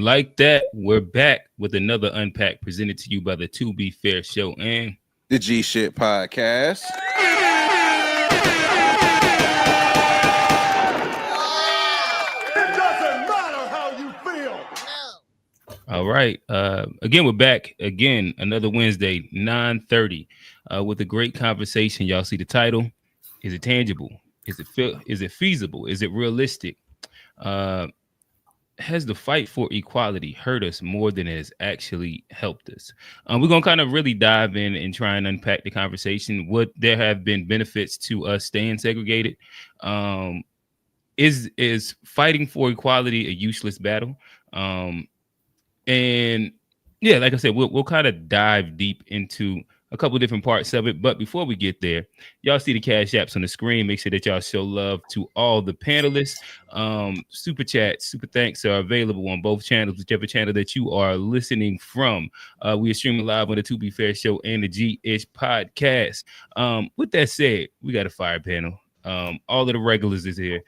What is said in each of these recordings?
like that, we're back with another Unpacked presented to you by the To Be Fair Show and the G Shit Podcast. It doesn't matter how you feel. all right. Again, we're back again, another Wednesday, 9:30, with a great conversation. Y'all see the title. Is it tangible? Is it feasible? Is it realistic? Has the fight for equality hurt us more than it has actually helped us? We're going to kind of really dive in and try and unpack the conversation. Would there have been benefits to us staying segregated? Is fighting for equality a useless battle? And yeah, like I said, we'll kind of dive deep into a couple different parts of it. But before we get there, y'all see the cash apps on the screen. Make sure that y'all show love to all the panelists. Super chats, super thanks are available on both channels, whichever channel that you are listening from. We are streaming live on the To Be Fair Show and the G-ish podcast. With that said, we got a fire panel. All of the regulars is here.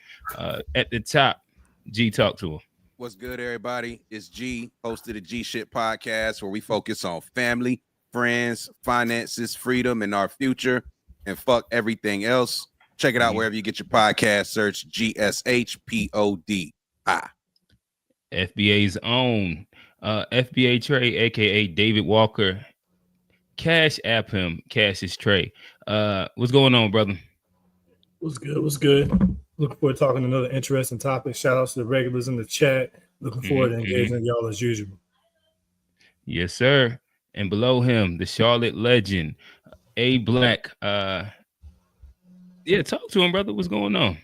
At the top, G, talk to him. What's good, everybody? It's G, host of the G Shit Podcast, where we focus on family, friends, finances, freedom, and our future, and fuck everything else. Check it out wherever you get your podcast. Search GSHPODI. FBA's own FBA Trey, aka David Walker. Cash app him, CassiusTrey. What's going on, brother? What's good? What's good? Looking forward to talking another interesting topic. Shout outs to the regulars in the chat. Looking forward to engaging with y'all as usual. Yes, sir. And below him, the Charlotte legend, A Black. Yeah, talk to him, brother. What's going on?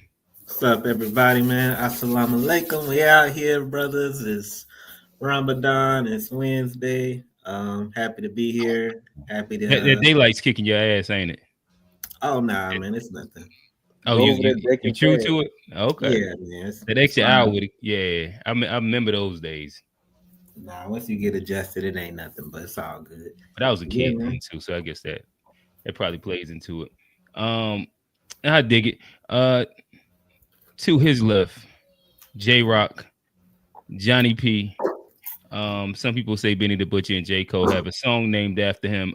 What's up, everybody, man? Assalamu alaikum. We out here, brothers. It's Ramadan. It's Wednesday. Happy to be here. Happy to. That daylight's kicking your ass, ain't it? Oh, nah, man. It's nothing. Oh, you true to it? Okay. Yeah, man. That extra hour with it. Yeah, I remember those days. Nah, once you get adjusted, it ain't nothing, but it's all good. But I was a kid then too, so I guess that probably plays into it. I dig it. To his left, J-Rock, Johnny P. Some people say Benny the Butcher and J. Cole have a song named after him.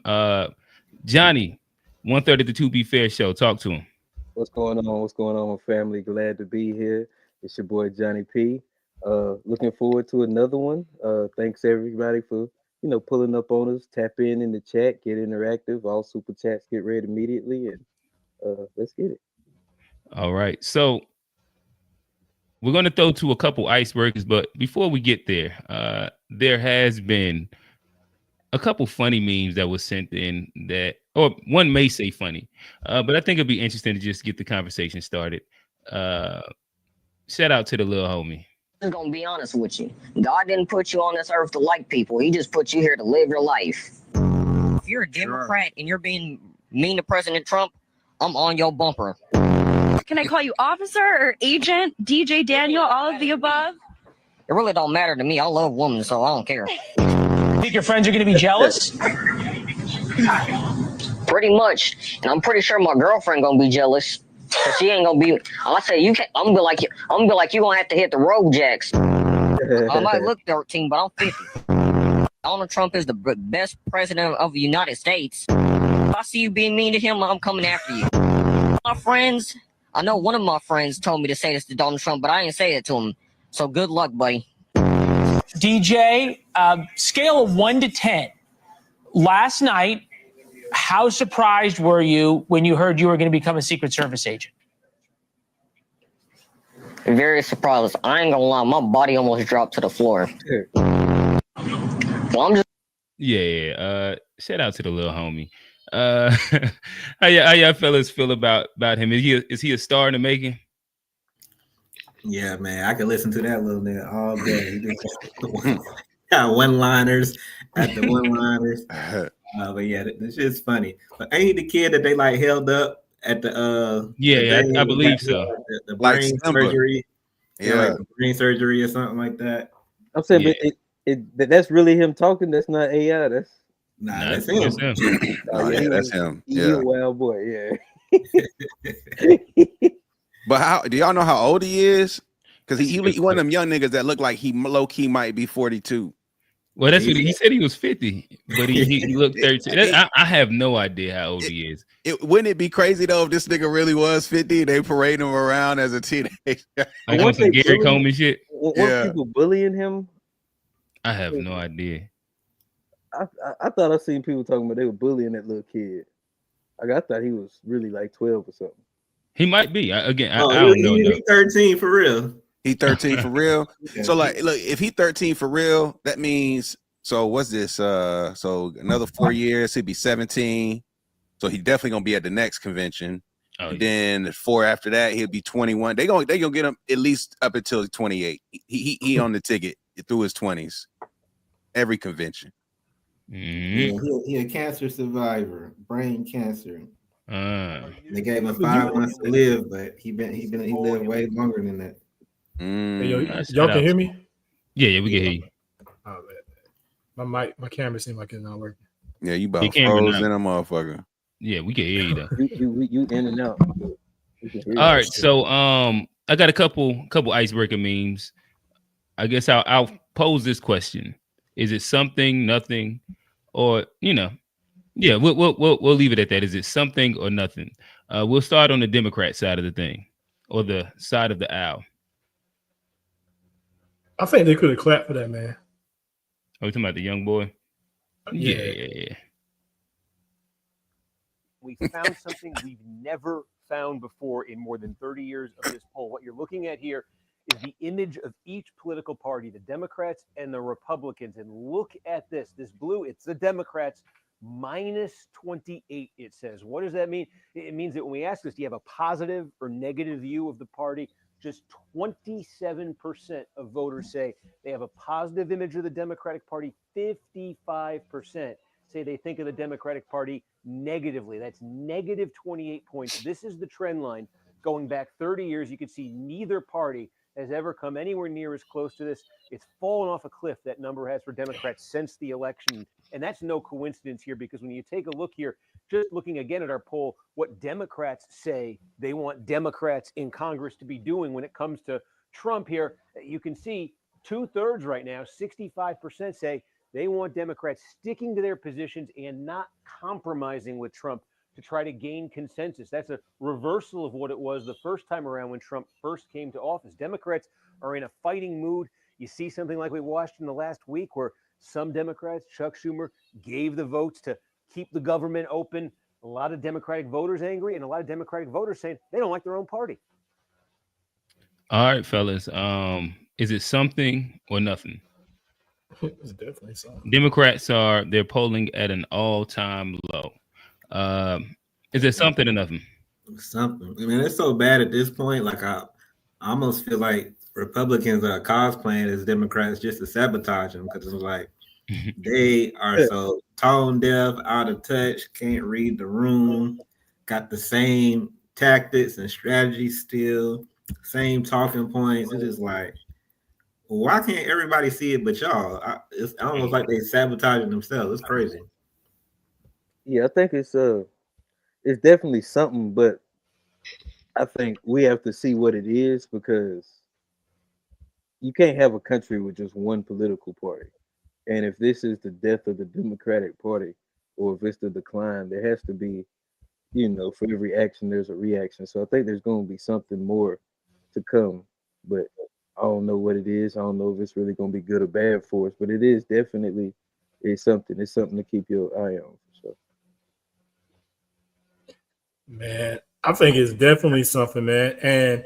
Johnny, 1/3 of the To Be Fair Show. Talk to him. What's going on? What's going on, family? Glad to be here. It's your boy Johnny P. Looking forward to another one. Thanks everybody for pulling up on us. Tap in the chat, get interactive. All super chats get read immediately, and let's get it. All right, so we're going to throw to a couple icebreakers, but before we get there, there has been a couple funny memes that was sent in that, or one may say funny, but I think it'd be interesting to just get the conversation started. Shout out to the little homie. I'm gonna be honest with you. God didn't put you on this earth to like people. He just put you here to live your life. If you're a Democrat and you're being mean to President Trump, I'm on your bumper. Can I call you officer or agent, DJ Daniel, all of the above? It really don't matter to me. I love women, so I don't care. Think your friends are gonna be jealous? Pretty much. And I'm pretty sure my girlfriend gonna be jealous. Cause she ain't gonna be. I say you can't. I'm gonna be like you. Gonna have to hit the road jacks. I might look 13, but I'm 50. Donald Trump is the best president of the United States. If I see you being mean to him, I'm coming after you. My friends, I know one of my friends told me to say this to Donald Trump, but I didn't say it to him. So good luck, buddy. DJ, scale of 1 to 10. Last night, how surprised were you when you heard you were going to become a Secret Service agent? Very surprised. I ain't gonna lie, my body almost dropped to the floor. So I'm just. Yeah. Shout out to the little homie. How y'all fellas feel about him? Is he a star in the making? Yeah, man. I could listen to that little nigga all day. He just got one-liners after one-liners. But yeah, this shit's funny. But ain't he the kid that they like held up at the yeah, I believe so. The brain surgery. Yeah, like brain surgery or something like that. I'm saying, but that's really him talking. That's not AI. That's that's him. That's him. He's a wild boy. Yeah. But how do y'all know how old he is? Because he one of them young niggas that look like he low key might be 42. Well, that's what he said. He was 50, but he looked 13. I have no idea how old he is. Wouldn't it be crazy though if this nigga really was 50? They parade him around as a teenager, like on some Gary Coleman shit. Weren't people bullying him? I have no idea. I thought I seen people talking about they were bullying that little kid. Like I thought he was really like 12 or something. He might be. I don't know. He's 13 for real. He 13 for real. Yeah. So like, look, if he 13 for real, that means so. What's this? So another 4 years, he'd be 17. So he definitely gonna be at the next convention. Oh, and then 4 after that, he'll be 21. They gonna get him at least up until 28. He on the ticket through his 20s. Every convention. Yeah, he a cancer survivor, brain cancer. They gave him 5 months to live, but he lived way longer than that. Hey, y'all can hear me? Yeah, we can hear you. Oh, man. My camera seems like it's not working. Yeah, you about frozen a motherfucker. Yeah, we can hear you though. You in and out. All right, so I got a couple icebreaker memes. I guess I'll pose this question: is it something, nothing, or yeah, we'll leave it at that. Is it something or nothing? We'll start on the Democrat side of the thing, or the side of the aisle. I think they could have clapped for that, man. Are we talking about the young boy? Yeah. We found something we've never found before in more than 30 years of this poll. What you're looking at here is the image of each political party, the Democrats and the Republicans. And look at this blue, it's the Democrats, minus 28, it says. What does that mean? It means that when we ask this, do you have a positive or negative view of the party? Just 27% of voters say they have a positive image of the Democratic Party. 55% say they think of the Democratic Party negatively. That's negative 28 points. This is the trend line going back 30 years. You can see neither party has ever come anywhere near as close to this. It's fallen off a cliff, that number has for Democrats since the election. And that's no coincidence here, because when you take a look here, just looking again at our poll, what Democrats say they want Democrats in Congress to be doing when it comes to Trump here, you can see 2/3 right now, 65% say they want Democrats sticking to their positions and not compromising with Trump to try to gain consensus. That's a reversal of what it was the first time around when Trump first came to office. Democrats are in a fighting mood. You see something like we watched in the last week where some Democrats, Chuck Schumer, gave the votes to keep the government open. A lot of Democratic voters angry, and a lot of Democratic voters saying they don't like their own party. All right, fellas. Is it something or nothing? It's definitely something. Democrats they're polling at an all-time low. Is it something or nothing? Something. I mean, it's so bad at this point. Like I almost feel like Republicans are cosplaying as Democrats just to sabotage them, because it's like they are so tone deaf, out of touch, can't read the room, got the same tactics and strategies still, same talking points. It's just like, why can't everybody see it but y'all? It's almost like they sabotaging themselves. It's crazy. Yeah, I think it's definitely something, but I think we have to see what it is, because you can't have a country with just one political party. And if this is the death of the Democratic Party, or if it's the decline, there has to be, for every action, there's a reaction. So I think there's going to be something more to come, but I don't know what it is. I don't know if it's really going to be good or bad for us, but it is definitely something. It's something to keep your eye on. For sure. Man, I think it's definitely something, man. And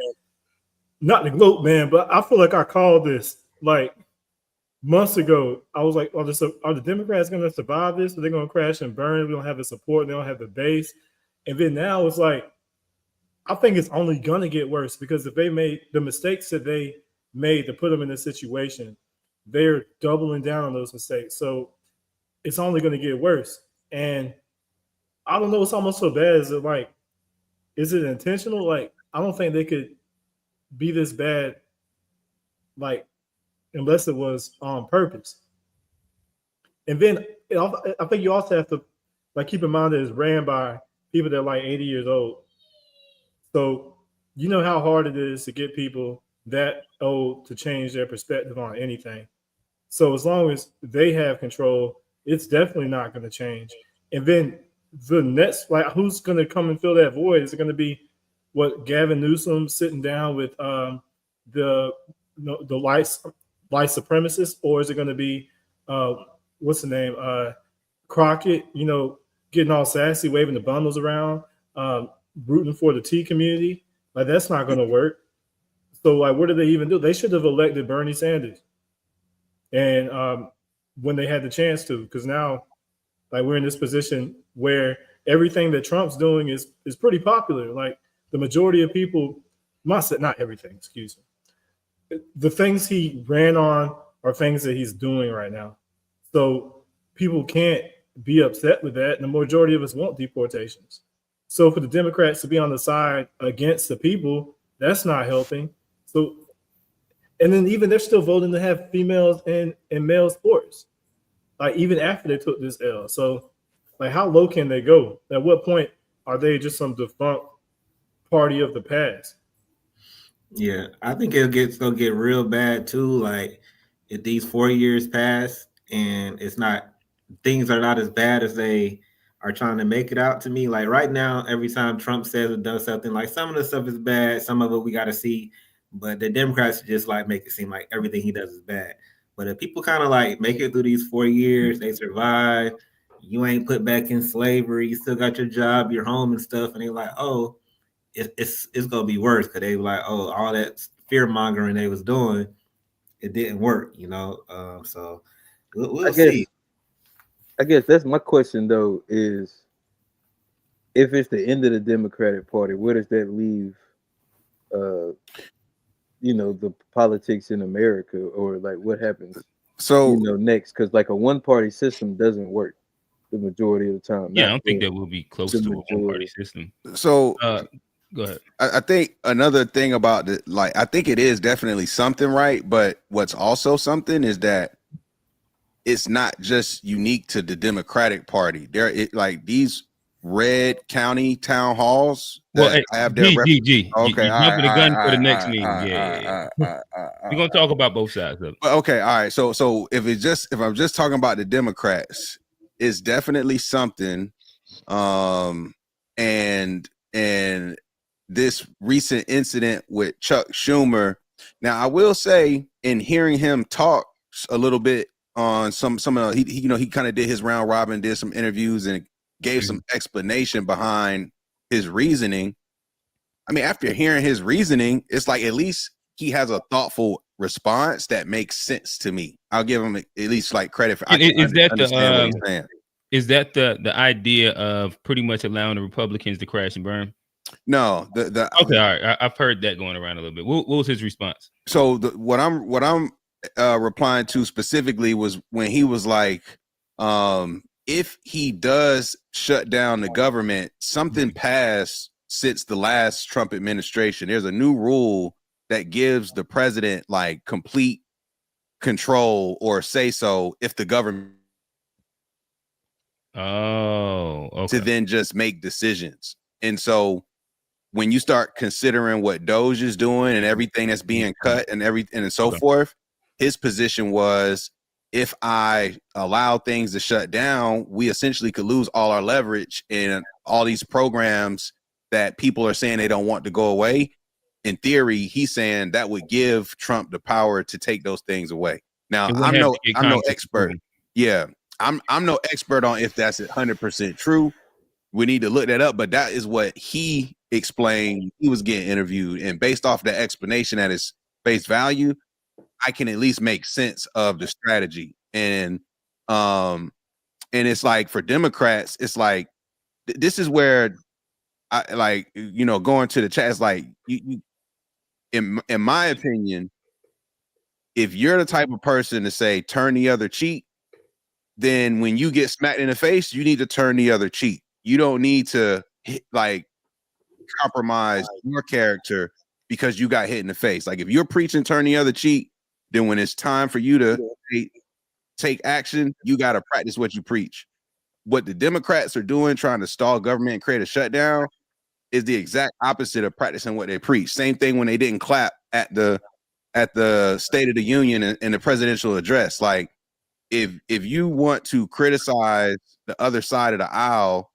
not to gloat, man, but I feel like I called this like months ago. I was like, are the Democrats going to survive this? Are they going to crash and burn? We don't have the support. They don't have the base. And then now it's like, I think it's only going to get worse, because if they made the mistakes that they made to put them in this situation, they're doubling down on those mistakes. So it's only going to get worse. And I don't know, it's almost so bad. Is it intentional? Like, I don't think they could be this bad, like, unless it was on purpose. And then I think you also have to keep in mind that it's ran by people that are like 80 years old. So you know how hard it is to get people that old to change their perspective on anything. So as long as they have control, it's definitely not going to change. And then the next, like, who's going to come and fill that void? Is it going to be what Gavin Newsom sitting down with the white supremacists, or is it going to be what's the name Crockett? Getting all sassy, waving the bundles around, rooting for the T community. Like, that's not going to work. So, like, what do they even do? They should have elected Bernie Sanders, and when they had the chance to, because now, like, we're in this position where everything that Trump's doing is pretty popular. Like, the majority of people, not everything, excuse me. The things he ran on are things that he's doing right now. So people can't be upset with that. And the majority of us want deportations. So for the Democrats to be on the side against the people, that's not helping. So, and then even they're still voting to have females in male sports, like, even after they took this L. So, like, how low can they go? At what point are they just some defunct party of the past? Yeah, I think it'll get real bad too. Like, if these 4 years pass and things are not as bad as they are trying to make it out to me. Like, right now, every time Trump says or does something, like, some of the stuff is bad, some of it we got to see, but the Democrats just like make it seem like everything he does is bad. But if people kind of like make it through these 4 years, they survive, you ain't put back in slavery, you still got your job, your home and stuff, and they're like, oh, it's gonna be worse, because they were like, oh, all that fear mongering they was doing, it didn't work, so we'll see. I guess that's my question though, is if it's the end of the Democratic Party, where does that leave the politics in America, or like what happens next? Because like a one-party system doesn't work the majority of the time. Yeah, I don't think that will be close to a one-party system. So go ahead. I think another thing about it, like, I think it is definitely something, right? But what's also something is that it's not just unique to the Democratic Party. Like these red county town halls that have their okay, you jumping the gun for the next meeting. Yeah. We're gonna talk about both sides of it. Okay, all right. So if I'm just talking about the Democrats, it's definitely something. And this recent incident with Chuck Schumer. Now, I will say, in hearing him talk a little bit on some of he kind of did his round robin, did some interviews, and gave some explanation behind his reasoning. I mean, after hearing his reasoning, it's like at least he has a thoughtful response that makes sense to me. I'll give him at least like credit for. Is that the idea of pretty much allowing the Republicans to crash and burn? No, okay, all right. I've heard that going around a little bit. What was his response? So what I'm replying to specifically was when he was like, if he does shut down the government, something passed since the last Trump administration. There's a new rule that gives the president like complete control or say so if the government to then just make decisions. And so when you start considering what Doge is doing and everything that's being cut and everything and so forth, his position was, if I allow things to shut down, we essentially could lose all our leverage in all these programs that people are saying they don't want to go away. In theory, he's saying that would give Trump the power to take those things away. Now, I'm no expert. Yeah, I'm no expert on if that's 100% true. We need to look that up, but that is what he explained. He was getting interviewed, and based off the explanation at his face value, I can at least make sense of the strategy. And it's like for Democrats, it's like this is where I like, going to the chat. It's like you in my opinion, if you're the type of person to say turn the other cheek, then when you get smacked in the face, you need to turn the other cheek. You don't need to compromise your character because you got hit in the face. Like if you're preaching turn the other cheek, then when it's time for you to take action, you got to practice what you preach. What the Democrats are doing, trying to stall government and create a shutdown, is the exact opposite of practicing what they preach. Same thing when they didn't clap at the at the State of the Union and the presidential address. Like, if you want to criticize the other side of the aisle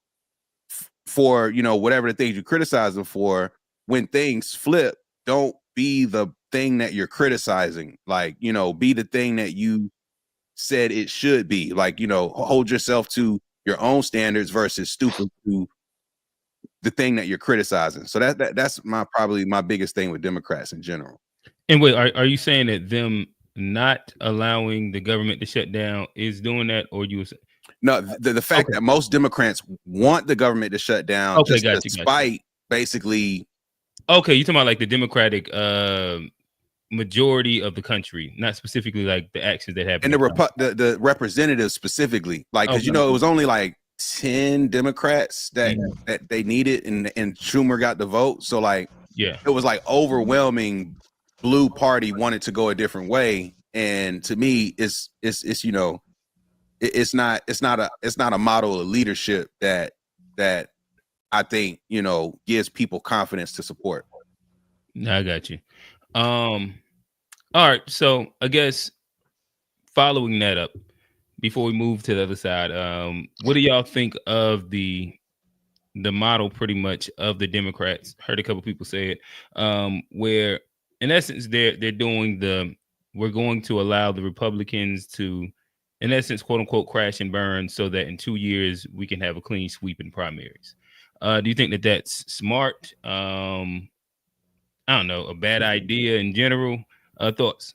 for, you know, whatever the things you criticize them for, when things flip, don't be the thing that you're criticizing. Like, you know, be the thing that you said it should be. Like, you know, hold yourself to your own standards versus stupid to the thing that you're criticizing. So that's probably my biggest thing with Democrats in general. And wait, are you saying that them not allowing the government to shut down is doing that, or you? No, the fact that most Democrats want the government to shut down, just despite basically. Okay, you're talking about like the Democratic majority of the country, not specifically like the actions that happen. And the representatives specifically, like, because you know it was only like 10 Democrats that they needed, and Schumer got the vote. So like, yeah, it was like overwhelming. Blue party wanted to go a different way, and to me, it's you know, it's not a model of leadership that I think, you know, gives people confidence to support. I got you. All right, so I guess following that up, before we move to the other side, what do y'all think of the model, pretty much, of the Democrats? Heard a couple people say it, where in essence they're doing we're going to allow the Republicans to, in essence, quote unquote, crash and burn, so that in 2 years we can have a clean sweep in primaries. Do you think that that's smart? I don't know, a bad idea in general? Thoughts?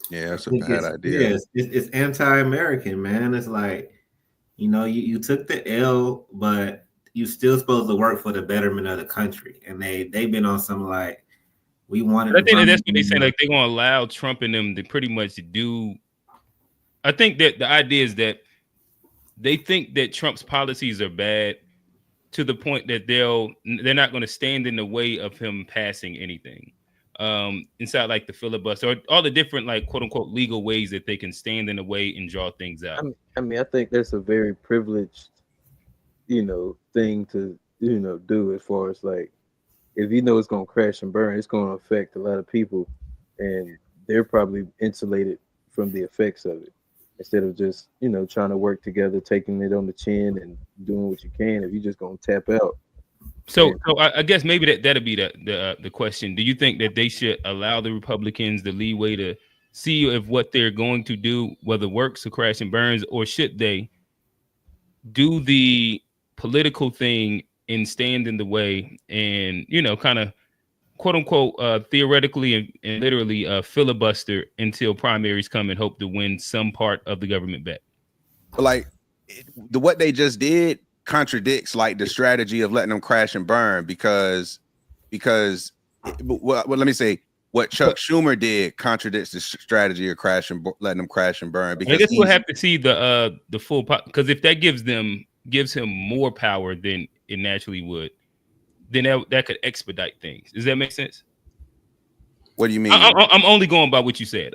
Yeah, it's a bad idea. Yeah, it's anti-American, man. It's like, you know, you took the L, but you still supposed to work for the betterment of the country. And they've been on some like, we wanted. I think that's what they say. Like, they're gonna allow Trump and them to pretty much do. I think that the idea is that they think that Trump's policies are bad to the point that they're not going to stand in the way of him passing anything. Inside like the filibuster or all the different like quote unquote legal ways that they can stand in the way and draw things out. I mean, I think that's a very privileged, you know, thing to, you know, do, as far as like, if you know it's going to crash and burn, it's going to affect a lot of people, and they're probably insulated from the effects of it, instead of just, you know, trying to work together, taking it on the chin and doing what you can. If you're just going to tap out. So I guess maybe that'll be the question. Do you think that they should allow the Republicans the leeway to see if what they're going to do, whether works or crash and burns, or should they do the political thing and stand in the way and, you know, kind of quote unquote theoretically and literally filibuster until primaries come and hope to win some part of the government back? Like, what they just did contradicts like the strategy of letting them crash and burn, because well, let me say, what Chuck Schumer did contradicts the strategy of letting them crash and burn. Because I guess we'll have to see the full, because if that gives him more power than it naturally would, then that could expedite things. Does that make sense? What do you mean? I'm only going by what you said.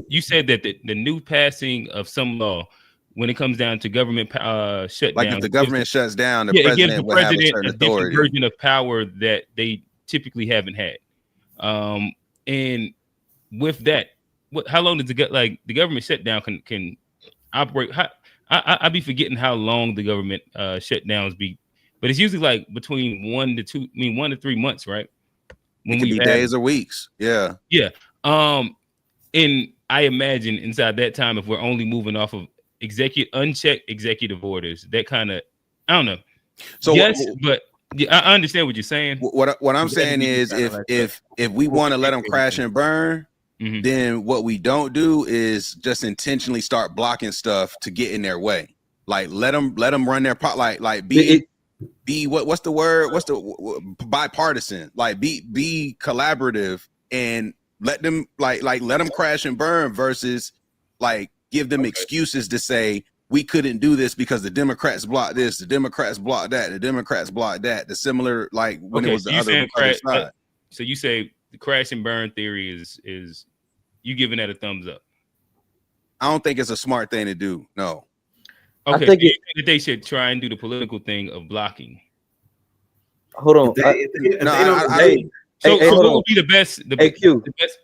You said that the new passing of some law, when it comes down to government shutdown, like if the government shuts down, the president will have a certain authority, a version of power that they typically haven't had. And with that, how long does the government shutdown can operate? I be forgetting how long the government shutdowns be, but it's usually like between 1 to 3 months, right? When it could be days or weeks. Yeah. Yeah. And I imagine inside that time, if we're only moving off of unchecked executive orders, that kind of, I don't know. So yes, but yeah, I understand what you're saying. What I'm saying is, if we want to let them crash and burn, then what we don't do is just intentionally start blocking stuff to get in their way. Like let them run their part. Like be what's the word? What's the bipartisan? Like be collaborative and let them let them crash and burn versus like give them excuses to say we couldn't do this because the Democrats blocked this, the Democrats blocked that, the Democrats blocked that. The similar like when it was the other side. So you say the crash and burn theory is you giving that a thumbs up? I don't think it's a smart thing to do. No. Okay, I think they should try and do the political thing of blocking. Hold on. So, Hey, so hold what on. would be the best, Hey, Q.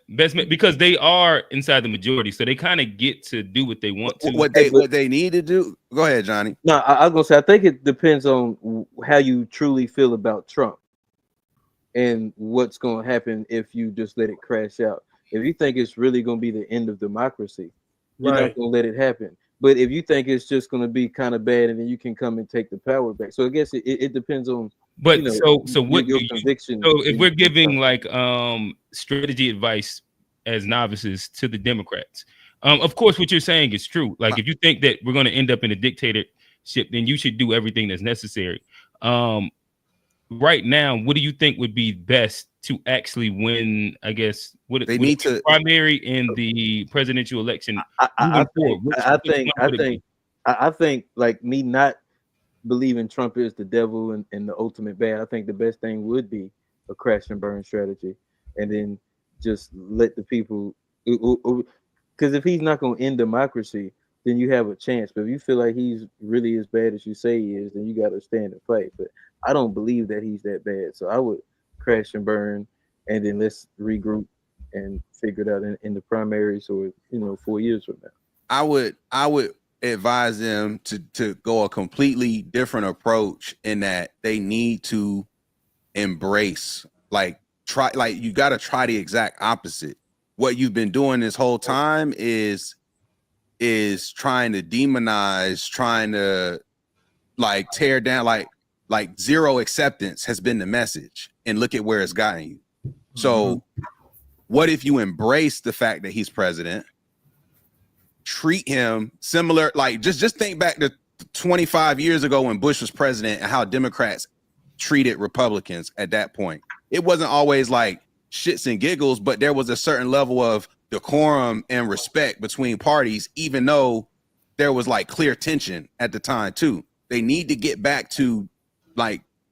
best because they are inside the majority, so they kind of get to do what they want to. What they need to do. Go ahead, Johnny. No, I was gonna say I think it depends on how you truly feel about Trump and what's gonna happen if you just let it crash out. If you think it's really gonna be the end of democracy, you're not gonna let it happen. But if you think it's just gonna be kind of bad, and then you can come and take the power back. So I guess it depends on. But so what your do you, conviction? so if we're giving like strategy advice as novices to the Democrats, of course what you're saying is true. Like if you think that we're going to end up in a dictatorship, then you should do everything that's necessary. Right now, what do you think would be best to actually win? I guess what they need to primary in the presidential election. I think like me not believing Trump is the devil and the ultimate bad. I think the best thing would be a crash and burn strategy, and then just let the people. Because if he's not going to end democracy, then you have a chance. But if you feel like he's really as bad as you say he is, then you got to stand and fight. But I don't believe that he's that bad, so I would crash and burn, and then let's regroup and figure it out in the primaries, or 4 years from now. I would advise them to go a completely different approach in that they need to embrace, you got to try the exact opposite. What you've been doing this whole time is trying to demonize, trying to tear down, like zero acceptance has been the message, and look at where it's gotten you. So what if you embrace the fact that he's president? Treat him similar, just think back to 25 years ago when Bush was president and how Democrats treated Republicans at that point. It wasn't always like shits and giggles, but there was a certain level of decorum and respect between parties, even though there was clear tension at the time too. They need to get back to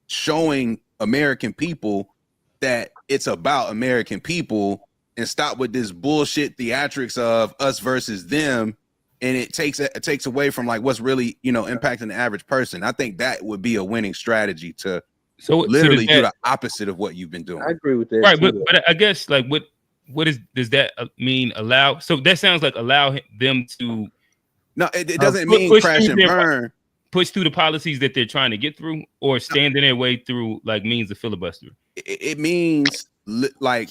showing American people that it's about American people, and stop with this bullshit theatrics of us versus them, and it takes away from what's really impacting the average person. I think that would be a winning strategy to literally do the opposite of what you've been doing. I agree with that. Right, but I guess does that mean allow? So that sounds like allow them to. No, it doesn't mean crash and burn. Push through the policies that they're trying to get through, or stand in their way through means of filibuster. It means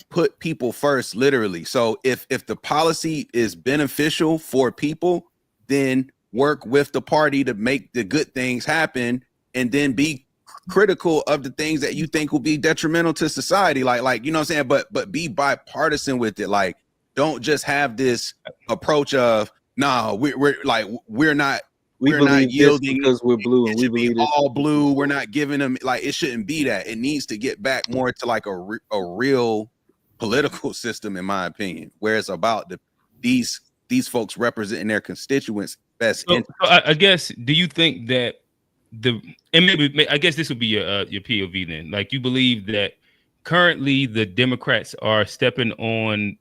put people first, literally. So if the policy is beneficial for people, then work with the party to make the good things happen, and then be critical of the things that you think will be detrimental to society. Like you know what I'm saying? But be bipartisan with it. Don't just have this approach of we're not yielding because we're blue, and we believe all blue. We're not giving them it shouldn't be that. It needs to get back more to a real political system, in my opinion, where it's about these folks representing their constituents' best interest. So I guess, do you think that I guess this would be your POV then? You believe that currently the Democrats are stepping on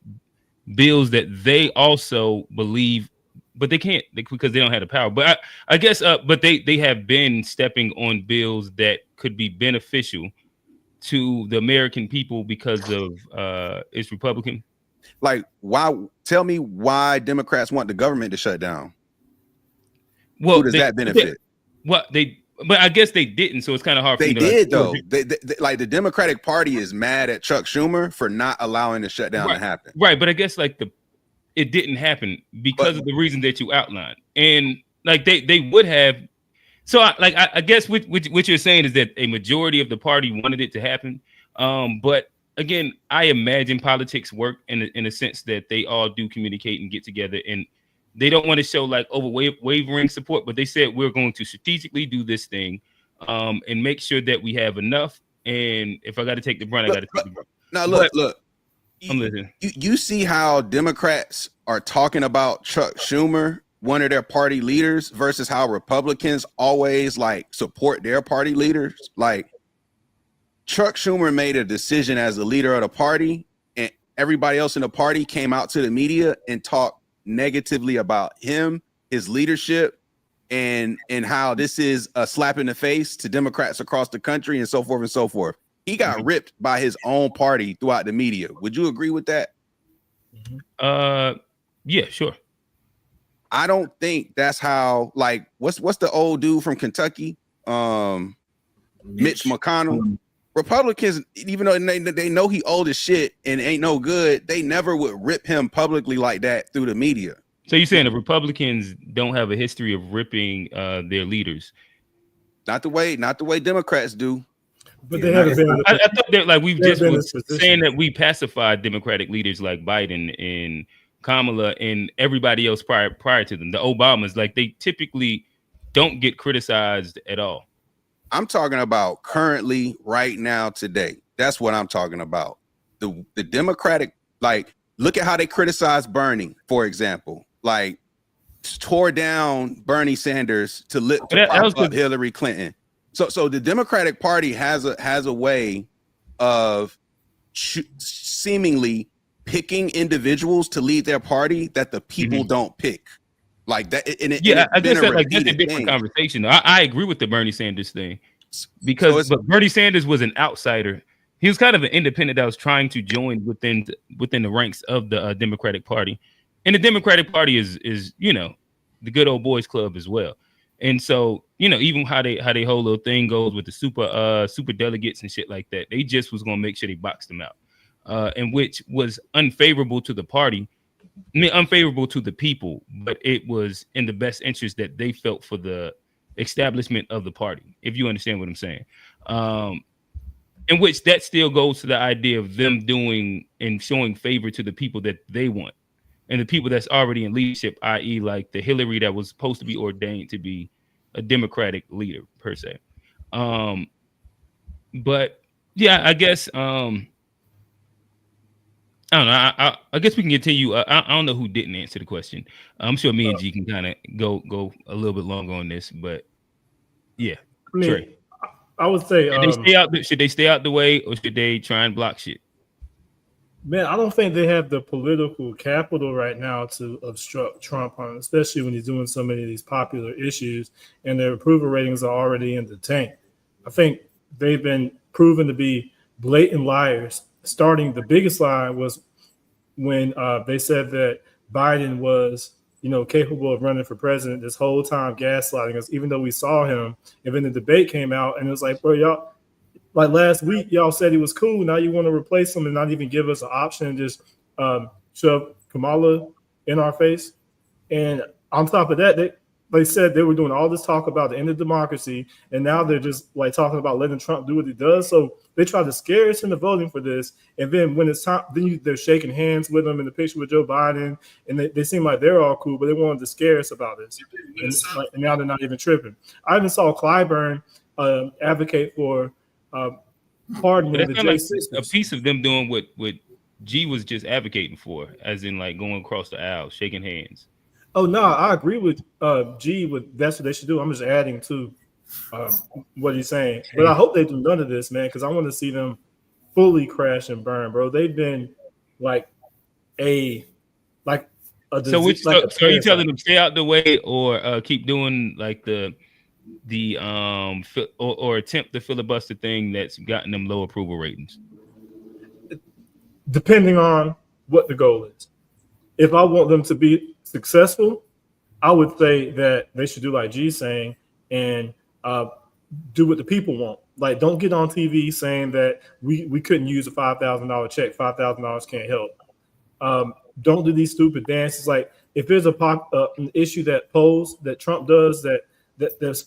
bills that they also believe, but they can't because they don't have the power. But I guess, but they have been stepping on bills that could be beneficial to the American people because of it's Republican. Why? Tell me why Democrats want the government to shut down. Well, who does that benefit? But I guess they didn't, so it's kind of hard. They did though. They the Democratic Party is mad at Chuck Schumer for not allowing the shutdown to happen. Right, but I guess it didn't happen because of the reason that you outlined, and they would have. So I guess what you're saying is that a majority of the party wanted it to happen, but again, I imagine politics work in a sense that they all do communicate and get together, and they don't want to show wavering support, but they said we're going to strategically do this thing, and make sure that we have enough. And if I got to take the brunt, I got to take the brunt. Now look. I'm listening. You see how Democrats are talking about Chuck Schumer, one of their party leaders, versus how Republicans always support their party leaders. Chuck Schumer made a decision as the leader of the party, and everybody else in the party came out to the media and talked negatively about him, his leadership, and how this is a slap in the face to Democrats across the country, and so forth and so forth. he got ripped by his own party throughout the media. Would you agree with that? Yeah, sure. I don't think that's how. Like, what's the old dude from Kentucky? Mitch McConnell. Republicans, even though they know he old as shit and ain't no good, they never would rip him publicly like that through the media. So you're saying the Republicans don't have a history of ripping their leaders? Not the way Democrats do. But they haven't been. I thought that like we've just was saying that we pacified Democratic leaders like Biden and Kamala and everybody else prior to them. The Obamas, like they typically don't get criticized at all. I'm talking about currently, right now, today. That's what I'm talking about. The Democratic, like, look at how they criticize Bernie, for example. Like, tore down Bernie Sanders to prop up Hillary Clinton. So the Democratic Party has a way of seemingly picking individuals to lead their party that the people don't pick. Like that, I guess that, like, that's a different conversation. I agree with the Bernie Sanders thing because but Bernie Sanders was an outsider. He was kind of an independent that was trying to join within the ranks of the Democratic Party, and the Democratic Party is the good old boys club as well. And so even how they whole little thing goes with the super delegates and shit like that, they just was gonna make sure they boxed them out, and which was unfavorable to the party. I mean, unfavorable to the people, but it was in the best interest that they felt for the establishment of the party, if you understand what I'm saying. In which that still goes to the idea of them doing and showing favor to the people that they want and the people that's already in leadership, i.e. like the Hillary that was supposed to be ordained to be a Democratic leader per se. But yeah, I guess I don't know. I guess we can continue. I don't know who didn't answer the question. I'm sure me and G can kind of go a little bit longer on this, but yeah. I mean, Trey. I would say should they stay out the way or should they try and block shit? Man, I don't think they have the political capital right now to obstruct Trump, especially when he's doing so many of these popular issues and their approval ratings are already in the tank. I think they've been proven to be blatant liars. Starting the biggest lie was when they said that Biden was, capable of running for president this whole time, gaslighting us, even though we saw him. And then the debate came out and it was like, bro, y'all, like last week, y'all said he was cool. Now you want to replace him and not even give us an option and just shove Kamala in our face. And on top of that, they said they were doing all this talk about the end of democracy, and now they're just like talking about letting Trump do what he does. So they tried to scare us into voting for this, and then when it's time, they're shaking hands with him in the picture with Joe Biden, and they seem like they're all cool, but they wanted to scare us about this, and now they're not even tripping. I even saw Clyburn advocate for pardoning the J6. A piece of them doing what G was just advocating for, as in like going across the aisle, shaking hands. Oh no, I agree with G. With that's what they should do. I'm just adding to what he's saying, but I hope they do none of this, man, because I want to see them fully crash and burn, bro. They've been like a disease, so are you telling them stay out the way or keep doing like the or attempt the filibuster thing that's gotten them low approval ratings? Depending on what the goal is. If I want them to be successful, I would say that they should do like G's saying and do what the people want. Like, don't get on TV saying that we couldn't use a $5,000 check. $5,000 can't help. Don't do these stupid dances. Like, if there's an issue that Trump does that's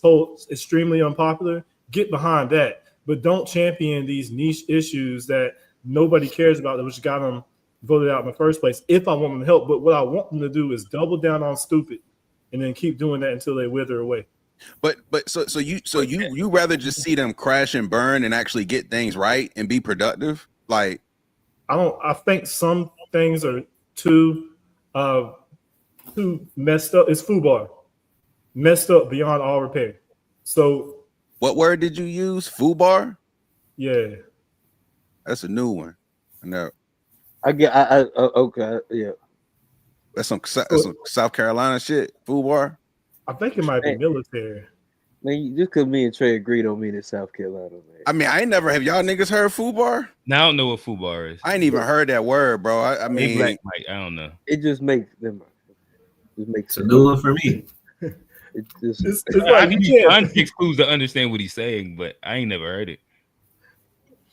extremely unpopular, get behind that. But don't champion these niche issues that nobody cares about, which got them voted out in the first place. If I want them to help, but what I want them to do is double down on stupid, and then keep doing that until they wither away. But so you rather just see them crash and burn and actually get things right and be productive? Like, I think some things are too messed up. It's FUBAR, messed up beyond all repair. So, what word did you use? FUBAR? Yeah, that's a new one. I know. Okay, yeah. That's some South Carolina shit. FUBAR. I think it might be military. Man, just because me and Trey agree don't mean it's South Carolina, man. I mean, I ain't never have y'all niggas heard FUBAR? Now I don't know what FUBAR is. I ain't even heard that word, bro. I Hey, mean, Black Mike, I don't know. It just makes them. It makes It's a new one for me. it just. It's I like you need can't. context clues to understand what he's saying, but I ain't never heard it.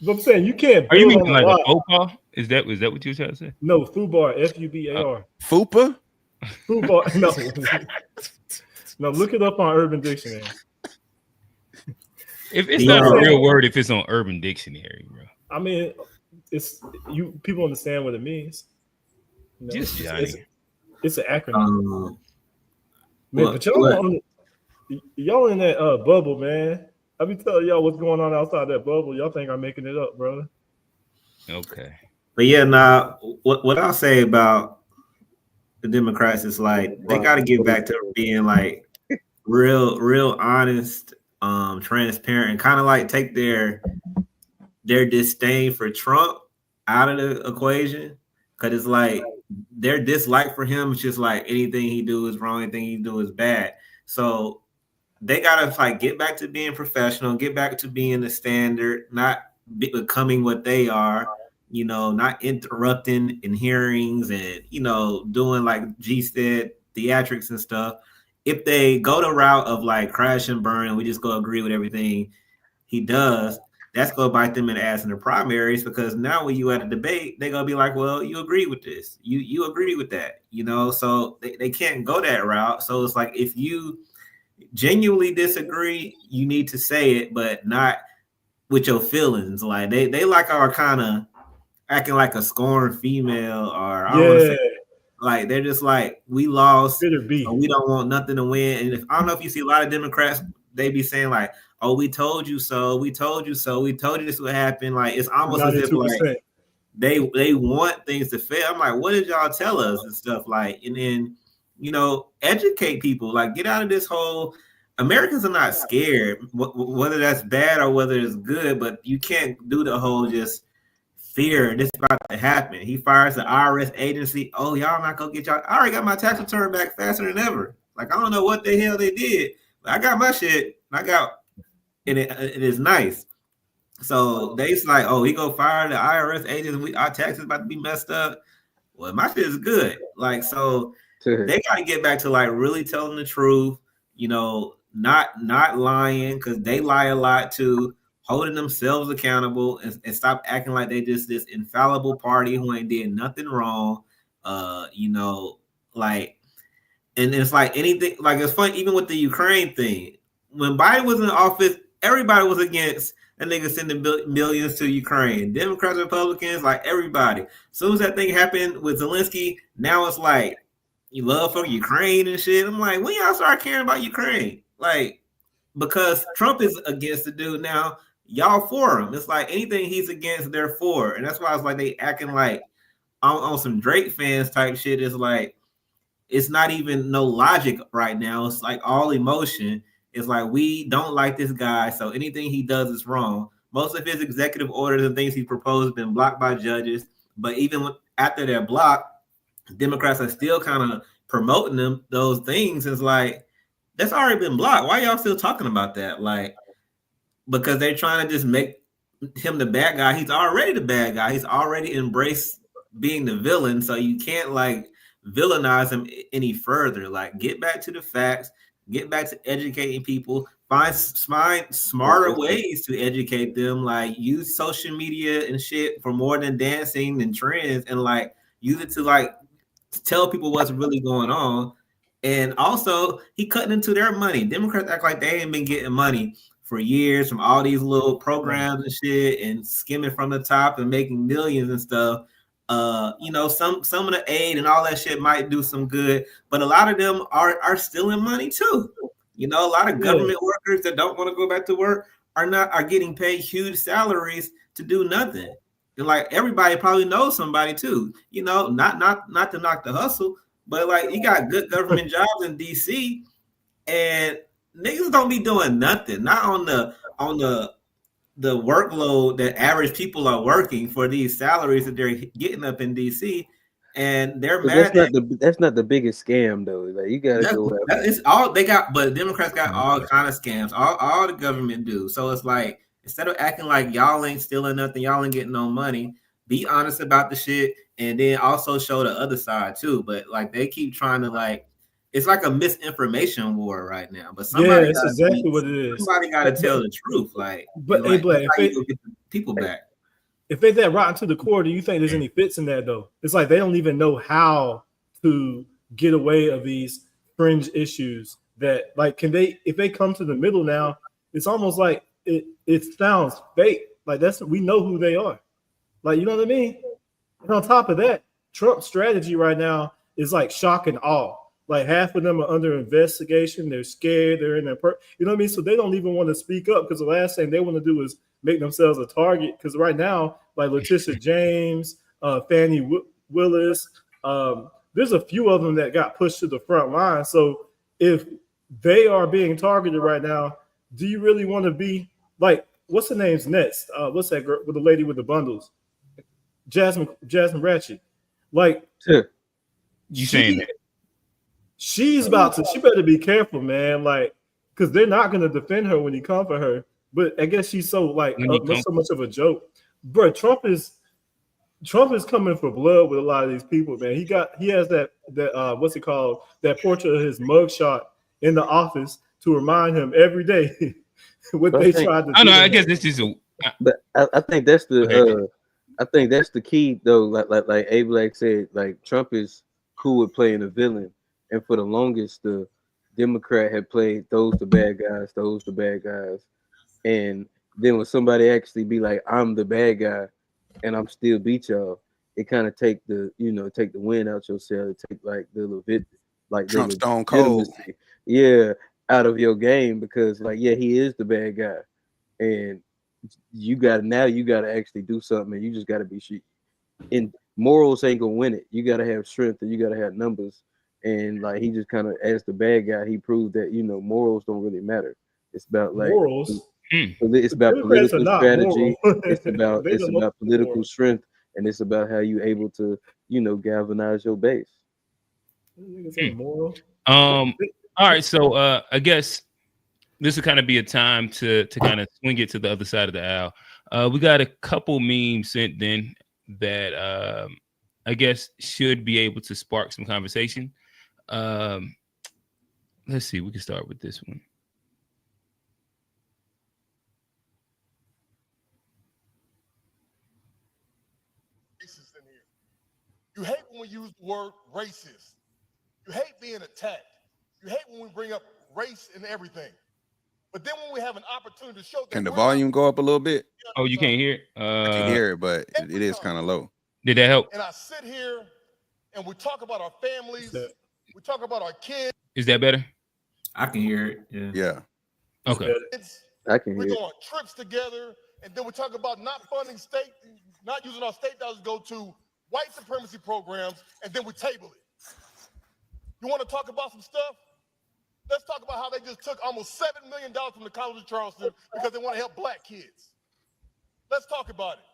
But I'm saying you can't. Are you build meaning on like lot. a faux pas? Is that what you were trying to say? No, FUBAR, FUBAR. FUPA? FUBAR. No, no. Look it up on Urban Dictionary. If it's not a real word, if it's on Urban Dictionary, bro. I mean, it's you. People understand what it means. You know, Just Johnny. it's an acronym. Man, What- but y'all in that bubble, man. I be telling y'all what's going on outside that bubble. Y'all think I'm making it up, brother. Okay. But yeah, nah. What I'll say about the Democrats is like they got to get back to being like real honest, transparent, and kind of like take their disdain for Trump out of the equation, because it's like their dislike for him is just like anything he do is wrong, anything he do is bad. So they gotta like get back to being professional, get back to being the standard, not becoming what they are. You know, not interrupting in hearings and, you know, doing like G said, theatrics and stuff. If they go the route of like crash and burn and we just go agree with everything he does, that's going to bite them in the ass in the primaries, because now when you at a debate, they're going to be like, well, you agree with this. You agree with that, you know, so they can't go that route. So it's like, if you genuinely disagree, you need to say it, but not with your feelings. Like they like our kind of acting like a scorned female, or I don't want to say, like they're just like, we lost, so we don't want nothing to win. And I don't know if you see a lot of Democrats, they be saying like, oh, we told you so, we told you so, we told you this would happen. Like it's almost 92%. As if like they want things to fail. I'm like, what did y'all tell us and stuff? Like, and then, you know, educate people, like get out of this whole, Americans are not scared, whether that's bad or whether it's good, but you can't do the whole just fear this is about to happen. He fires the IRS agency. Oh, y'all not gonna get y'all. I already got my tax return back faster than ever. Like, I don't know what the hell they did, but I got my shit. I got, and it is nice. So they's like, oh, he go fire the IRS agents. Our taxes about to be messed up. Well, my shit is good. Like, so they got to get back to like really telling the truth. You know, not lying, because they lie a lot too. Holding themselves accountable and stop acting like they just this infallible party who ain't did nothing wrong. You know, like, and it's like anything, like it's funny, even with the Ukraine thing. When Biden was in office, everybody was against a nigga sending millions to Ukraine. Democrats, Republicans, like everybody. As soon as that thing happened with Zelensky, now it's like, you love for Ukraine and shit. I'm like, when y'all start caring about Ukraine? Like, because Trump is against the dude now, y'all for him. It's like anything he's against, they're for. And that's why it's like they acting like on some Drake fans type shit. Is like, it's not even no logic right now. It's like all emotion. It's like, we don't like this guy, so anything he does is wrong. Most of his executive orders and things he proposed have been blocked by judges. But even after they're blocked, Democrats are still kind of promoting them, those things. It's like, that's already been blocked. Why y'all still talking about that? Like, because they're trying to just make him the bad guy. He's already the bad guy. He's already embraced being the villain. So you can't like villainize him any further. Like, get back to the facts, get back to educating people, find smarter ways to educate them. Like, use social media and shit for more than dancing and trends, and like use it to like tell people what's really going on. And also, he cutting into their money. Democrats act like they ain't been getting money for years from all these little programs and shit, and skimming from the top and making millions and stuff. You know, some of the aid and all that shit might do some good, but a lot of them are stealing money too. You know, a lot of government workers that don't want to go back to work are getting paid huge salaries to do nothing. And like, everybody probably knows somebody too. You know, not to knock the hustle, but like, you got good government jobs in DC, and niggas don't be doing nothing. Not on the workload that average people are working for these salaries that they're getting up in DC. and they're But mad. that's not the biggest scam though. Like you gotta go after. It's all they got, but Democrats got all kind of scams. All the government do. So it's like instead of acting like y'all ain't stealing nothing, y'all ain't getting no money. Be honest about the shit, and then also show the other side too. But like they keep trying to like, it's like a misinformation war right now. But somebody that's exactly what it is. Somebody got to tell the truth. Like, but like, Black, how you get the people back. If they that rotten to the core, do you think there's any fits in that though? It's like they don't even know how to get away of these fringe issues that like can they if they come to the middle now, it's almost like it sounds fake. Like we know who they are. Like you know what I mean? And on top of that, Trump's strategy right now is like shock and awe. Like half of them are under investigation. They're scared. They're in their you know what I mean? So they don't even want to speak up because the last thing they want to do is make themselves a target. Because right now, like Letitia James, Fannie Willis, there's a few of them that got pushed to the front line. So if they are being targeted right now, do you really want to be like, what's the name's next? What's that girl with the lady with the bundles? Jasmine Ratchet. Like, you saying that? She's about to. She better be careful, man. Like, because they're not going to defend her when you come for her. But I guess she's so like so much of a joke, bro. Trump is coming for blood with a lot of these people, man. He has that what's it called? That portrait of his mugshot in the office to remind him every day what they tried to do. I know. I guess this is But I think that's the I think that's the key though. Like A Black said, like Trump is cool with playing a villain. And for the longest, the Democrat had played those the bad guys. And then when somebody actually be like, I'm the bad guy and I'm still beat y'all, it kind of take the wind out your sail, take like Trump Stone Cold. Out of your game because like, he is the bad guy. And you gotta actually do something and you just gotta be shit. And morals ain't gonna win it. You gotta have strength and you gotta have numbers. And like he just kind of, as the bad guy, he proved that morals don't really matter. It's about like morals. It's about political strategy. It's about political strength, and it's about how you able to galvanize your base. All right, so I guess this will kind of be a time to kind of swing it to the other side of the aisle. We got a couple memes sent in that I guess should be able to spark some conversation. Let's see. We can start with this one. You hate when we use the word racist. You hate being attacked. You hate when we bring up race and everything. But then when we have an opportunity to show that, can the volume go up a little bit? Oh, you can't hear it? I can hear it, but it is kind of low. Did that help? And I sit here and we talk about our families. We talk about our kids. Is that better? I can hear it. Yeah. Okay. I can hear we it. go on trips together, and then we talk about not funding state, not using our state dollars to go to white supremacy programs, and then we table it. You want to talk about some stuff? Let's talk about how they just took almost $7 million from the College of Charleston because they want to help black kids. Let's talk about it.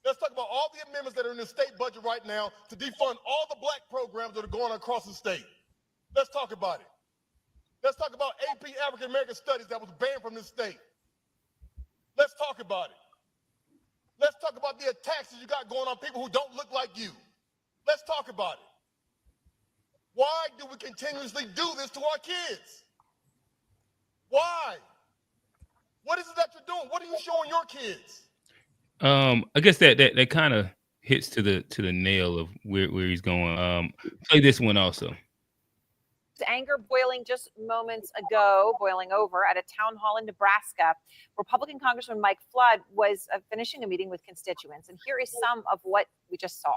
Let's talk about all the amendments that are in the state budget right now to defund all the black programs that are going across the state. Let's talk about it. Let's talk about AP African American Studies that was banned from this state. Let's talk about it. Let's talk about the attacks that you got going on people who don't look like you. Let's talk about it. Why do we continuously do this to our kids? Why? What is it that you're doing? What are you showing your kids? I guess that kind of hits to the nail of where he's going. Play this one also. Anger boiling just moments ago, boiling over at a town hall in Nebraska. Republican Congressman Mike Flood was finishing a meeting with constituents, and here is some of what we just saw.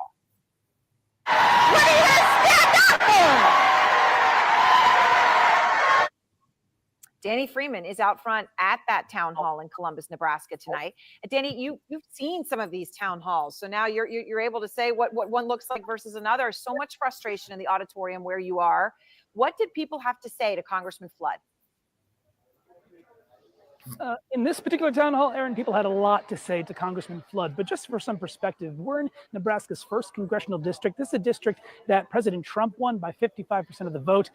Danny Freeman is out front at that town hall in Columbus, Nebraska tonight. And Danny, you've seen some of these town halls, so now you're able to say what one looks like versus another. So much frustration in the auditorium where you are. What did people have to say to Congressman Flood? In this particular town hall, Aaron, people had a lot to say to Congressman Flood, but just for some perspective, we're in Nebraska's first congressional district. This is a district that President Trump won by 55% of the vote.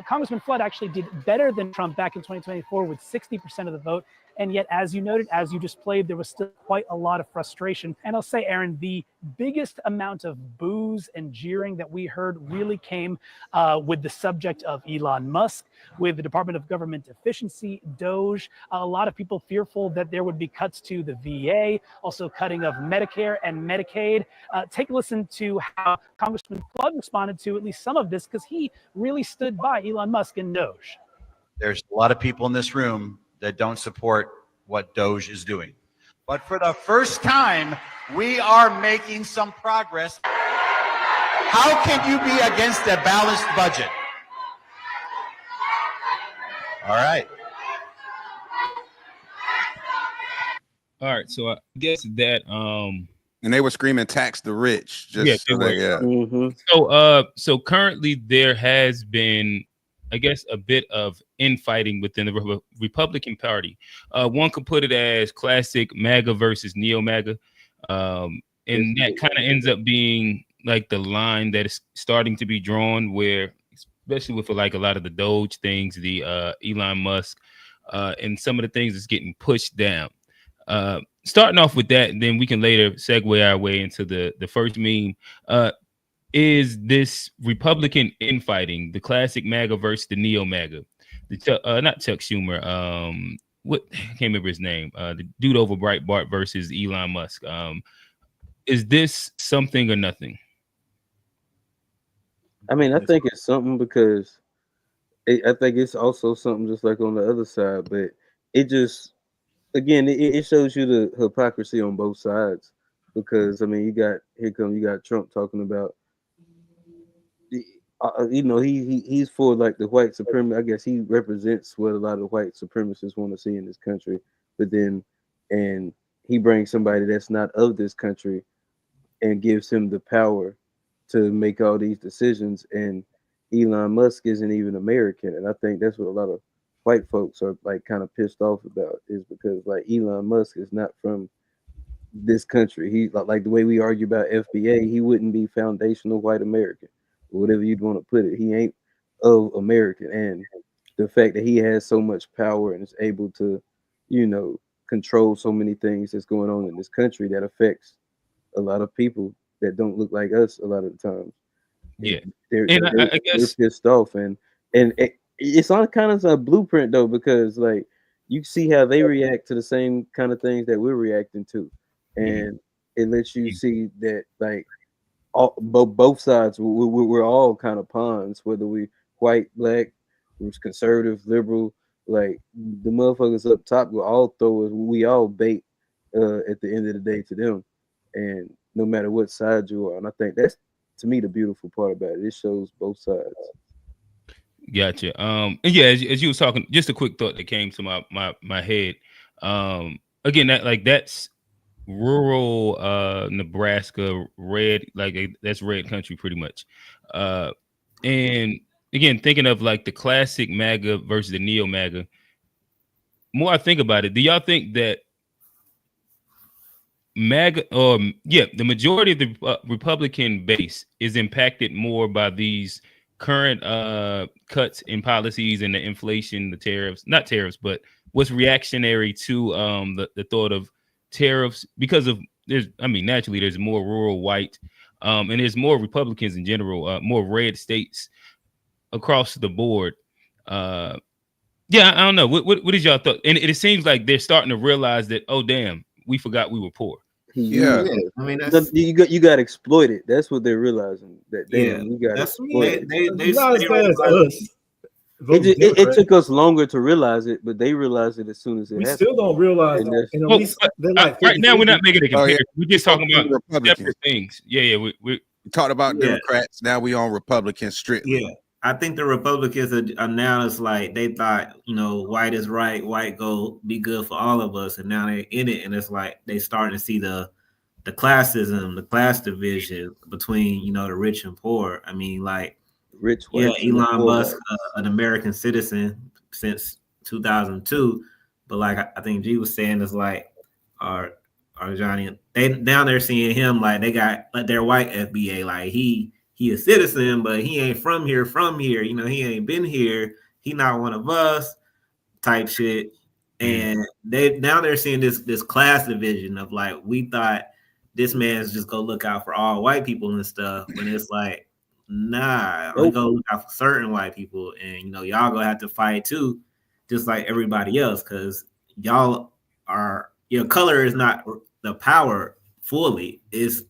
Congressman Flood actually did better than Trump back in 2024 with 60% of the vote. And yet, as you noted, as you just played, there was still quite a lot of frustration. And I'll say, Aaron, the biggest amount of boos and jeering that we heard really came with the subject of Elon Musk, with the Department of Government Efficiency, DOGE. A lot of people fearful that there would be cuts to the VA, also cutting of Medicare and Medicaid. Take a listen to how Congressman Flood responded to at least some of this, because he really stood by Elon Musk and DOGE. There's a lot of people in this room that don't support what DOGE is doing. But for the first time, we are making some progress. How can you be against a balanced budget? All right. All right, so I guess that and they were screaming tax the rich. Just yeah, so that, yeah. Mm-hmm. So currently there has been, I guess, a bit of infighting within the Republican Party. One could put it as classic MAGA versus neo-MAGA. And that kind of ends up being like the line that is starting to be drawn, where, especially with like a lot of the Doge things, the Elon Musk, and some of the things that's getting pushed down. Starting off with that, and then we can later segue our way into the first meme. Is this Republican infighting, the classic MAGA versus the neo-MAGA? Not Chuck Schumer. I can't remember his name. The dude over Breitbart versus Elon Musk. Is this something or nothing? I mean, I think it's something, because I think it's also something just like on the other side, but it just, again, it shows you the hypocrisy on both sides, because I mean, you got Trump talking about, he's for like the white supremacy. I guess he represents what a lot of white supremacists want to see in this country, but then, and he brings somebody that's not of this country and gives him the power to make all these decisions. And Elon Musk isn't even American, and I think that's what a lot of white folks are like kind of pissed off about, is because like Elon Musk is not from this country. He like the way we argue about FBA, he wouldn't be foundational white American, or whatever you'd want to put it. He ain't of American, and the fact that he has so much power and is able to, control so many things that's going on in this country that affects a lot of people that don't look like us a lot of the time. Yeah, I guess they're pissed off, and it's on kind of a blueprint though, because like you see how they react to the same kind of things that we're reacting to, and it lets you see that like both sides, we're all kind of pawns, whether we white, black, conservative, liberal. Like the motherfuckers up top will all we all bait at the end of the day to them, and no matter what side you are. And I think that's, to me, the beautiful part about it. It shows both sides. Gotcha. And yeah, as you was talking, just a quick thought that came to my head. Again, that's rural Nebraska, red, like that's red country pretty much. And again, thinking of like the classic MAGA versus the neo-MAGA, more I think about it, do y'all think that MAGA, the majority of the Republican base is impacted more by these current cuts in policies and the inflation, the tariffs, not tariffs, but what's reactionary to the thought of tariffs, because of naturally there's more rural white, and there's more Republicans in general, more red states across the board. I don't know. What is y'all thought? And it seems like they're starting to realize that, oh damn, we forgot we were poor. Yeah. I mean, you got exploited. That's what they're realizing. That you got exploited. It took us longer to realize it, but they realized it as soon as it happened. Still don't realize it. And at least like right now, we're not making a comparison. We're just talking about separate things. Yeah. We talked about Democrats. Now we on Republicans strictly. Yeah. I think the Republicans are now, it's like they thought, white is right, white go be good for all of us, and now they're in it, and it's like they starting to see the classism, the class division between the rich and poor. I mean, like rich. Elon Musk, an American citizen since 2002, But like I think G was saying is like our Johnny, they down there seeing him like they got like their white FBA, like he a citizen, but he ain't from here. You know, he ain't been here. He not one of us type shit. And they now they're seeing this class division of like, we thought this man's just gonna look out for all white people and stuff, when it's like, nah, we go look out for certain white people, and you know, y'all gonna have to fight too, just like everybody else, because y'all are, your color is not the power fully. It's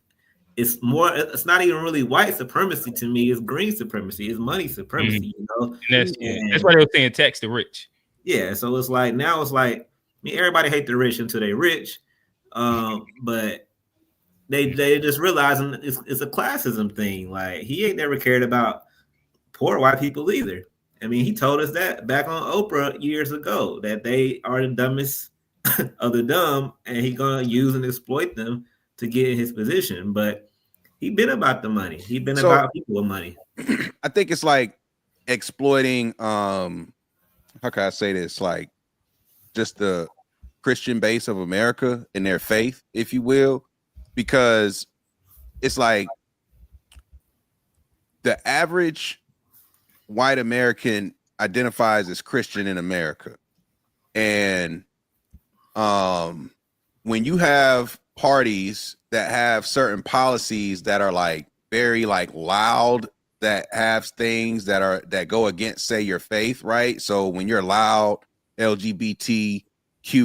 more, it's not even really white supremacy to me, it's green supremacy, it's money supremacy, you know. And that's why they were saying tax the rich. Yeah, so it's like now it's like, I mean, everybody hate the rich until they rich, but they just realizing it's a classism thing. Like, he ain't never cared about poor white people either. I mean, he told us that back on Oprah years ago, that they are the dumbest of the dumb, and he gonna use and exploit them to get in his position. But he been about the money. He been about people with money. I think it's like exploiting. How can I say this? Like, just the Christian base of America and their faith, if you will, because it's like the average white American identifies as Christian in America. And when you have parties that have certain policies that are like very like loud, that have things that go against, say, your faith, right? So when you're loud LGBTQ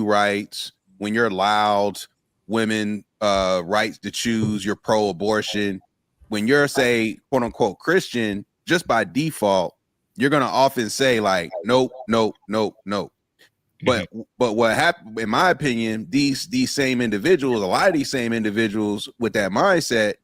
rights, when you're loud women rights to choose, you're pro-abortion, when you're, say, quote unquote Christian, just by default, you're gonna often say like, nope. But what happened, in my opinion, these same individuals, a lot of these same individuals with that mindset,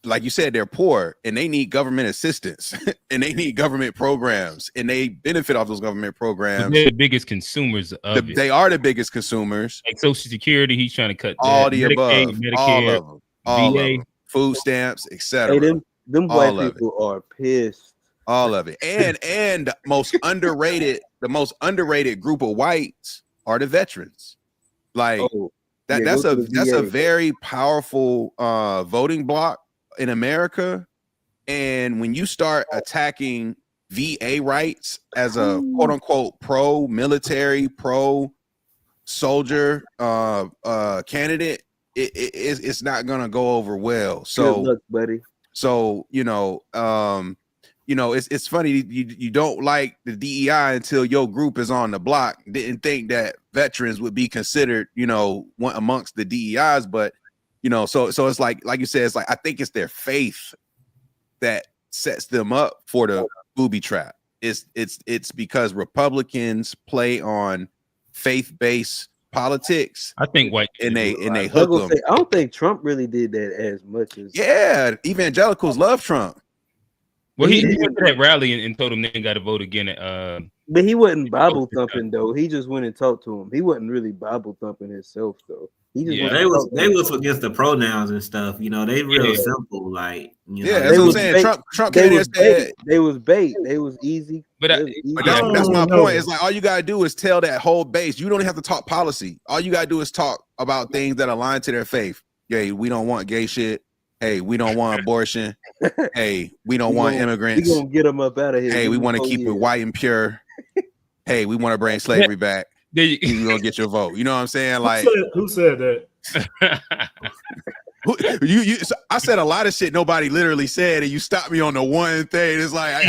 like you said, they're poor and they need government assistance and they need government programs, and they benefit off those government programs. They're the biggest consumers of it. They are the biggest consumers. Like Social Security, he's trying to cut all that. the Medicaid, above, Medicare, all VA. of them, food stamps, etc. Hey, them white people are pissed. All of it. And the most underrated group of whites are the veterans. Like that's a very powerful voting bloc in America. And when you start attacking VA rights as a quote unquote pro-military, pro-soldier candidate, it's not gonna go over well. So good luck, buddy. So it's funny, you don't like the DEI until your group is on the block. Didn't think that veterans would be considered, one amongst the DEIs, but so it's like you said, it's like, I think it's their faith that sets them up for the booby trap. It's because Republicans play on faith-based politics. I think white and they hook them. I don't think Trump really did that as much as evangelicals love Trump. Well, he went to that rally and told them they got to vote again. But he wasn't Bible thumping though. He just went and talked to him. He wasn't really Bible thumping himself though. He just they was against the pronouns and stuff. They real simple. Like that's what I'm saying. Trump came and said they was bait. They was easy. But that's my point. It's like all you gotta do is tell that whole base. You don't even have to talk policy. All you gotta do is talk about things that align to their faith. Hey, we don't want gay shit. Hey, we don't want abortion. Hey, we don't want immigrants. We gonna get them up out of here. Hey, we want to keep it white and pure. Hey, we want to bring slavery back. You gonna get your vote. You know what I'm saying? Like, who said that? I said a lot of shit nobody literally said, and you stopped me on the one thing. It's like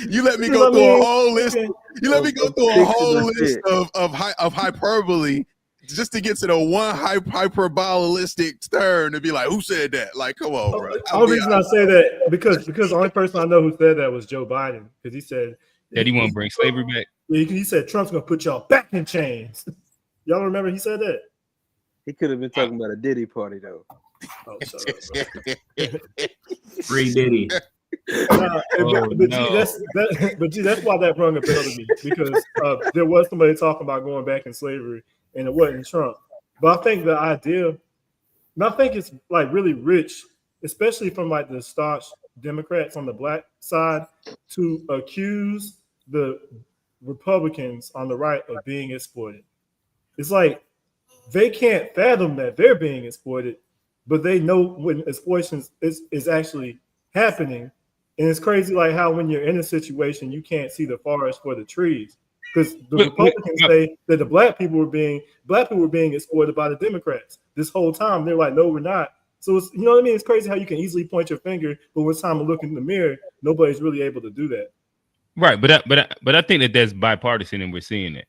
you let me go through a whole list. You let me go through a whole list of hyperbole just to get to the one hyperbolistic turn to be like, who said that? Like, come on, bro. The only reason I say that because the only person I know who said that was Joe Biden, because he said that he want to bring slavery back. He said Trump's gonna put y'all back in chains. Y'all remember he said that? He could have been talking about a Diddy party though. Oh, sorry. Free Diddy. That's why that rung a bell to me, because there was somebody talking about going back in slavery, and it wasn't Trump. But I think the idea, and I think it's like really rich, especially from like the staunch Democrats on the black side, to accuse the Republicans on the right are being exploited. It's like they can't fathom that they're being exploited, but they know when exploitation is actually happening. And it's crazy, like how when you're in a situation, you can't see the forest for the trees. Because the Republicans say that the black people were being exploited by the Democrats this whole time. They're like, no, we're not. So it's, you know what I mean? It's crazy how you can easily point your finger, but when it's time to look in the mirror, nobody's really able to do that. Right, but I think that that's bipartisan, and we're seeing it.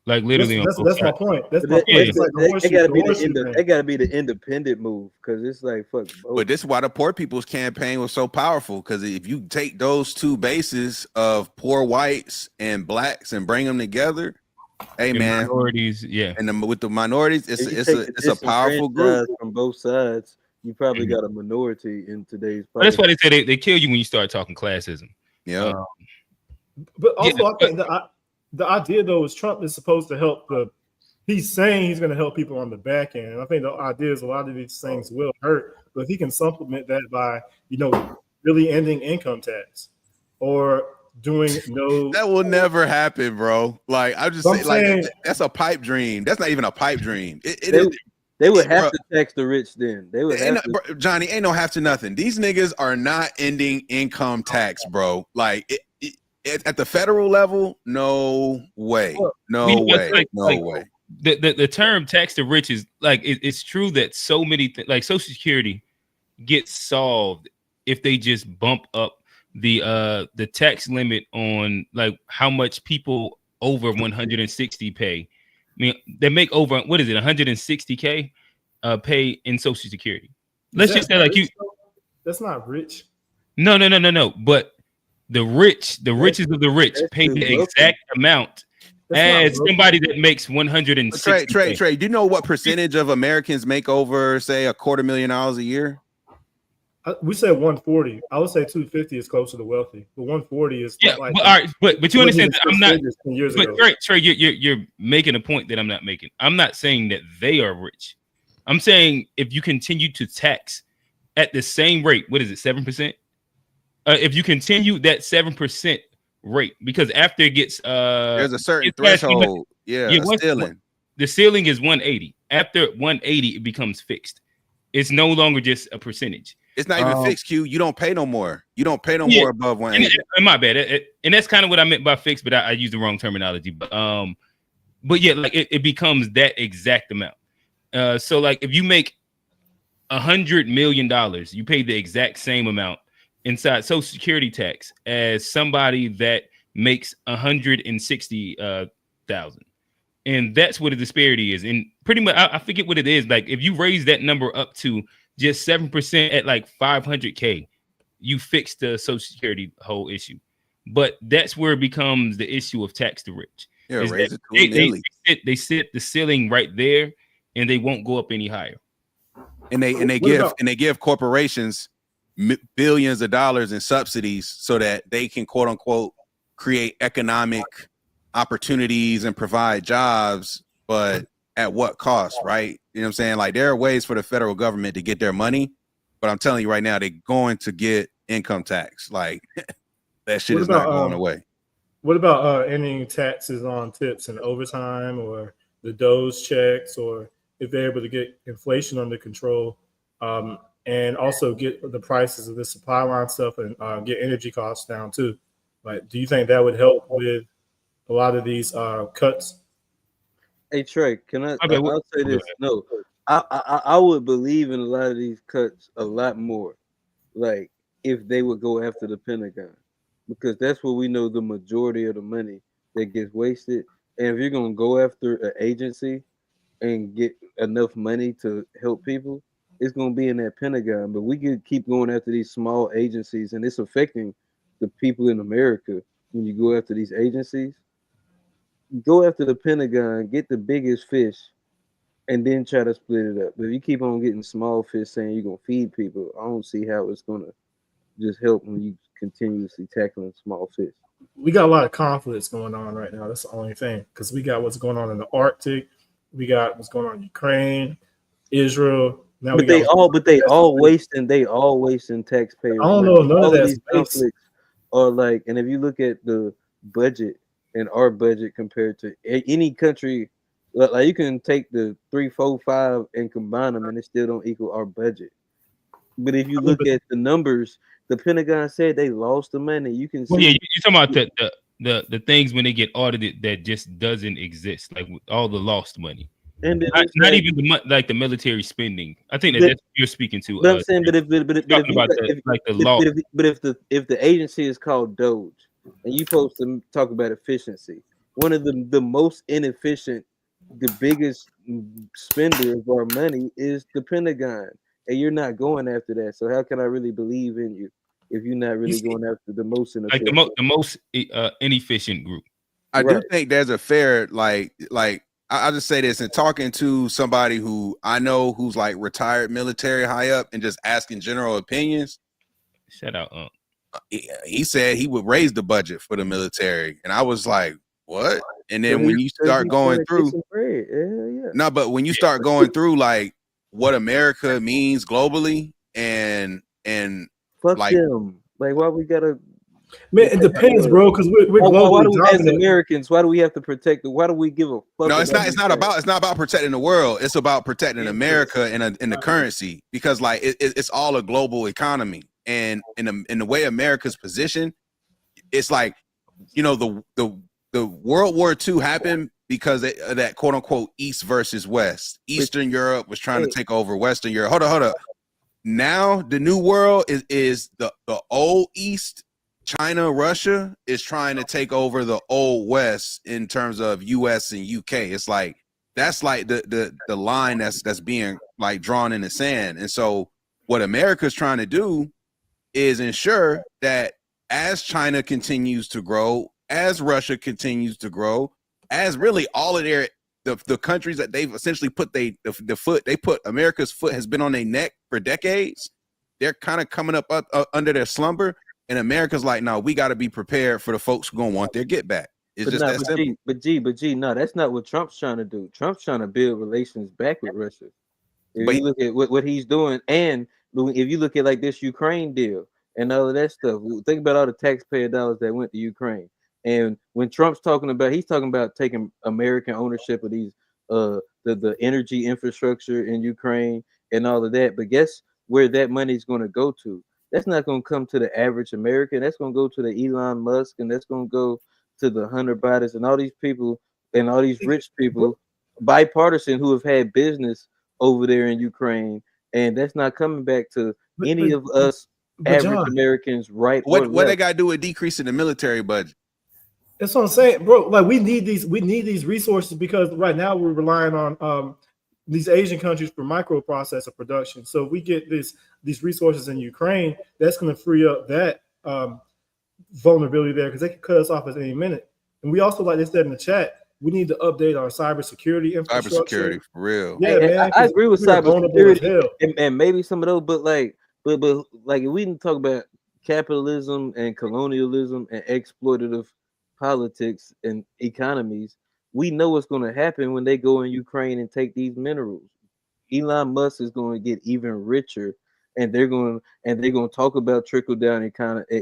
Like literally, that's my point. That's my point. They gotta be the independent move because it's like fuck. But this is why the Poor People's Campaign was so powerful, because if you take those two bases of poor whites and blacks and bring them together, hey man, minorities, yeah, and with the minorities, it's a powerful group from both sides. You probably got a minority in today's. But that's why they say they kill you when you start talking classism. Yeah, but also I think the idea though is Trump is supposed to help he's saying he's going to help people on the back end. And I think the idea is a lot of these things will hurt, but if he can supplement that by, really ending income tax or doing that will never happen, bro. Like I'm just saying, like that's a pipe dream. That's not even a pipe dream. They would have to tax the rich then. They would have to. Johnny, ain't no have to nothing. These niggas are not ending income tax, bro. Like at the federal level, no way. No way. No way. The term tax the rich is like it's true that so many like Social Security gets solved if they just bump up the tax limit on like how much people over 160 pay. I mean, they make over 160K pay in Social Security. Let's just say like that's not rich. No. But the richest of the rich pay the exact amount as somebody that makes 160. Trey, do you know what percentage of Americans make over, say, $250,000 a year? We said 140. I would say 250 is closer to wealthy, but 140 is like. All right, but you understand that I'm not. But Trey, you're making a point that I'm not making. I'm not saying that they are rich. I'm saying if you continue to tax at the same rate, what is it, 7%? If you continue that 7% rate, because after it gets there's a certain threshold. Ceiling. The ceiling is 180. After 180, it becomes fixed. It's no longer just a percentage. It's not even fixed, Q. You don't pay no more. You don't pay no more above 180. And my bad. And that's kind of what I meant by fixed, but I used the wrong terminology. But yeah, like it becomes that exact amount. So like if you make $100 million, you pay the exact same amount inside Social Security tax as somebody that makes 160,000, and that's what the disparity is. And pretty much, I forget what it is. Like if you raise that number up to just 7% at like 500K, you fix the Social Security whole issue. But that's where it becomes the issue of tax the rich. Yeah, raise it to they sit the ceiling right there, and they won't go up any higher. And they give corporations billions of dollars in subsidies so that they can quote unquote create economic opportunities and provide jobs, but at what cost, right? You know what I'm saying? Like there are ways for the federal government to get their money, but I'm telling you right now, they're going to get income tax. Like that shit is not going away. What about ending taxes on tips and overtime, or the Doge checks, or if they're able to get inflation under control? And also get the prices of the supply line stuff and get energy costs down too. Like, do you think that would help with a lot of these cuts? Hey Trey, I'll say this. No, I would believe in a lot of these cuts a lot more. Like if they would go after the Pentagon, because that's where we know the majority of the money that gets wasted. And if you're gonna go after an agency and get enough money to help people, it's going to be in that Pentagon. But we could keep going after these small agencies, and it's affecting the people in America. When you go after these agencies, go after the Pentagon, get the biggest fish, and then try to split it up. But if you keep on getting small fish saying you're going to feed people, I don't see how it's going to just help when you continuously tackling small fish. We got a lot of conflicts going on right now. That's the only thing, because we got what's going on in the Arctic. We got what's going on in Ukraine, Israel. Now but they all wasting taxpayers. I don't know. None of these conflicts are like, and if you look at the budget and our budget compared to any country. Like you can take the 3, 4, 5 and combine them, and it still don't equal our budget. But if you look at the numbers, the Pentagon said they lost the money. You can see. Well, yeah, you're talking about the things when they get audited that just doesn't exist, like with all the lost money. And not even the military spending. I think that's what you're speaking to. But I'm saying, but if the agency is called Doge, and you're supposed to talk about efficiency, one of the most inefficient, the biggest spender of our money is the Pentagon, and you're not going after that. So how can I really believe in you if you're not really going after the most inefficient? Like the most inefficient group. I do think there's a fair I'll just say this, and talking to somebody who I know who's like retired military high up and just asking general opinions. Shout out, he said he would raise the budget for the military, and I was like, what? And then when you start going through, but when you start going through like what America means globally, and fuck them, like why we gotta. Man, it depends, bro. Because we're globally as Americans, why do we have to protect it? Why do we give a fuck? No, it's not about protecting the world. It's about protecting America in the currency, because like it's all a global economy, and in the way America's positioned, it's like, you know, the World War II happened because of that quote unquote East versus West. Eastern Europe was trying to take over Western Europe. Hold up. Now the new world is the old East. China, Russia is trying to take over the old West in terms of US and UK. It's like that's like the line that's being like drawn in the sand. And so what America's trying to do is ensure that as China continues to grow, as Russia continues to grow, as really all of the countries that they've essentially put America's foot has been on their neck for decades, they're kind of coming up under their slumber. And America's like, no, we got to be prepared for the folks who gonna want their get back. It's just that simple. But no, that's not what Trump's trying to do. Trump's trying to build relations back with Russia. If you look at what he's doing, and if you look at like this Ukraine deal and all of that stuff, think about all the taxpayer dollars that went to Ukraine. And when Trump's he's talking about taking American ownership of these the energy infrastructure in Ukraine and all of that. But guess where that money is going to go to? That's not going to come to the average American. That's going to go to the Elon Musk, and that's going to go to the Hunter Bidens and all these people and all these rich people, bipartisan, who have had business over there in Ukraine. And that's not coming back to any of us average Americans, right? What they got to do with decreasing the military budget? That's what I'm saying, bro. Like we need these resources, because right now we're relying on these Asian countries for microprocessor production. So if we get these resources in Ukraine, that's going to free up that vulnerability there, because they can cut us off at any minute. And we also, like they said in the chat, we need to update our cybersecurity infrastructure. Cybersecurity, for real. Yeah, man, I agree with cybersecurity and maybe some of those, but like if we didn't talk about capitalism and colonialism and exploitative politics and economies, we know what's going to happen when they go in Ukraine and take these minerals. Elon Musk is going to get even richer, and they're going to talk about trickle down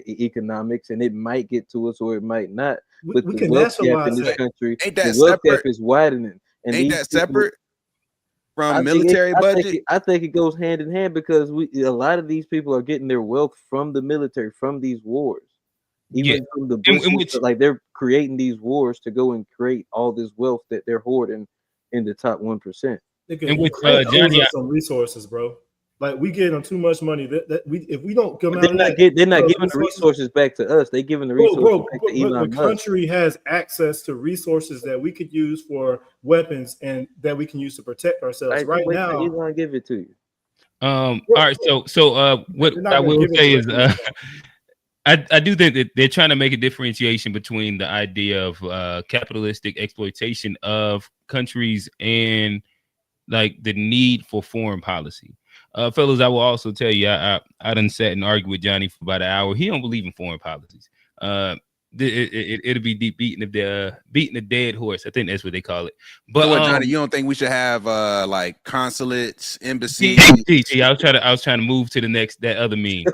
economics, and it might get to us or it might not. But the wealth gap in this country, the wealth gap is widening. And ain't that separate from military budget? I think it goes hand in hand, because a lot of these people are getting their wealth from the military, from these wars. Even from the Bushes, like they're creating these wars to go and create all this wealth that they're hoarding in the top 1%. And with Johnny, some resources, bro. Like we give them too much money. If we don't come out, they're not giving the resources back to us. They're giving the resources back to Elon Musk. The country has access to resources that we could use for weapons and that we can use to protect ourselves. Right now, he's gonna give it to you. All right. So what I will say is, I do think that they're trying to make a differentiation between the idea of capitalistic exploitation of countries and like the need for foreign policy. Fellas, I will also tell you, I done sat and argued with Johnny for about an hour. He don't believe in foreign policies. It'll be deep beating a dead horse. I think that's what they call it. But Johnny, you don't think we should have like consulates, embassies? I was trying to move to the next that other meme.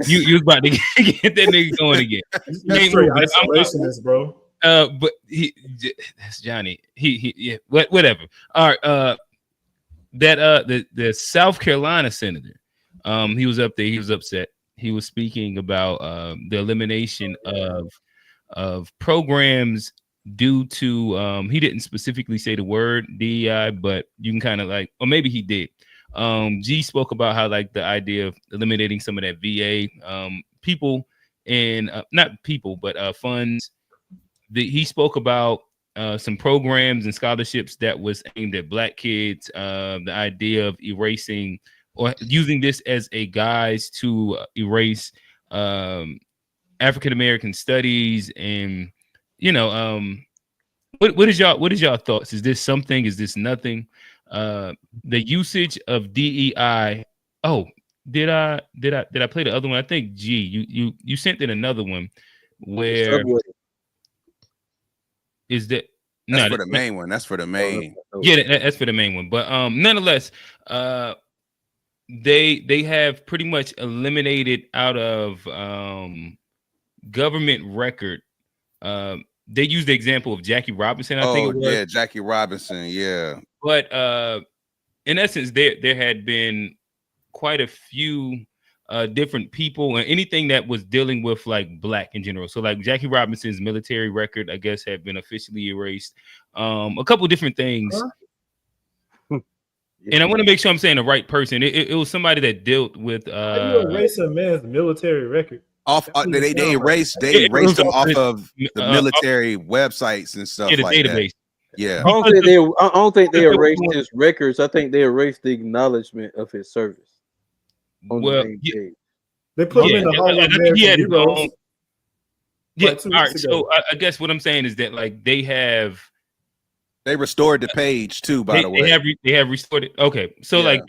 you was about to get that nigga going again. Isolationist, bro. But that's Johnny. Yeah, whatever. All right. The South Carolina senator, he was up there. He was upset. He was speaking about the elimination of programs due to he didn't specifically say the word DEI, but you can kind of like, or maybe he did. G spoke about how like the idea of eliminating some of that VA people and not people, but funds. He spoke about some programs and scholarships that was aimed at Black kids. The idea of erasing or using this as a guise to erase African American studies, and what is y'all thoughts? Is this something? Is this nothing? The usage of DEI. Oh, did I play the other one? I think G, you sent in another one where is that that's for the main one. That's for the main. Yeah, that's for the main one. But nonetheless, they have pretty much eliminated out of government record. They used the example of Jackie Robinson. I think it was. Yeah, Jackie Robinson. Yeah. But in essence, there had been quite a few different people and anything that was dealing with like Black in general. So like Jackie Robinson's military record, I guess, had been officially erased. A couple different things. And I want to make sure I'm saying the right person. It was somebody that dealt with How do you erase a man's military record? Off they erased them off of the military websites and stuff like database. That. Yeah. I don't think they erased his records. I think they erased the acknowledgement of his service. Well, they put him in the Hall of American Heroes. Yeah. All right. So I guess what I'm saying is that like they restored the page too. By the way, they have restored it. Okay. So like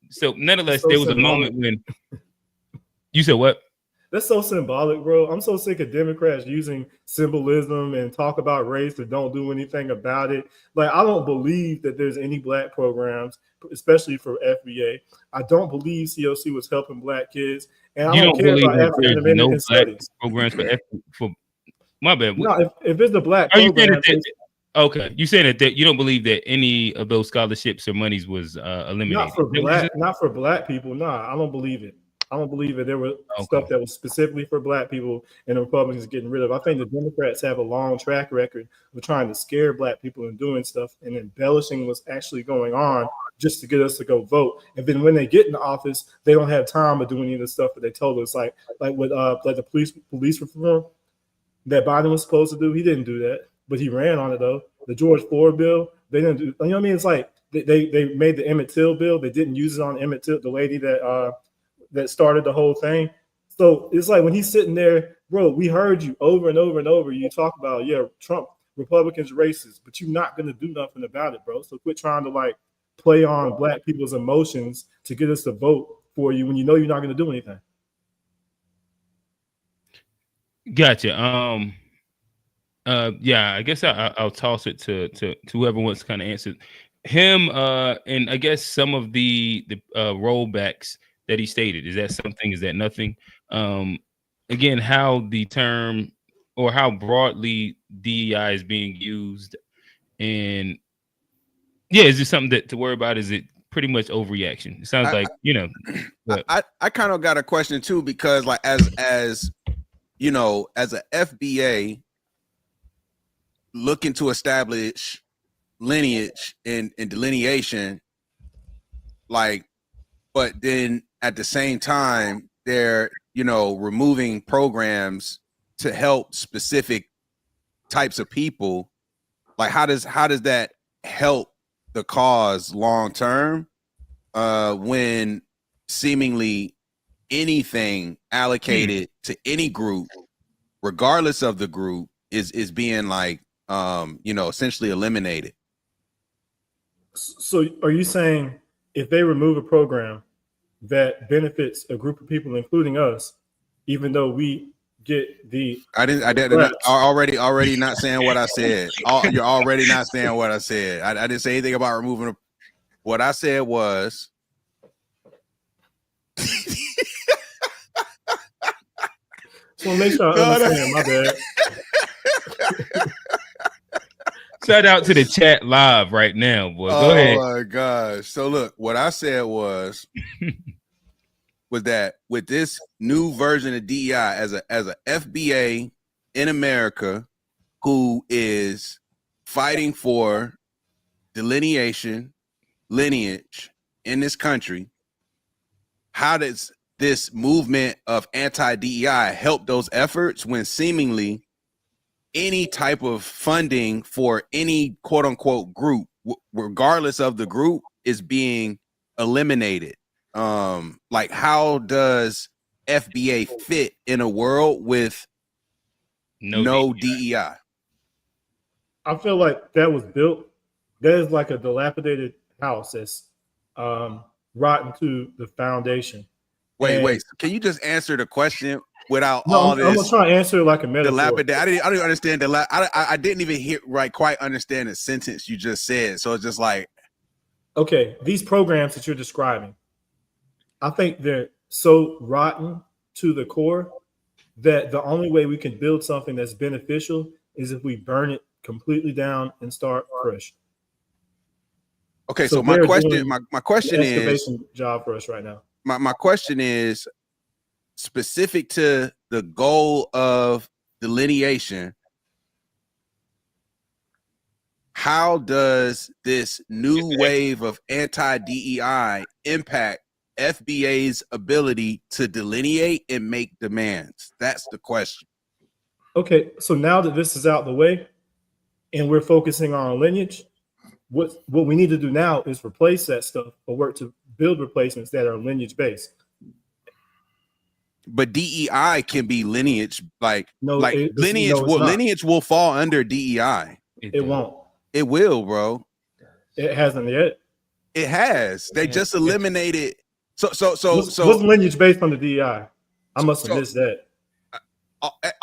so nonetheless, there was a moment when you said what? That's so symbolic, bro. I'm so sick of Democrats using symbolism and talk about race but don't do anything about it. Like, I don't believe that there's any Black programs, especially for FBA. I don't believe COC was helping Black kids, and I don't care about African American studies. Programs for my bad. No, if it's the Black program, okay, you saying that you don't believe that any of those scholarships or monies was eliminated? Not for Black people. Nah, I don't believe it. I don't believe that there was stuff that was specifically for Black people and the Republicans getting rid of. I think the Democrats have a long track record of trying to scare Black people and doing stuff and embellishing what's actually going on just to get us to go vote. And then when they get in office, they don't have time to do any of the stuff that they told us, like with like the police reform that Biden was supposed to do. He didn't do that, but he ran on it though. The George Floyd bill, they didn't do. You know what I mean? It's like they made the Emmett Till bill. They didn't use it on Emmett Till, the lady that started the whole thing. So it's like when he's sitting there, bro, we heard you over and over and over. You talk about, Trump, Republicans racist, but you're not going to do nothing about it, bro. So quit trying to like play on Black people's emotions to get us to vote for you when you know you're not going to do anything. Gotcha. Yeah, I guess I'll toss it to whoever wants to kind of answer him. And I guess some of the rollbacks that he stated. Is that something? Is that nothing? Again, how the term or how broadly DEI is being used, and is this something to worry about? Is it pretty much overreaction? It sounds like I kind of got a question too, because like as you know, as a FBA looking to establish lineage and delineation, like, but then at the same time, they're, removing programs to help specific types of people. Like, how does that help the cause long term when seemingly anything allocated to any group, regardless of the group, is being like essentially eliminated? So are you saying if they remove a program that benefits a group of people, including us, even though we get the I didn't already not saying what I said. You're already not saying what I said. I didn't say anything about removing what I said was so make sure I understand, my bad. Shout out to the chat live right now, boy. Go ahead. Oh my gosh. So look, what I said was that with this new version of DEI as a FBA in America who is fighting for delineation, lineage in this country, how does this movement of anti-DEI help those efforts when seemingly any type of funding for any quote unquote group, regardless of the group, is being eliminated? Like, how does FBA fit in a world with no DEI? I feel like that was built. That is like a dilapidated house that's rotten to the foundation. Wait. Can you just answer the question without No, all I'm this? gonna try to answer it like a metaphor. Dilapidated. I didn't understand I didn't even hear quite understand the sentence you just said. So it's just like, okay, these programs that you're describing, I think they're so rotten to the core that the only way we can build something that's beneficial is if we burn it completely down and start fresh. Okay, so my question is excavation job for us right now. My question is specific to the goal of delineation. How does this new wave of anti-DEI impact FBA's ability to delineate and make demands? That's the question. Okay, so now that this is out the way and we're focusing on lineage, what we need to do now is replace that stuff or work to build replacements that are lineage based. But DEI can be lineage, lineage will fall under DEI. It won't. It will, bro. It hasn't yet. It has. They just eliminated. So what's lineage based on the DEI? I must have missed that.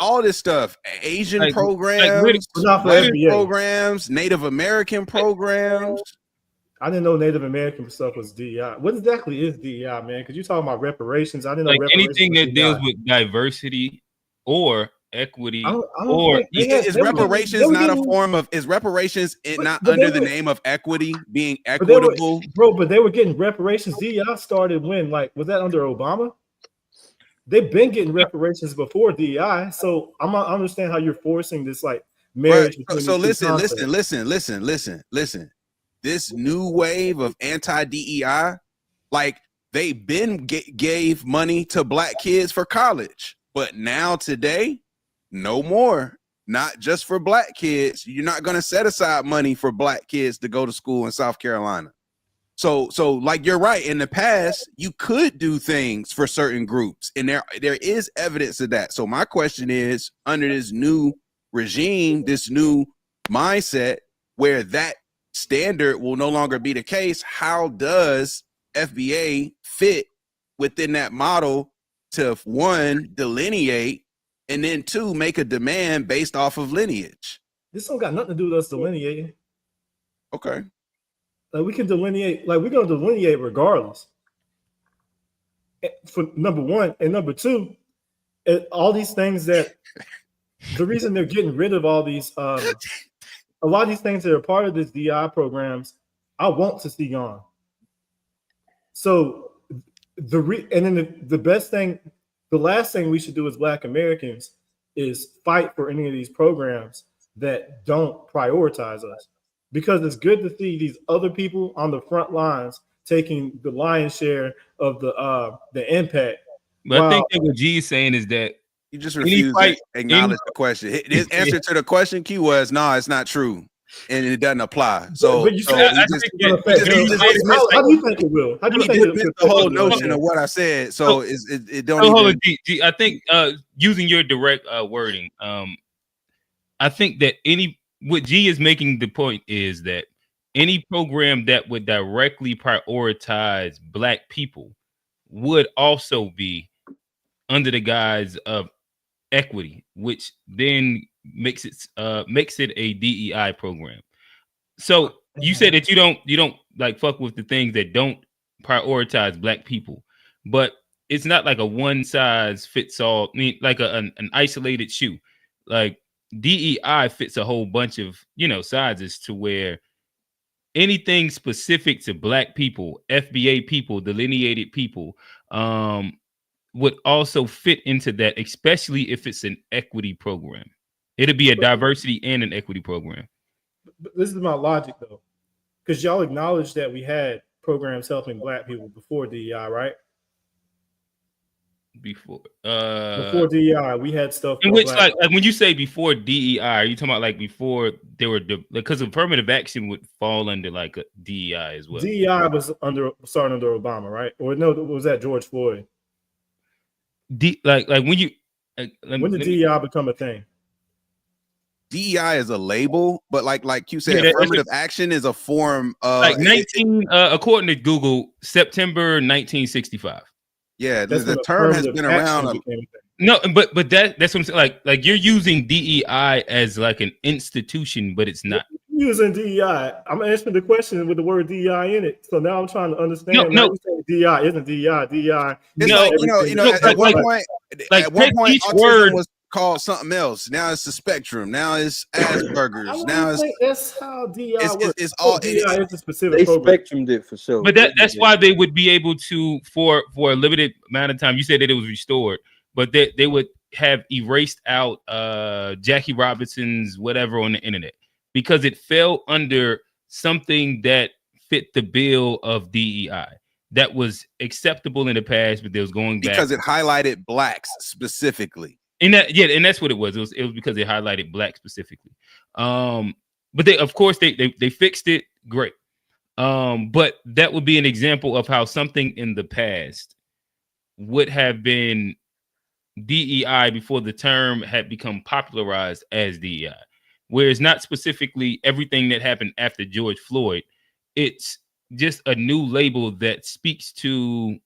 All this stuff, Asian programs, programs, Native American programs. I didn't know Native American stuff was DEI. What exactly is DEI, man? Because you're talking about reparations. I didn't know anything that deals with diversity or equity, is reparations not a form of? Is reparations not under the name of equity, being equitable? But they were getting reparations. DEI started when? Like, was that under Obama? They've been getting reparations before DEI, so I understand how you're forcing this like marriage. Right. So listen. This new wave of anti-DEI, like they gave money to black kids for college, but now today, no more. Not just for black kids. You're not going to set aside money for black kids to go to school in South Carolina. So like you're right. In the past, you could do things for certain groups, and there is evidence of that. So my question is, under this new regime, this new mindset, where that standard will no longer be the case, how does FBA fit within that model to, one, delineate, and then two, make a demand based off of lineage? This don't got nothing to do with us delineating. Okay. Like we can delineate, like we're gonna delineate regardless. For number one, and number two, all these things that the reason they're getting rid of all these a lot of these things that are part of this DI programs, I want to see gone. So the best thing, the last thing we should do as Black Americans is fight for any of these programs that don't prioritize us. Because it's good to see these other people on the front lines taking the lion's share of the impact. But I think that what G is saying is that you just refuse to acknowledge the question. His answer to the question, Q, was no, it's not true, and it doesn't apply. So, how do you think it will? How do you think it will? The whole notion of what I said. So it don't. Hold on, G. I think using your direct wording, I think that what G is making the point is that any program that would directly prioritize Black people would also be under the guise of equity, which then makes it a DEI program. So you said that you don't like fuck with the things that don't prioritize Black people, but it's not like a one size fits all. I mean, like an isolated shoe. Like DEI fits a whole bunch of, sides as to where anything specific to Black people, FBA people, delineated people, would also fit into that, especially if it's an equity program. It'll be a diversity and an equity program. But this is my logic though, because y'all acknowledge that we had programs helping Black people before DEI, right? Before DEI, we had stuff. In which, like when you say before DEI, are you talking about like before they were because affirmative action would fall under like a DEI as well? DEI was starting under Obama, right? Or no, was that George Floyd? Like when you when did DEI become a thing? DEI is a label, but like you said, affirmative action is a form of like 19 according to Google, September 1965. Yeah, the term has been around. No, but that's what I'm saying. Like you're using DEI as like an institution, but it's not. Using DEI, I'm answering the question with the word DEI in it. So now I'm trying to understand. No. DEI isn't DEI. DEI. It's like, at one point, each autism word was called something else. Now it's the spectrum. Now it's Asperger's. Now that's how DEI works. It's all DEI is a specific They program. spectrumed it for sure. But that's why they would be able to, for a limited amount of time. You said that it was restored, but they would have erased out Jackie Robinson's whatever on the internet because it fell under something that fit the bill of DEI that was acceptable in the past, but they was going back because it highlighted Blacks specifically. And that's what it was. It was because they highlighted Black specifically. But they, of course, they fixed it. Great. But that would be an example of how something in the past would have been DEI before the term had become popularized as DEI. Whereas not specifically everything that happened after George Floyd. It's just a new label that speaks to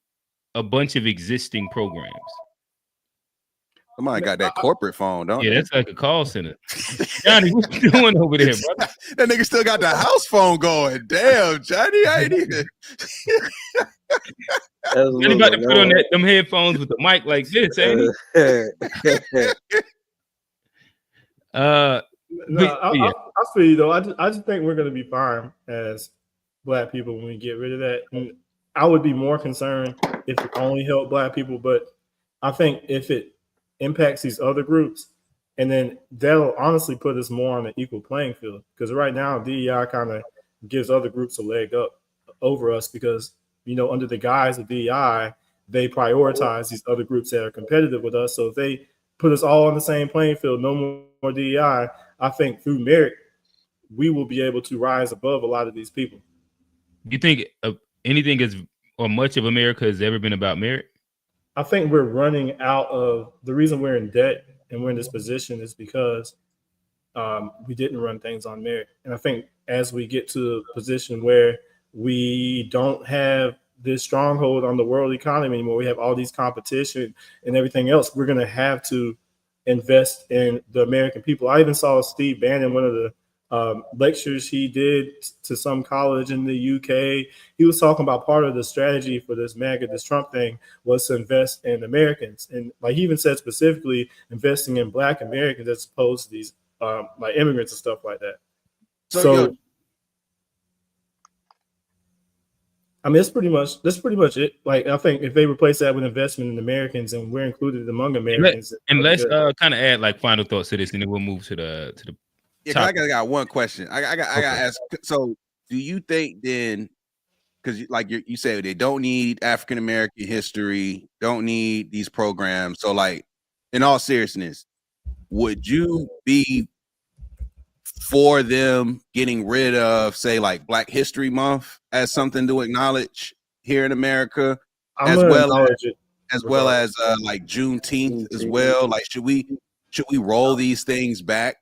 a bunch of existing programs. Somebody got that corporate phone, don't Yeah, they? that's like a call center. Johnny, what you doing over there, brother? That nigga still got the house phone going. Damn, Johnny, I ain't even. Anybody put on them headphones with the mic like this, ain't he? I feel you though. I just think we're gonna be fine as Black people when we get rid of that. And I would be more concerned if it only helped Black people, but I think if it impacts these other groups, and then that'll honestly put us more on an equal playing field. Because right now, DEI kind of gives other groups a leg up over us because, under the guise of DEI, they prioritize these other groups that are competitive with us. So if they put us all on the same playing field, no more DEI, I think through merit, we will be able to rise above a lot of these people. Do you think anything or much of America has ever been about merit? I think we're running out of the reason we're in debt and we're in this position is because we didn't run things on merit. And I think as we get to a position where we don't have this stronghold on the world economy anymore, we have all these competition and everything else, we're going to have to invest in the American people. I even saw Steve Bannon, one of the lectures he did to some college in the UK. He was talking about part of the strategy for this Trump thing was to invest in Americans. And like he even said specifically investing in Black Americans as opposed to these like immigrants and stuff like that. So I mean, that's pretty much it. Like, I think if they replace that with investment in Americans and we're included among Americans. And let's kind of add like final thoughts to this, and then we'll move to the Yeah, I got one question. I got to ask. So, do you think then, because like you said, they don't need African American history, don't need these programs. So, like, in all seriousness, would you be for them getting rid of, say, like Black History Month as something to acknowledge here in America, as well as like Juneteenth as well? Like, should we roll these things back?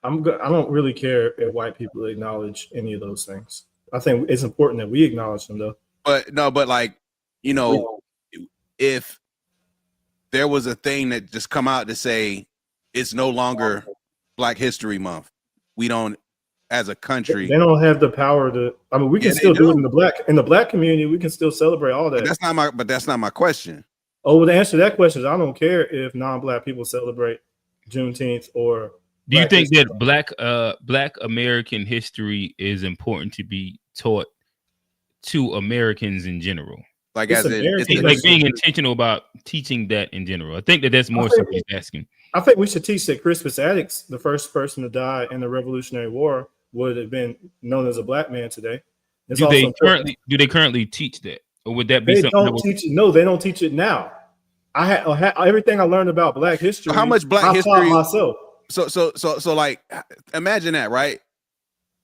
I don't really care if white people acknowledge any of those things. I think it's important that we acknowledge them, though. But like, if there was a thing that just come out to say it's no longer Black History Month, we don't, as a country, they don't have the power to. I mean, we can still do it in the black community. We can still celebrate all that. But that's not my question. Oh, well, the answer to that question is I don't care if non-Black people celebrate Juneteenth or Do you Black think history. that Black American history is important to be taught to Americans in general? Like It's as in, it's American the Like history. being intentional about teaching that in general. I think that's more I so think- what he's asking. I think we should teach that Crispus Attucks, the first person to die in the Revolutionary War, would have been known as a black man today. It's Do also they important. currently teach that, or would that be They something? don't teach it. No, they don't teach it now. I had everything I learned about Black history. how much Black I history? taught myself. So like, imagine that, right?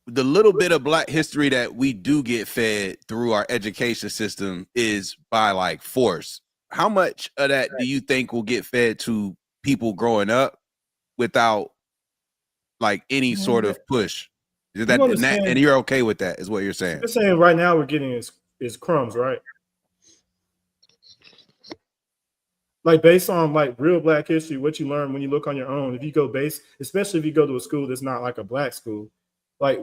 The little bit of Black history that we do get fed through our education system is by like force. How much of that do you think will get fed to people growing up without like any sort of push? Is that and you're okay with that? Is what you're saying? You're saying right now we're getting is crumbs, right? Like based on like real Black history, what you learn when you look on your own. If you go especially if you go to a school that's not like a Black school, like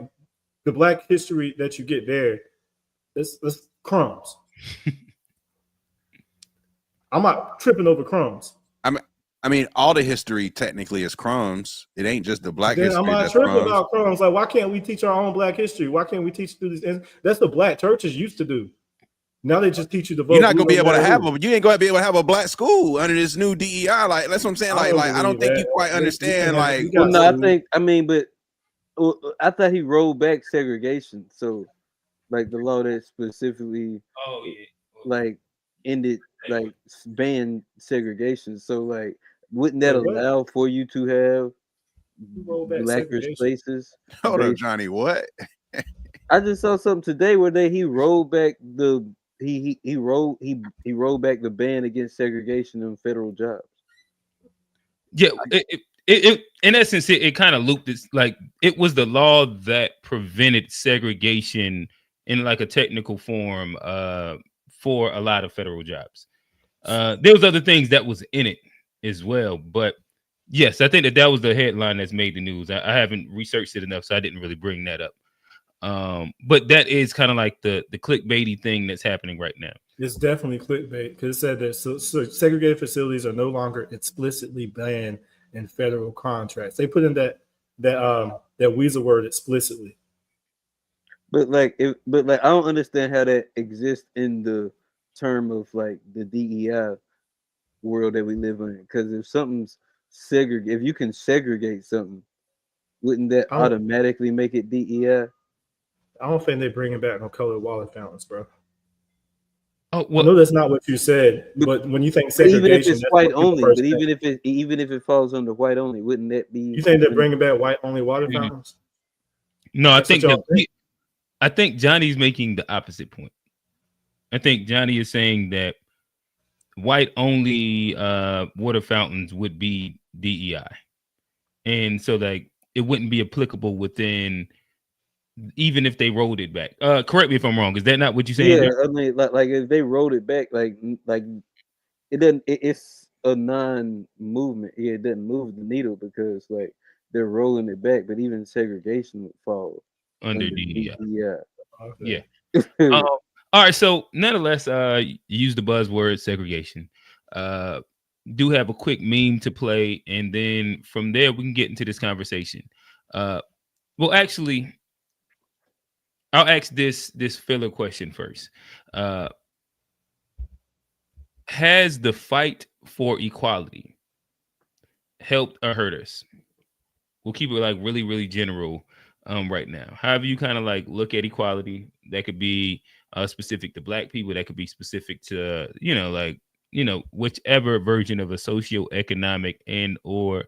the Black history that you get there, it's crumbs. I'm not tripping over crumbs. I mean, all the history technically is crumbs. It ain't just the Black Then history. I'm not that's tripping crumbs. about crumbs. Like, why can't we teach our own Black history? Why can't we teach through this? And that's what Black churches used to do. Now they just teach you to vote. You're not gonna be able to have them. You ain't gonna be able to have a Black school under this new DEI. Like that's what I'm saying. Like I don't think you quite understand. Like, well, no, I thought he rolled back segregation. So, like the law that specifically, like ended, like banned segregation. So, like, wouldn't that allow for you to have Blackish spaces? Hold up, Johnny. What? I just saw something today where he rolled back he rolled back the ban against segregation in federal jobs. Yeah, it in essence it kind of looped this, like it was the law that prevented segregation in like a technical form for a lot of federal jobs. There was other things that was in it as well, but yes, I think that was the headline that's made the news. I haven't researched it enough, so I didn't really bring that up. But that is kind of like the clickbaity thing that's happening right now. It's definitely clickbait because it said that so segregated facilities are no longer explicitly banned in federal contracts. They put in that weasel word explicitly. But I don't understand how that exists in the term of like the DEI world that we live in. Because if something's if you can segregate something, wouldn't that automatically make it DEI? I don't think they're bringing back no colored water fountains, bro. Oh, well, I know that's not what you said, but when you think segregation, even if it's white only, but think. even if it falls under white only, wouldn't that be? You think they're bringing back white only water fountains? No, I think Johnny's making the opposite point. I think Johnny is saying that white only water fountains would be DEI, and so like it wouldn't be applicable within. Even if they rolled it back, correct me if I'm wrong. Is that not what you're saying? Yeah, I mean, like if they rolled it back, like it doesn't. It's a non-movement. Yeah, it doesn't move the needle because like they're rolling it back. But even segregation would fall under DEI. Yeah. All right. So nonetheless, you use the buzzword segregation. Do have a quick meme to play, and then from there we can get into this conversation. Well, actually. I'll ask this filler question first. Has the fight for equality helped or hurt us? We'll keep it like really, really general right now. However you kind of like look at equality, that could be specific to Black people, that could be specific to, whichever version of a socioeconomic and or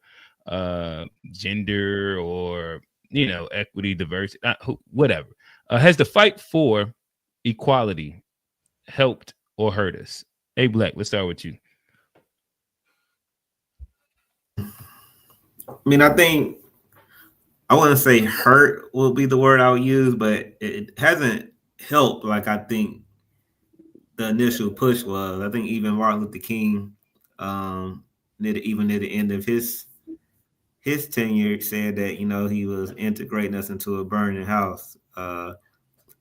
gender or, equity, diversity, whatever. Has the fight for equality helped or hurt us? Hey, Black, let's start with you. I mean, I think I wouldn't say hurt would be the word I would use, but it hasn't helped like I think the initial push was. I think even Martin Luther King, near the end of his tenure, said that he was integrating us into a burning house.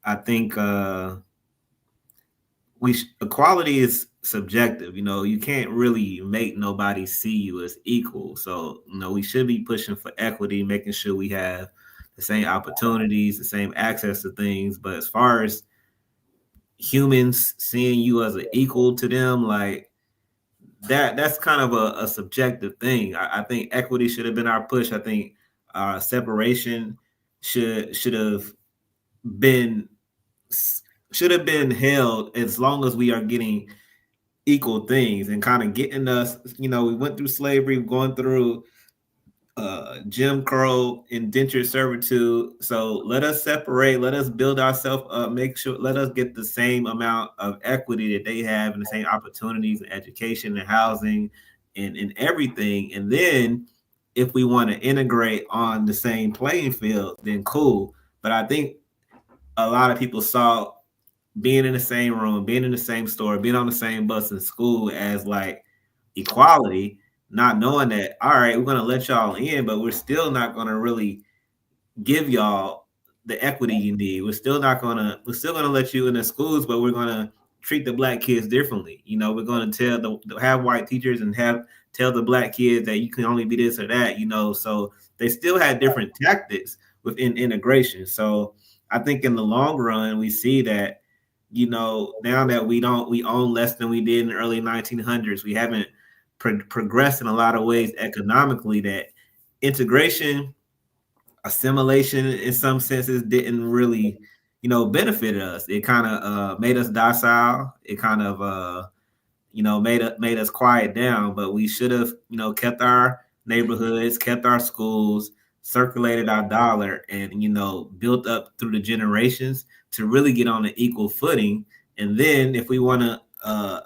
I think equality is subjective. You know, you can't really make nobody see you as equal. So, you know, we should be pushing for equity, making sure we have the same opportunities, the same access to things. But as far as humans seeing you as an equal to them, like that's kind of a subjective thing. I think equity should have been our push. I think separation should have been held as long as we are getting equal things and kind of getting us, you know, we went through slavery, going through Jim Crow, indentured servitude. So let us separate, let us build ourselves up, make sure, let us get the same amount of equity that they have and the same opportunities in education and housing and everything. And then if we want to integrate on the same playing field, then cool. But I think a lot of people saw being in the same room, being in the same store, being on the same bus in school as like equality, not knowing that, all right, we're going to let y'all in, but we're still not going to really give y'all the equity you need. We're still going to let you in the schools, but we're going to treat the black kids differently. You know, we're going to have white teachers and tell the black kids that you can only be this or that, you know, so they still had different tactics within integration. So I think in the long run, we see that, you know, now that we own less than we did in the early 1900s, we haven't progressed in a lot of ways economically, that integration, assimilation in some senses didn't really, you know, benefit us. It kind of made us docile. It kind of, you know, made us quiet down, but we should have, you know, kept our neighborhoods, kept our schools, circulated our dollar, and, you know, built up through the generations to really get on an equal footing. And then if we want to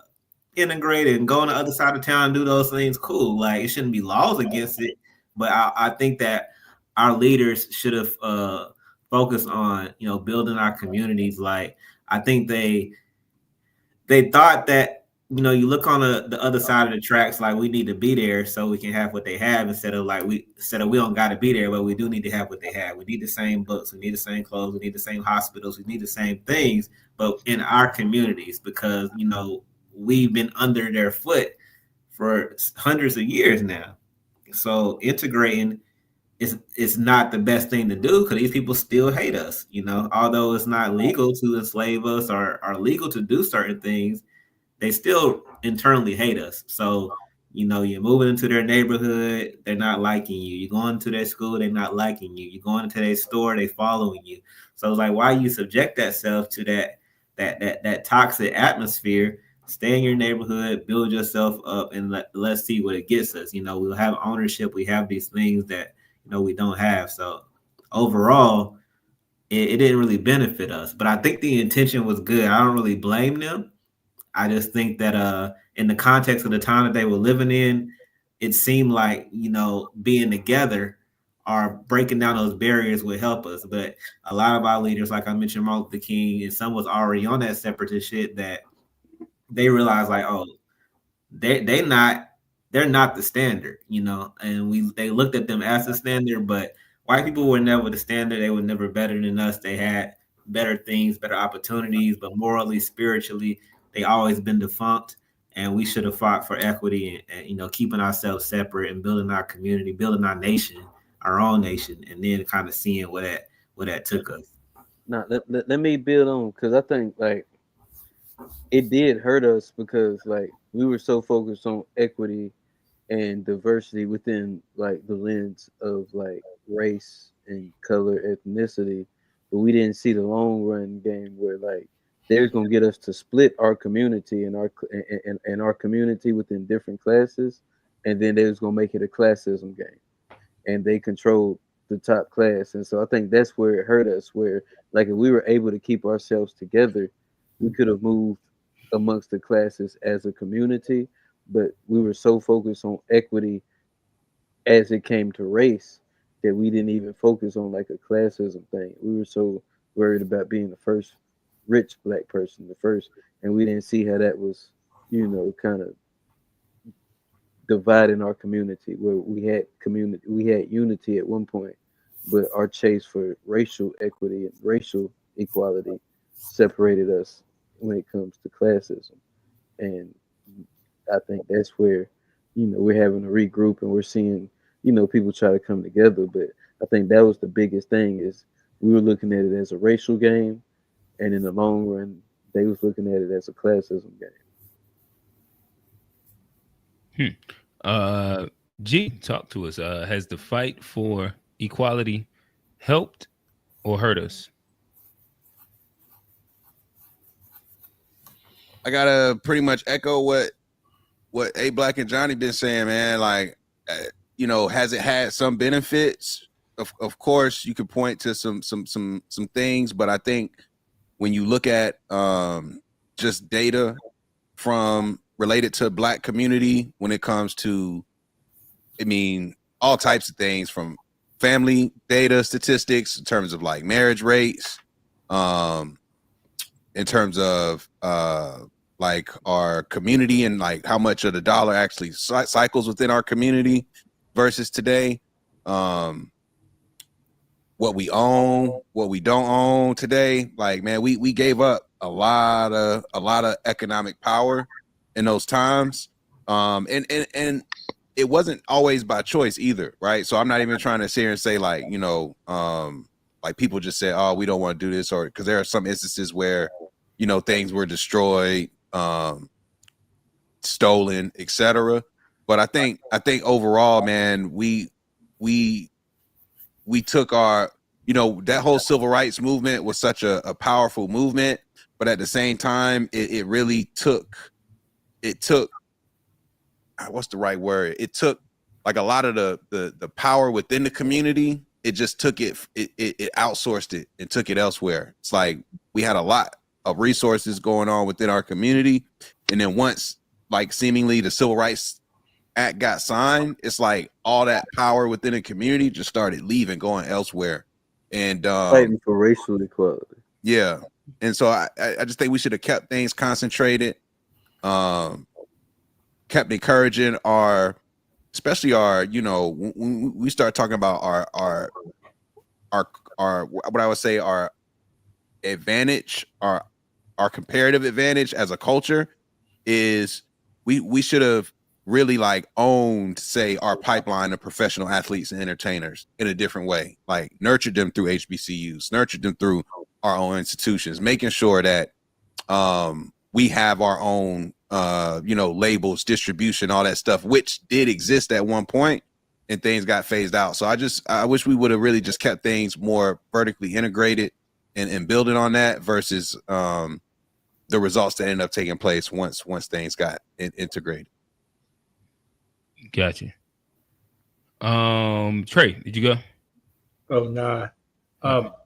integrate and go on the other side of town and do those things, cool. Like, it shouldn't be laws against it, but I think that our leaders should have focused on, you know, building our communities. Like, I think they thought that, you know, you look on the other side of the tracks, like, we need to be there so we can have what they have, instead of we don't got to be there, but we do need to have what they have. We need the same books, we need the same clothes, we need the same hospitals, we need the same things, but in our communities, because, you know, we've been under their foot for hundreds of years now. So integrating is not the best thing to do, because these people still hate us, you know, although it's not legal to enslave us or legal to do certain things, they still internally hate us. So, you know, you're moving into their neighborhood, they're not liking you. You're going to their school, they're not liking you. You're going into their store, they following you. So it's like, why you subject that self to that toxic atmosphere? Stay in your neighborhood, build yourself up, and let's see what it gets us. You know, we'll have ownership. We have these things that, you know, we don't have. So overall, it didn't really benefit us. But I think the intention was good. I don't really blame them. I just think that in the context of the time that they were living in, it seemed like, you know, being together or breaking down those barriers would help us. But a lot of our leaders, like I mentioned, Martin Luther King, and some was already on that separatist shit, that they realized, like, oh, they're not the standard, you know, and they looked at them as the standard, but white people were never the standard. They were never better than us. They had better things, better opportunities, but morally, spiritually, they always been defunct. And we should have fought for equity and, you know, keeping ourselves separate and building our community, building our nation, our own nation, and then kind of seeing where that took us. Now, let me build on, because I think, like, it did hurt us, because, like, we were so focused on equity and diversity within, like, the lens of, like, race and color, ethnicity, but we didn't see the long run game where, like, they're gonna get us to split our community and our community within different classes, and then they was gonna make it a classism game, and they controlled the top class. And so I think that's where it hurt us, where, like, if we were able to keep ourselves together, we could have moved amongst the classes as a community, but we were so focused on equity as it came to race that we didn't even focus on, like, a classism thing. We were so worried about being the first rich black person, and we didn't see how that was, you know, kind of dividing our community, where we had unity at one point, but our chase for racial equity and racial equality separated us when it comes to classism. And I think that's where, we're having to regroup and we're seeing, people try to come together. But I think that was the biggest thing is we were looking at it as a racial game, and in the long run, they was looking at it as a classism game. G, talk to us. Has the fight for equality helped or hurt us? I gotta pretty much echo what A Black and Johnny been saying, man. Like, has it had some benefits? Of course, you could point to some things, but I think when you look at just data from related to Black community, when it comes to, all types of things from family data statistics in terms of like marriage rates, in terms of like our community and like how much of the dollar actually cycles within our community versus today, what we own, what we don't own today. Like, man, we gave up a lot of economic power in those times, and it wasn't always by choice either, right? So I'm not even trying to sit here and say like, like people just say, oh, we don't want to do this, or because there are some instances where things were destroyed, stolen, etc. But I think overall, man, we took our, that whole civil rights movement was such a powerful movement, but at the same time, it really took, what's the right word? It took like a lot of the power within the community. It just took it outsourced it and took it elsewhere. It's like we had a lot of resources going on within our community, and then once like seemingly the Civil Rights Act got signed, it's like all that power within the community just started leaving, going elsewhere, and fighting for racial equality. Yeah, and so I just think we should have kept things concentrated, kept encouraging especially our, when we start talking about our what I would say our advantage, our comparative advantage as a culture is we should have really like owned, say, our pipeline of professional athletes and entertainers in a different way, like nurtured them through HBCUs, nurtured them through our own institutions, making sure that we have our own labels, distribution, all that stuff, which did exist at one point and things got phased out. So I wish we would have really just kept things more vertically integrated and building on that versus the results that ended up taking place once things got integrated. Gotcha. Trey, did you go? Oh, nah.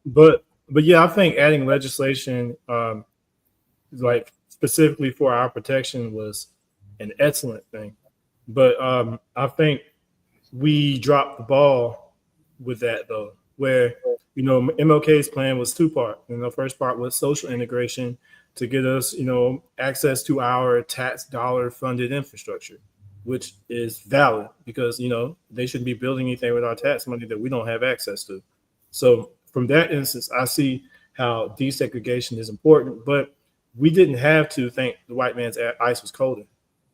But yeah, I think adding legislation, like specifically for our protection, was an excellent thing. But I think we dropped the ball with that, though, where, MLK's plan was two-part. The first part was social integration to get us, access to our tax dollar funded infrastructure, which is valid because, they shouldn't be building anything with our tax money that we don't have access to. So from that instance, I see how desegregation is important, but we didn't have to think the white man's ice was colder,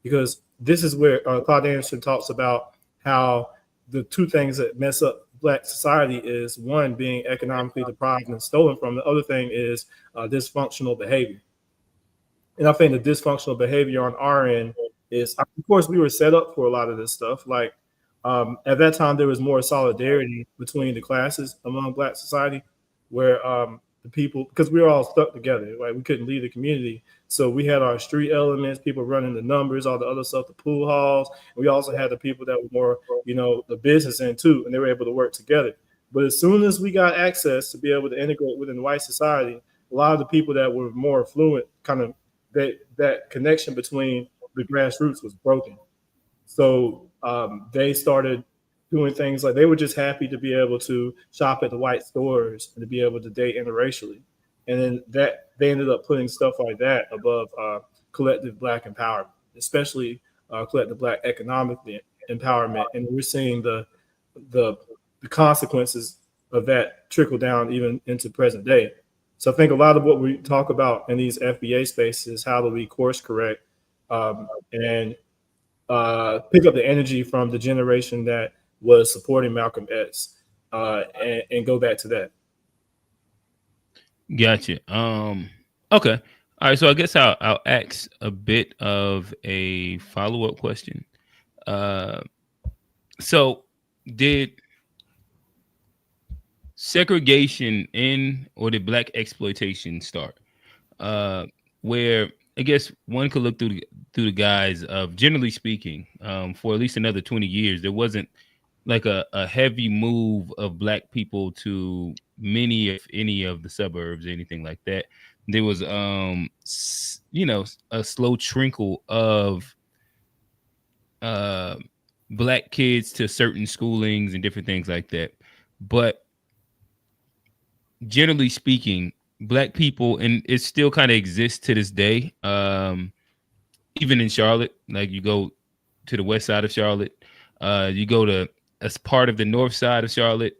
because this is where Claude Anderson talks about how the two things that mess up Black society is, one, being economically deprived and stolen from. The other thing is dysfunctional behavior. And I think the dysfunctional behavior on our end is, of course, we were set up for a lot of this stuff. Like at that time, there was more solidarity between the classes among Black society, where the people, because we were all stuck together, right? We couldn't leave the community. So we had our street elements, people running the numbers, all the other stuff, the pool halls. We also had the people that were more, the business end too, and they were able to work together. But as soon as we got access to be able to integrate within white society, a lot of the people that were more affluent, kind of that connection between the grassroots was broken. So they started doing things like they were just happy to be able to shop at the white stores and to be able to date interracially. And then that they ended up putting stuff like that above collective Black empowerment, especially collective Black economic empowerment. And we're seeing the consequences of that trickle down even into present day. So I think a lot of what we talk about in these FBA spaces is how do we course correct and pick up the energy from the generation that was supporting Malcolm X and go back to that. Gotcha. Okay. All right. So I guess I'll ask a bit of a follow-up question. So did segregation end or did black exploitation start? Where I guess one could look through the guise of, generally speaking, for at least another 20 years, there wasn't like a heavy move of black people to many, if any, of the suburbs or anything like that. There was a slow trickle of black kids to certain schoolings and different things like that. But generally speaking, black people, and it still kind of exists to this day, even in Charlotte. Like you go to the west side of Charlotte, you go to as part of the north side of Charlotte,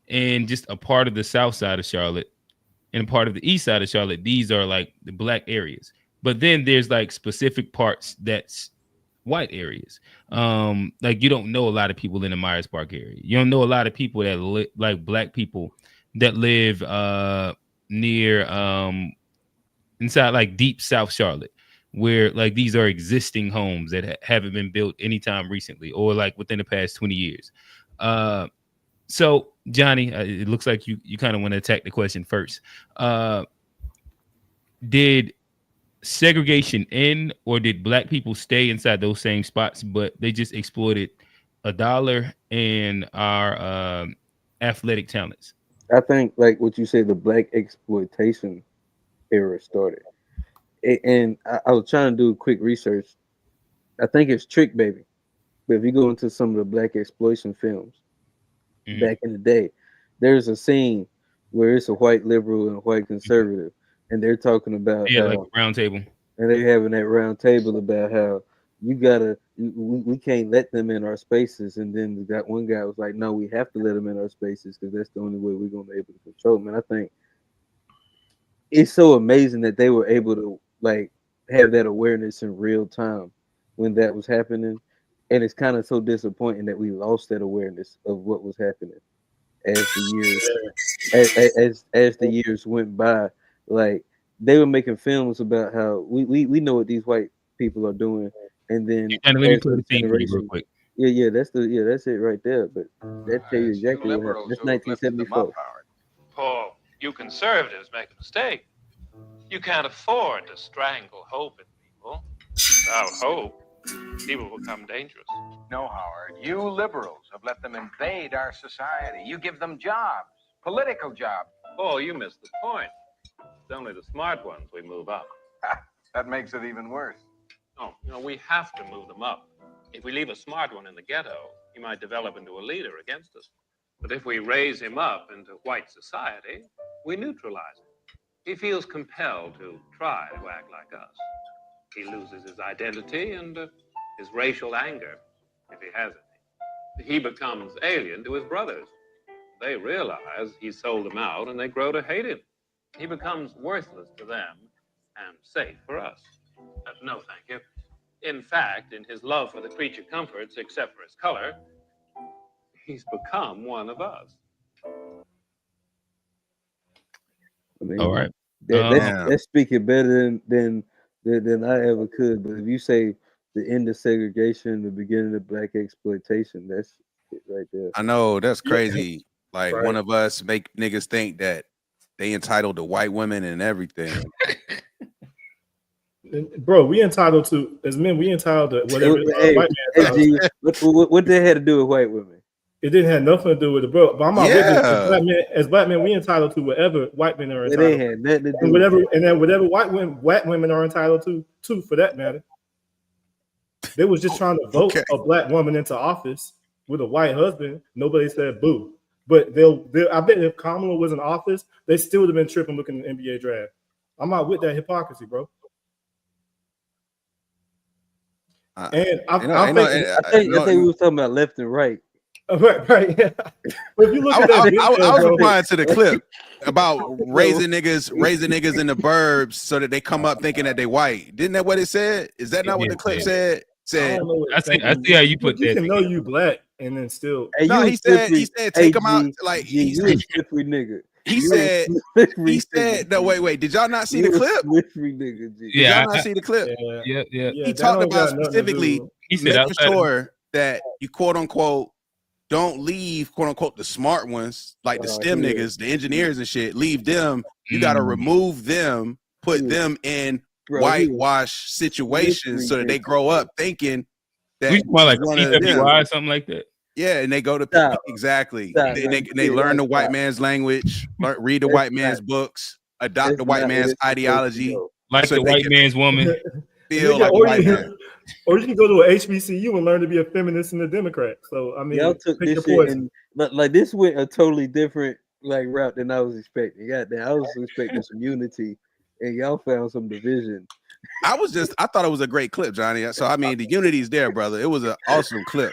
and just a part of the south side of Charlotte, and a part of the east side of Charlotte. These are like the black areas. But then there's like specific parts that's white areas. Like you don't know a lot of people in the Myers Park area. You don't know a lot of people that like black people that live near inside like deep South Charlotte, where like these are existing homes that haven't been built anytime recently or like within the past 20 years. So Johnny, it looks like you kind of want to attack the question first. Did segregation end, or did black people stay inside those same spots, but they just exploited $1 and our athletic talents? I think, like what you said, the black exploitation era started. And I was trying to do quick research. I think it's Trick Baby. But if you go into some of the black exploitation films back in the day, there's a scene where it's a white liberal and a white conservative, and they're talking about like a round table. And they're having that round table about how we can't let them in our spaces. And then that one guy was like, no, we have to let them in our spaces because that's the only way we're going to be able to control them. And I think it's so amazing that they were able to like have that awareness in real time when that was happening. And it's kind of so disappointing that we lost that awareness of what was happening as the years went by. Like they were making films about how we know what these white people are doing, and then let me play the scene for you real quick. Yeah, that's it right there. But that tell you exactly what happened. That's 1974. Paul, you conservatives make a mistake. You can't afford to strangle hope in people. Without hope, people become dangerous. No, Howard, you liberals have let them invade our society. You give them jobs, political jobs. Paul, you missed the point. It's only the smart ones we move up. That makes it even worse. No, we have to move them up. If we leave a smart one in the ghetto, he might develop into a leader against us. But if we raise him up into white society, we neutralize him. He feels compelled to try to act like us. He loses his identity and his racial anger, if he has any. He becomes alien to his brothers. They realize he sold them out and they grow to hate him. He becomes worthless to them and safe for us. No, thank you. In fact, in his love for the creature comforts, except for his color, he's become one of us. I mean, all right. That's speaking better than I ever could. But if you say the end of segregation, the beginning of black exploitation, that's it right there. I know that's crazy. Like one of us make niggas think that they entitled to white women and everything. Bro, we entitled to, as men, we entitled to whatever white man. What that had to do with white women? It didn't have nothing to do with it, bro. But I'm not with it. As black men, we entitled to whatever white men are entitled to. And whatever white women are entitled to, too, for that matter. They was just trying to vote a black woman into office with a white husband. Nobody said boo. But I bet if Kamala was in office, they still would have been tripping looking at the NBA draft. I'm not with that hypocrisy, bro. I think we were talking about left and right. Right. Yeah. But if you look at that video, I was bro, replying to the clip about raising niggas in the burbs so that they come up thinking that they white. Didn't that what it said? Is that not what the clip said? I don't know what I it's see saying. how you put You that can know together. you black and then still. Hey, No, you he a said slippery- take them G, out. Like G, you a slippery nigga. he You a said slippery he said no nigga, wait. Did y'all not see You the a clip? slippery nigga, G. Did y'all not see the clip? Yeah. He that talked don't about got nothing to specifically do. He said making outside of- sure that you quote unquote don't leave quote unquote the smart ones like the STEM yeah. niggas, the engineers and shit. Leave them. You got to remove them, put them in Bro, whitewash situations so that they grow up thinking that We more like one of them. CWI or something like that. Yeah, and they go to Stop. exactly. Stop. They learn the white man's language, read the white man's books, adopt the white man's ideology, Like so the they white can man's woman. feel like a white man. Or you can go to an HBCU and learn to be a feminist and a Democrat. So I mean, Y'all took pick this your shit poison. and like this went a totally different like route than I was expecting. Goddamn, I was expecting some unity, and y'all found some division. I thought it was a great clip, Johnny. So I mean, the unity's there, brother. It was an awesome clip.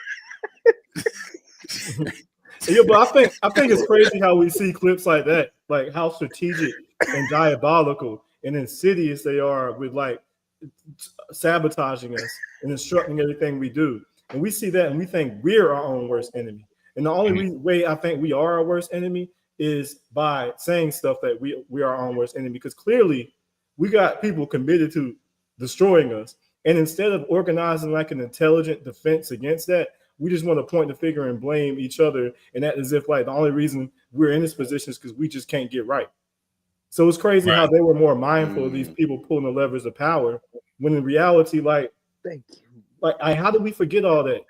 Yeah, but I think it's crazy how we see clips like that, like how strategic and diabolical and insidious they are with like sabotaging us and instructing everything we do. And we see that and we think we're our own worst enemy. And the only way I think we are our worst enemy is by saying stuff that we are our own worst enemy, because clearly we got people committed to destroying us. And instead of organizing like an intelligent defense against that, we just want to point the finger and blame each other, and that as if like the only reason we're in this position is because we just can't get right. So it's crazy how they were more mindful of these people pulling the levers of power, when in reality, like, thank you. Like, how did we forget all that?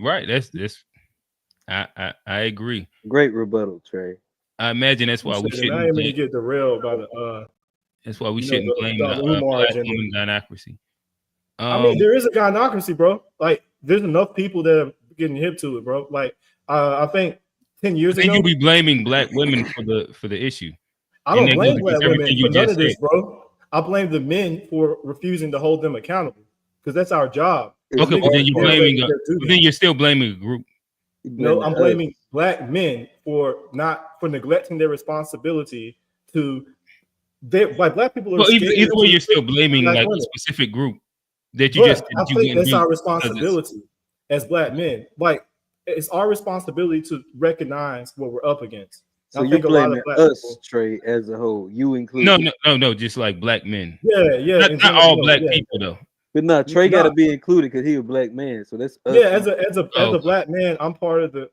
Right. That's I agree. Great rebuttal, Trey. I imagine that's why we shouldn't. I ain't gonna get derailed by the. That's why we shouldn't blame the Umar black agenda. woman gynocracy. I mean, there is a gynocracy, bro. Like, there's enough people that are getting hip to it, bro. Like, I think 10 years ago, you be blaming black women for the issue. I don't blame black women for none of this, bro. I blame the men for refusing to hold them accountable, because that's our job. Okay, but then you're blaming. Then you're still blaming a group. No, I'm blaming black men for neglecting their responsibility to. Like black people are. Well, either way, you're still blaming like a specific group that you just. I think that's our responsibility as black men. Like, it's our responsibility to recognize what we're up against. So you're blaming us, Trey, as a whole. You included. No, just like black men. Yeah. Not all black people though. But no, Trey got to be included because he's a black man. So that's us. Yeah. As a black man, I'm part of the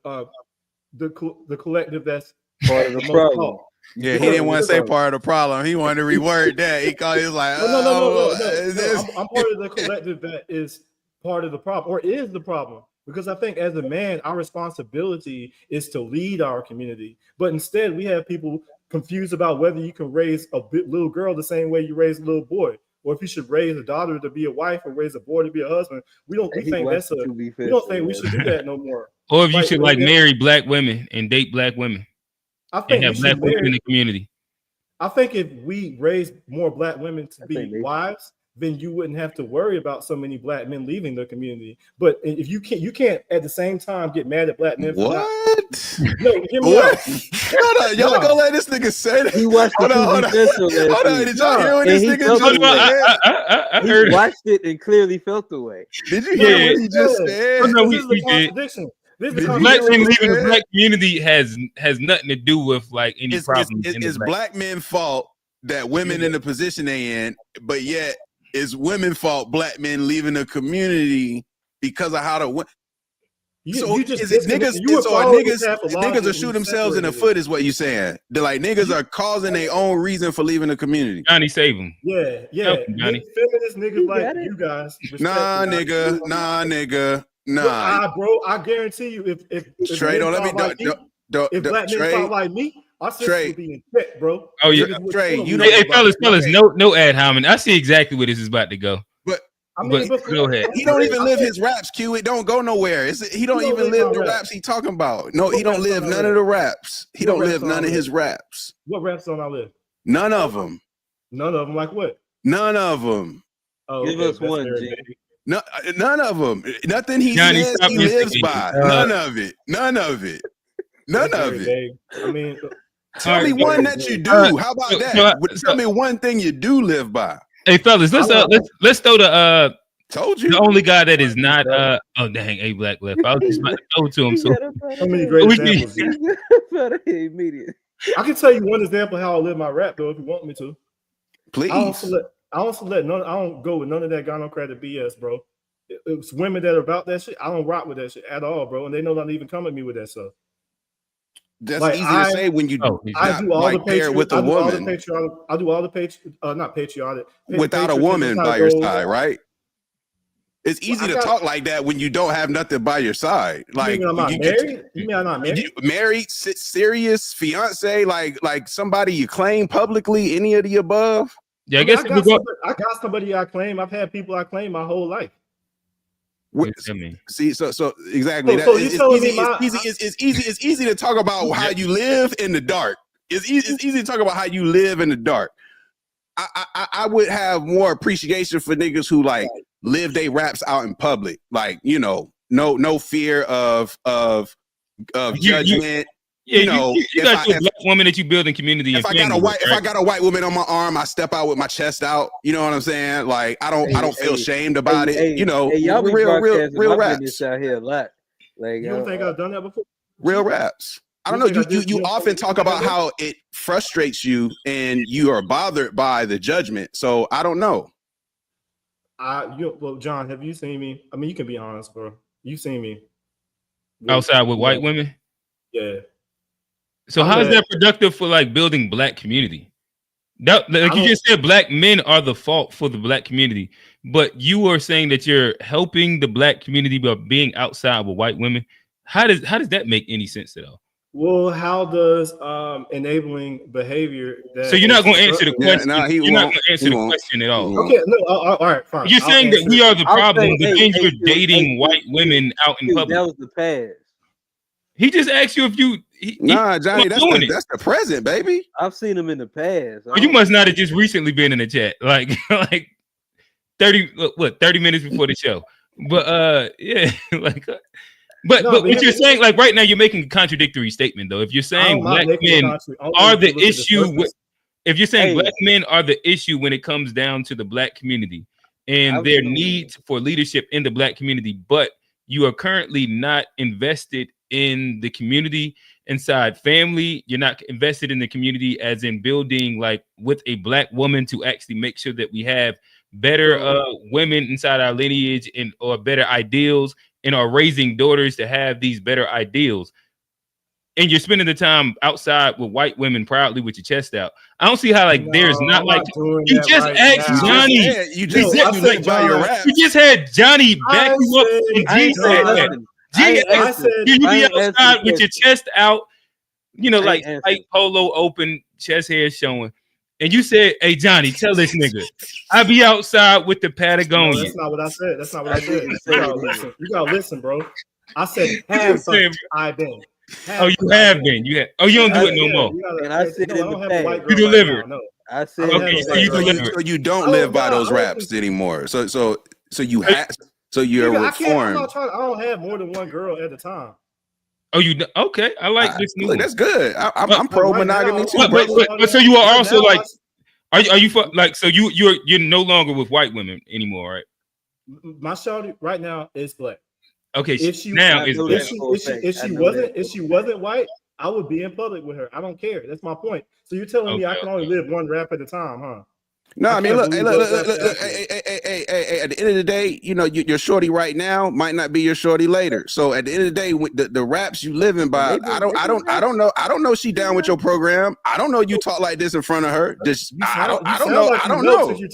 collective that's part of the problem. Yeah, he didn't want to say part of the problem. He wanted to reword that. He was like, no. I'm part of the collective that is part of the problem, or is the problem. Because I think as a man, our responsibility is to lead our community. But instead, we have people confused about whether you can raise a little girl the same way you raise a little boy, or if you should raise a daughter to be a wife or raise a boy to be a husband. We don't think we should do that no more. Or if you should marry black women and date black women. I think have black women in the community. I think if we raise more black women to be wives, then you wouldn't have to worry about so many black men leaving the community. But if you can't at the same time get mad at black men. What? No, hear me out. Hold on, y'all gonna let this nigga say that? He watched the Hold on, did y'all hear what this nigga just said? I heard. He watched it and clearly felt the way. Did you hear what he just said? No, this is the contradiction. Black men leaving the black community has nothing to do with like any problems. It's black men's fault that women in the position they in, but yet it's women's fault black men leaving the community because of how the niggas are shoot themselves in the foot is what you saying. They're like niggas are causing their own reason for leaving the community. Johnny, save him. Yeah. Johnny. Feminist niggas like you guys. Nah, nigga. Nah, bro. I guarantee you, if Trey, don't let me if black men thought like me, our system would be in check, bro. Oh yeah, Trey. Hey, fellas, no ad hominem. I see exactly where this is about to go. But go ahead. He don't even live his raps, Q. It don't go nowhere. He don't even live the raps he talking about. No, he don't live none of the raps. He don't live none of his raps. What raps don't I live? None of them. None of them. Like what? None of them. Oh, give us one, G. No, none of them. Nothing he Johnny, says stop he lives instigating. by. None of it. None of it. None of it. Dave. I mean, Tell me one that you do. How about that? Tell me one thing you do live by. Hey fellas, let's throw the told you the only guy that is not oh dang, A Black left. I was just about to throw it to him. So many great examples. Immediate. I can tell you one example of how I live my rap though, if you want me to. Please. I don't go with none of that gynocratic BS, bro. It's women that are about that shit. I don't rock with that shit at all, bro. And they know not to even come at me with that stuff. That's easy to say when you I do all the pair with a woman. I do all the not patriotic without a woman by your side, right? It's easy to talk like that when you don't have nothing by your side. Like I'm not married? You mean I'm not married? Married, serious, fiance, like somebody you claim publicly, any of the above? Yeah, I guess I got somebody I claim. I've had people I claim my whole life. See, so exactly. It's easy to talk about how you live in the dark. It's easy to talk about how you live in the dark. I would have more appreciation for niggas who like live their raps out in public, like no fear of judgment. You got your black woman that you build in community. If I got a white woman on my arm, I step out with my chest out. You know what I'm saying? Like I don't feel ashamed about it. Y'all be real raps out here a lot. Like you don't think I've done that before? Real raps. I don't know. You often talk about how it frustrates you and you are bothered by the judgment. So I don't know. Well, John, have you seen me? I mean, you can be honest, bro. You seen me outside with white women? Yeah. So how is that productive for like building black community? Like you just said, black men are the fault for the black community, but you are saying that you're helping the black community by being outside with white women. How does that make any sense at all? Well, how does enabling behavior? So you're not going to answer the question. You're not going to answer the question at all. Okay, no, all right, fine. You're saying that we are the problem, but then you're dating white women out in public. That was the past. He just asked you if you. Nah, Johnny, that's the present, baby. I've seen him in the past. Well, you must not have just recently been in the chat, like 30 minutes before the show. But yeah, like. But what you're saying, like right now, you're making a contradictory statement, though. If you're saying black men are the issue, if you're saying black men are the issue when it comes down to the black community and their need for leadership in the black community, but you are currently not invested in the community inside family, you're not invested in the community as in building like with a black woman to actually make sure that we have better women inside our lineage and or better ideals and are raising daughters to have these better ideals, and you're spending the time outside with white women proudly with your chest out. I don't see how like there's not like you just asked Johnny. You just had Johnny back you up and G said that. G said you be outside with your chest out, like tight polo open, chest hair showing. And you said, "Hey Johnny, tell this nigga, I be outside with the Patagonia." No, that's not what I said. That's not what I said. You gotta listen, bro. I said, I've been. You have been. You have. Oh, you don't do it no more. And I said, you delivered. I said, okay, so you delivered. So you don't live by those raps anymore. So you have. So you're reformed. I don't have more than one girl at a time. Oh, you okay? I like this. Look, that's good. I'm pro monogamy too. But so you are also like, are you like? So you're no longer with white women anymore, right? My shawty right now is black. Okay, if she wasn't white, I would be in public with her. I don't care. That's my point. So you're telling me I can only live one rap at a time, huh? No, I mean, look, hey, at the end of the day, your shorty right now might not be your shorty later. So at the end of the day, the raps you living by, I don't know she down with your program. I don't know you talk like this in front of her. I don't know. I don't know. You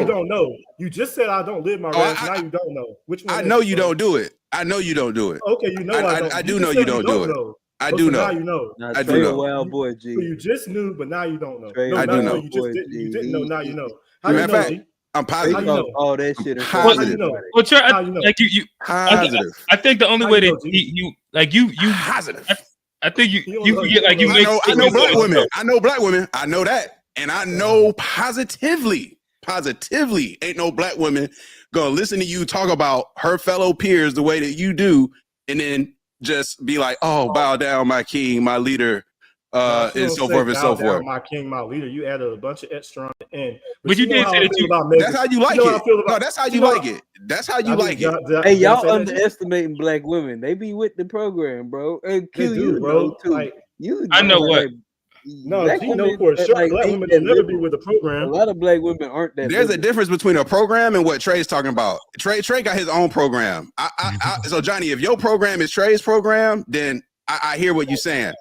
don't know. You just said I don't live my raps. Now you don't know. Which one? I know you don't do it. I know you don't do it. Okay, you know I don't. I do know you don't do it. I do know. Now you know. I do know. Wild boy, G. So you just knew, but now you don't know. I do know. You didn't know. Now you know. How you know, G? I'm positive. You know all that shit. Positive. Well, like you. Positive. I think the only way that you positive. I think you forget like you. I know black women. I know black women. I know that, and I know positively positively ain't no black woman gonna listen to you talk about her fellow peers the way that you do, and then just be like, oh, bow down, my king, my leader, and so forth and so forth. My king, my leader. You added a bunch of extra on the end. But you did say that that's how you like it. No, that's how you like it. That's how you like it. Hey, y'all underestimating black women. They be with the program, bro. And Q, you know too. Like, I know what. No, you know for sure. Black women will never be with the program. A lot of black women aren't that. There's a difference between a program and what Trey's talking about. Trey got his own program. So Johnny, if your program is Trey's program, then I hear what you're saying.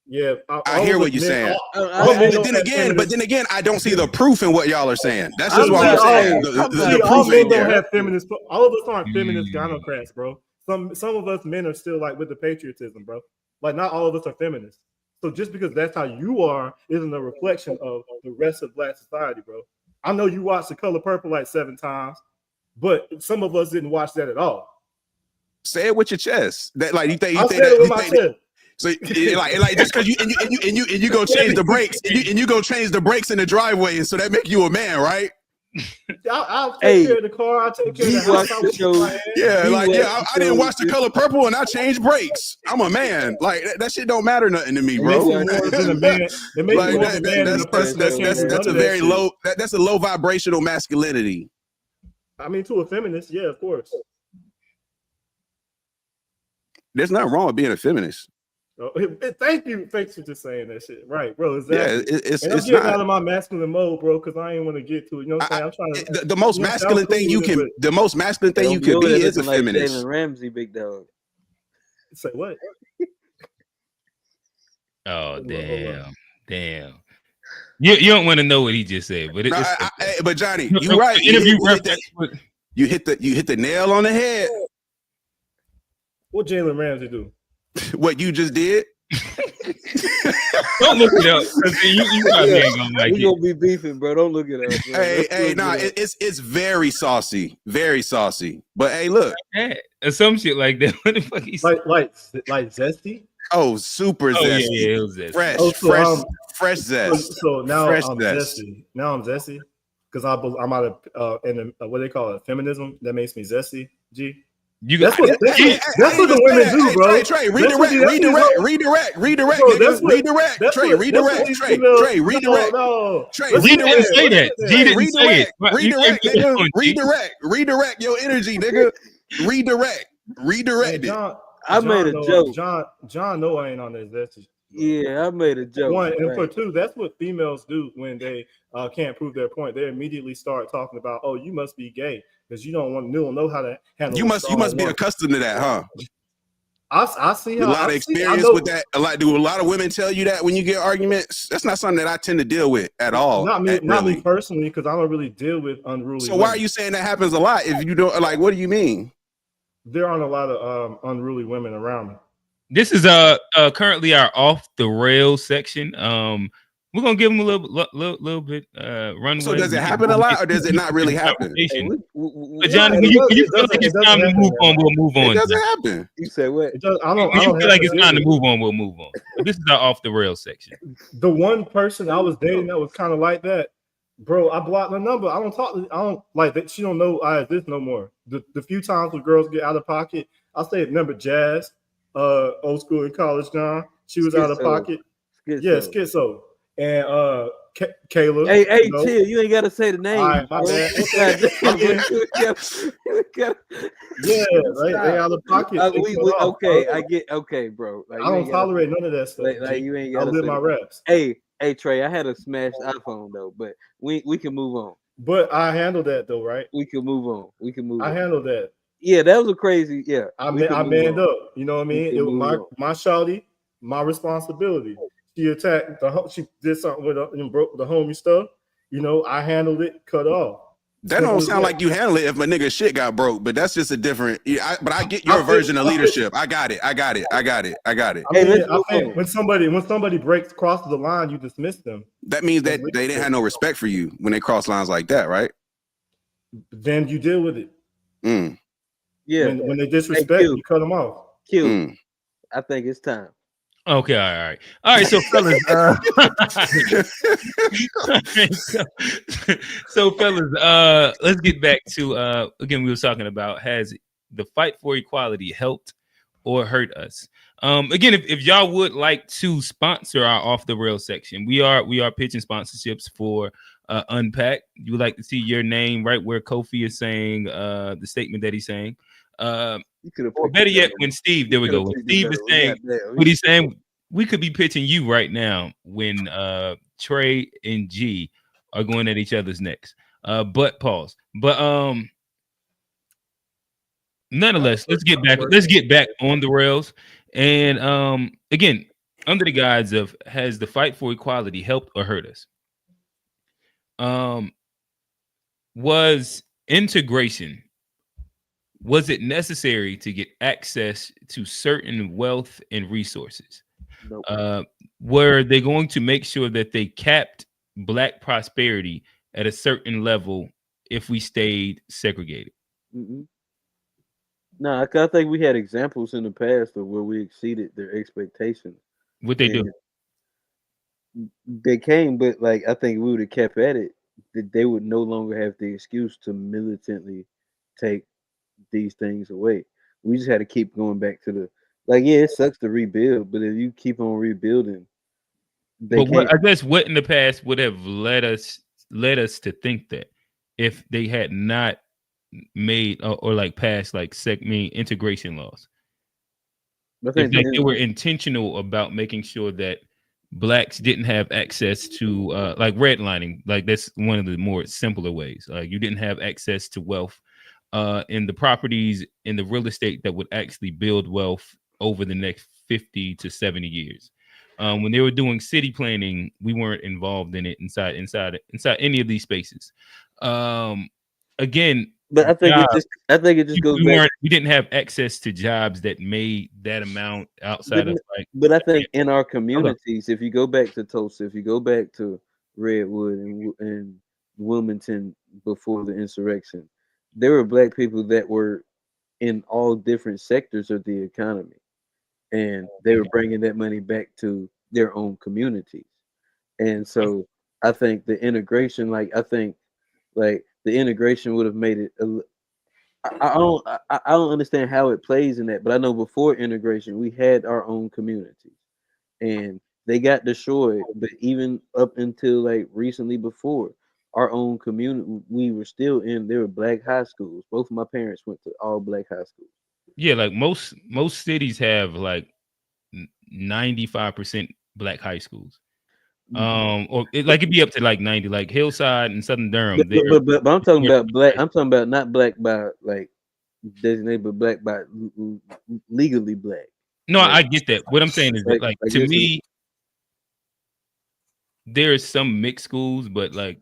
Yeah, I hear what you're saying. But then again, I don't see the proof in what y'all are saying. That's just what I'm saying. The all proof men ain't don't there. have feminist. All of us aren't feminist gynocrats, bro. Some of us men are still like with the patriotism, bro. Like not all of us are feminists. So just because that's how you are isn't a reflection of the rest of black society, bro. I know you watched The Color Purple like 7 times, but some of us didn't watch that at all. Say it with your chest. That like you think I said it with my chest. So like just because you go change the brakes and you go change the brakes in the driveway, and so that make you a man, right? I'll take care of the car. I'll take care of the house. I didn't watch The Color Purple and I changed brakes. I'm a man. Like that shit don't matter nothing to me, bro. That's a very low. That's a low vibrational masculinity. I mean, to a feminist, yeah, of course. There's nothing wrong with being a feminist. Thank you. Thanks for just saying that shit. Right, bro. Exactly. Yeah, it's getting out of my masculine mode, bro, because I ain't want to get to it. You know what I'm saying? I'm trying to the most masculine thing you can be is a feminist. Jalen Ramsey, big dog. Say what? Oh, damn. You don't want to know what he just said, but but Johnny, you're right. You hit the nail on the head. What Jalen Ramsey do? What you just did? Don't look it up. You probably ain't gonna like it. Gonna be beefing, bro. Don't look it up. Bro. It's very saucy, very saucy. But hey, look, some shit like that. What the fuck? Like zesty? Oh, super zesty. Yeah, it was zesty. Fresh zest. So now fresh I'm zest. zesty. Now I'm zesty because I'm out of in what they call it, feminism. That makes me zesty. G. That's what the women do, bro. Trey, redirect. Trey, redirect. G didn't say it. Redirect your energy, nigga. Redirect it. I made a joke. John know I ain't on this. Yeah, I made a joke. One, and for two, that's what females do when they can't prove their point. They immediately start talking about, "Oh, you must be gay because you don't know how to handle." You must be accustomed to that, huh? I see a lot of experience with that. Do a lot of women tell you that when you get arguments? That's not something that I tend to deal with at all. Not me personally, because I don't really deal with unruly. So why are you saying that happens a lot? If you don't, like, what do you mean? There aren't a lot of unruly women around me. This is currently our off the rails section. We're gonna give them a little bit runway. So does it happen a lot, or does it not really happen? But Johnny, when you feel like it's time to move on, we'll move on. It doesn't happen. You say what? I don't feel like it's time to move on, we'll move on. But this is our off the rails section. The one person I was dating that was kind of like that, bro. I blocked her number. I don't like that. She don't know I exist no more. The few times when girls get out of pocket, I say remember Jazz. Old school in college, John. She was out of pocket. Schizo. And Kayla. Hey, chill. You ain't gotta say the name. All right, my bad. They out of pocket. Okay, bro. Like, I don't tolerate none of that stuff. Like you ain't gotta. I live my reps. Hey, Trey. I had a smashed iPhone though, but we can move on. But I handled that though, right? We can move on. I handled that. Yeah, that was a crazy. Yeah, I manned up. You know what I mean? It was my shawty, my responsibility. She attacked she did something with her and broke the homie stuff. You know, I handled it, cut off. That don't sound like you handle it if my nigga shit got broke, but that's just a different. But I get your version of leadership. I got it. I think when somebody crosses the line, you dismiss them. That means that they didn't have no respect for you when they cross lines like that, right? Then you deal with it. Yeah. When they disrespect, you cut them off. I think it's time. Okay, all right. So, fellas, so fellas, let's get back to again. We were talking about, has the fight for equality helped or hurt us? Again, if y'all would like to sponsor our off the rail section, we are pitching sponsorships for Unpacked. You would like to see your name right where Kofi is saying the statement that he's saying. Or better yet, when Steve, there we go. When Steve is saying what he's saying, we could be pitching you right now when Trey and G are going at each other's necks. But pause. But nonetheless, let's get back on the rails. And again, under the guise of, has the fight for equality helped or hurt us? Was integration, was it necessary to get access to certain wealth and resources? Nope. Were they going to make sure that they capped Black prosperity at a certain level if we stayed segregated? Mm-mm. No, I think we had examples in the past of where we exceeded their expectations. What they do? They came, but like I think we would have kept at it, that they would no longer have the excuse to militantly take these things away. We just had to keep going back to the, like, yeah, it sucks to rebuild, but if you keep on rebuilding, But what, I guess, what in the past would have led us to think that if they had not made or like passed like integration laws, I think if they were intentional about making sure that Blacks didn't have access to like redlining, like that's one of the more simpler ways. You didn't have access to wealth in the properties, in the real estate that would actually build wealth over the next 50 to 70 years. When they were doing city planning, we weren't involved in it inside any of these spaces. Again, but I think it just goes back. We didn't have access to jobs that made that amount outside of like. But I think in our communities, if you go back to Tulsa, if you go back to Redwood and Wilmington before the insurrection, there were Black people that were in all different sectors of the economy, and they were bringing that money back to their own communities. And so I think the integration, the integration would have made it. I don't understand how it plays in that, but I know before integration we had our own communities, and they got destroyed. But even up until like recently, before our own community, we were still in. There were Black high schools. Both of my parents went to all Black high schools. Yeah, like most cities have like 95% Black high schools. Or it'd be up to like 90, like Hillside and Southern Durham. But I'm talking about Black. I'm talking about not Black by like designated, but Black by legally Black. No, I get that. What I'm saying is that, like, to me, there is some mixed schools, but like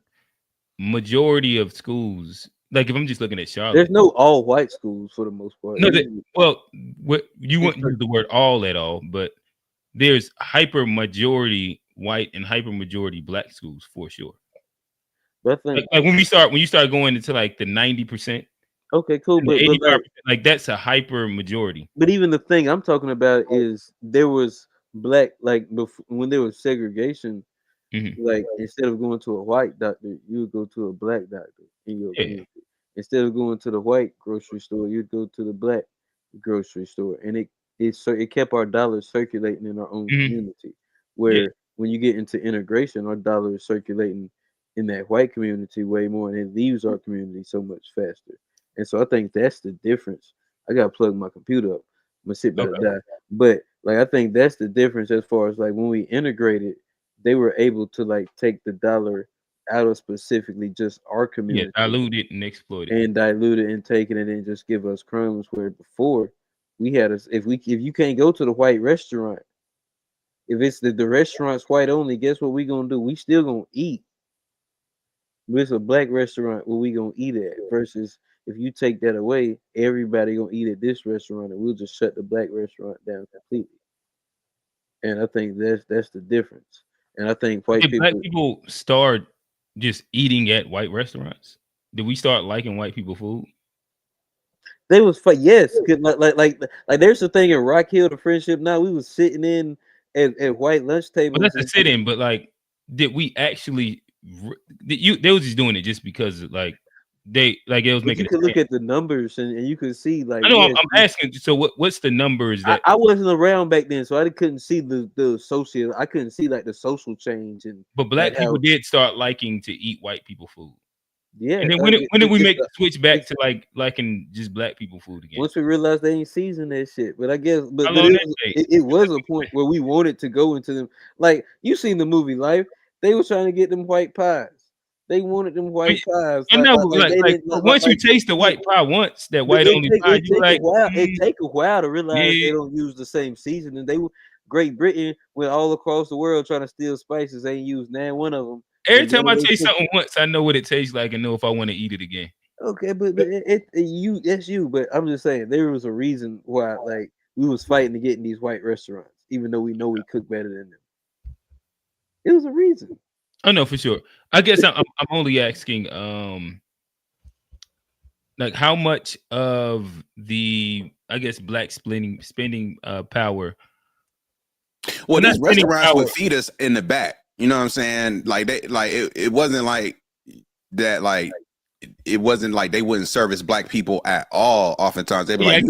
majority of schools, like if I'm just looking at Charlotte, there's no all white schools for the most part. No, what you wouldn't use the word all at all, but there's hyper majority white and hyper majority Black schools for sure. But I think like when you start going into like the 90%. Okay, cool, but like that's a hyper majority. But even the thing I'm talking about is there was Black, like before, when there was segregation, like instead of going to a white doctor, you would go to a Black doctor in your community. Instead of going to the white grocery store, you'd go to the Black grocery store, and it kept our dollars circulating in our own community. Where when you get into integration, our dollar is circulating in that white community way more, and it leaves our community so much faster. And so I think that's the difference. I gotta plug my computer up. I'm gonna sit back and die. But like I think that's the difference as far as like when we integrated, they were able to like take the dollar out of specifically just our community. Yeah, dilute it and exploit it. And dilute it and take it and just give us crumbs, where before we had us if you can't go to the white restaurant, if it's the restaurant's white only, guess what we gonna do? We still gonna eat. If it's a Black restaurant, where we gonna eat at? Versus if you take that away, everybody gonna eat at this restaurant, and we'll just shut the Black restaurant down completely. And I think that's the difference. And I think Black people start just eating at white restaurants. Did we start liking white people food? They was yes, like there's a thing in Rock Hill, the Friendship. Now we was sitting in at white lunch But tables. that's a sit-in. But like, did we actually? They was just doing it just because like it was making. You could look at the numbers and you could see like. I know. I'm asking. So what's the numbers that I wasn't around back then, so I couldn't see the social. I couldn't see like the social change and. But black like people how, did start liking to eat white people food. Yeah. And then when did we make the switch back to like liking just black people food again? Once we realized they ain't seasoned that shit, but I guess, but How long that it was a point where we wanted to go into them. Like you seen the movie Life, they were trying to get them white pies. They wanted them white pies. I know, but once you taste the white pie once, that white only pie, you like. It take a while to realize they don't use the same seasoning. Great Britain went all across the world trying to steal spices. They ain't used none one of them. Every time I taste something once, I know what it tastes like and know if I want to eat it again. Okay, but that's you. But I'm just saying there was a reason why like we was fighting to get in these white restaurants, even though we know we cook better than them. It was a reason. I know for sure. I guess I'm only asking like how much of the black spending power. Well, these restaurants would feed us in the back. You know what I'm saying? Like it wasn't like that. Like it wasn't like they wouldn't service black people at all. Oftentimes they'd be like, you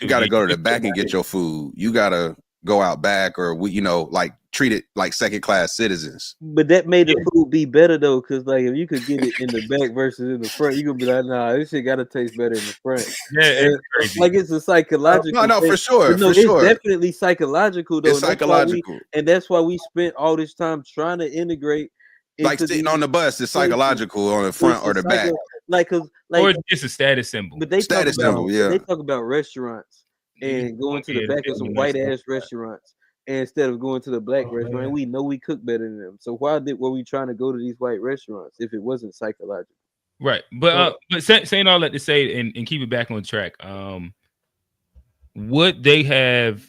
gotta go to the back and get your food. You gotta go out back, or like treat it like second class citizens. But that made the food be better though, because like if you could get it in the back versus in the front, you could be like, nah, this shit gotta taste better in the front. Yeah, it's crazy. Like it's a psychological. No, for sure. No, it's definitely psychological though. It's psychological, and that's why we spent all this time trying to integrate. Like sitting on the bus, it's psychological on the front or the back. Or just a status symbol. But they status symbol, yeah. They talk about restaurants and going to the back of some white ass restaurants instead of going to the black restaurant. We know we cook better than them. So why were we trying to go to these white restaurants if it wasn't psychological? Right. But saying all that to say and keep it back on track, would they have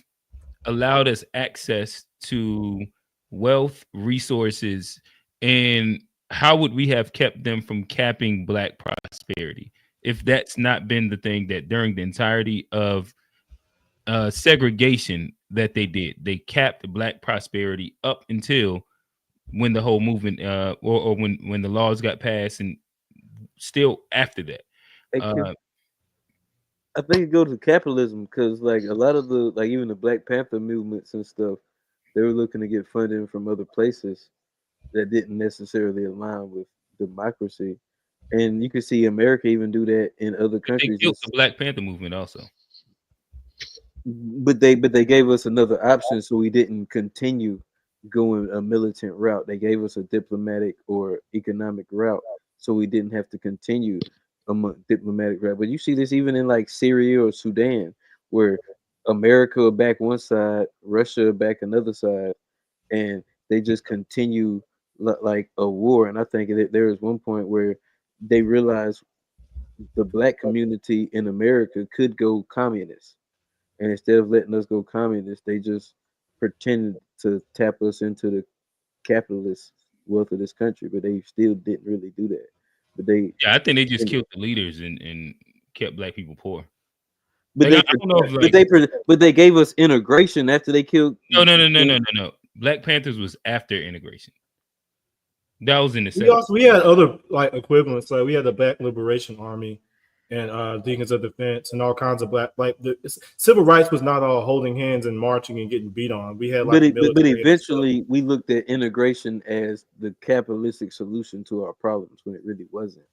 allowed us access to wealth, resources, and how would we have kept them from capping black prosperity if that's not been the thing that during the entirety of segregation that they did? They capped black prosperity up until when the whole movement or when the laws got passed, and still after that. I think it goes to capitalism because like a lot of the even the Black Panther movements and stuff, they were looking to get funding from other places that didn't necessarily align with democracy. And you can see America even do that in other countries. They killed the Black Panther movement also. But they gave us another option, so we didn't continue going a militant route. They gave us a diplomatic or economic route, so we didn't have to continue a diplomatic route. But you see this even in like Syria or Sudan, where America will back one side, Russia will back another side, and they just continue like a war. And I think that there was one point where they realized the black community in America could go communist. And instead of letting us go communist, they just pretended to tap us into the capitalist wealth of this country, but they still didn't really do that. But I think they just killed the leaders and kept black people poor. But they gave us integration after they killed. No. Black Panthers was after integration. That was in the 70s. We had other like equivalents. Like we had the Black Liberation Army and Deacons of Defense and all kinds of black civil rights was not all holding hands and marching and getting beat on. We had like but eventually we looked at integration as the capitalistic solution to our problems when it really wasn't.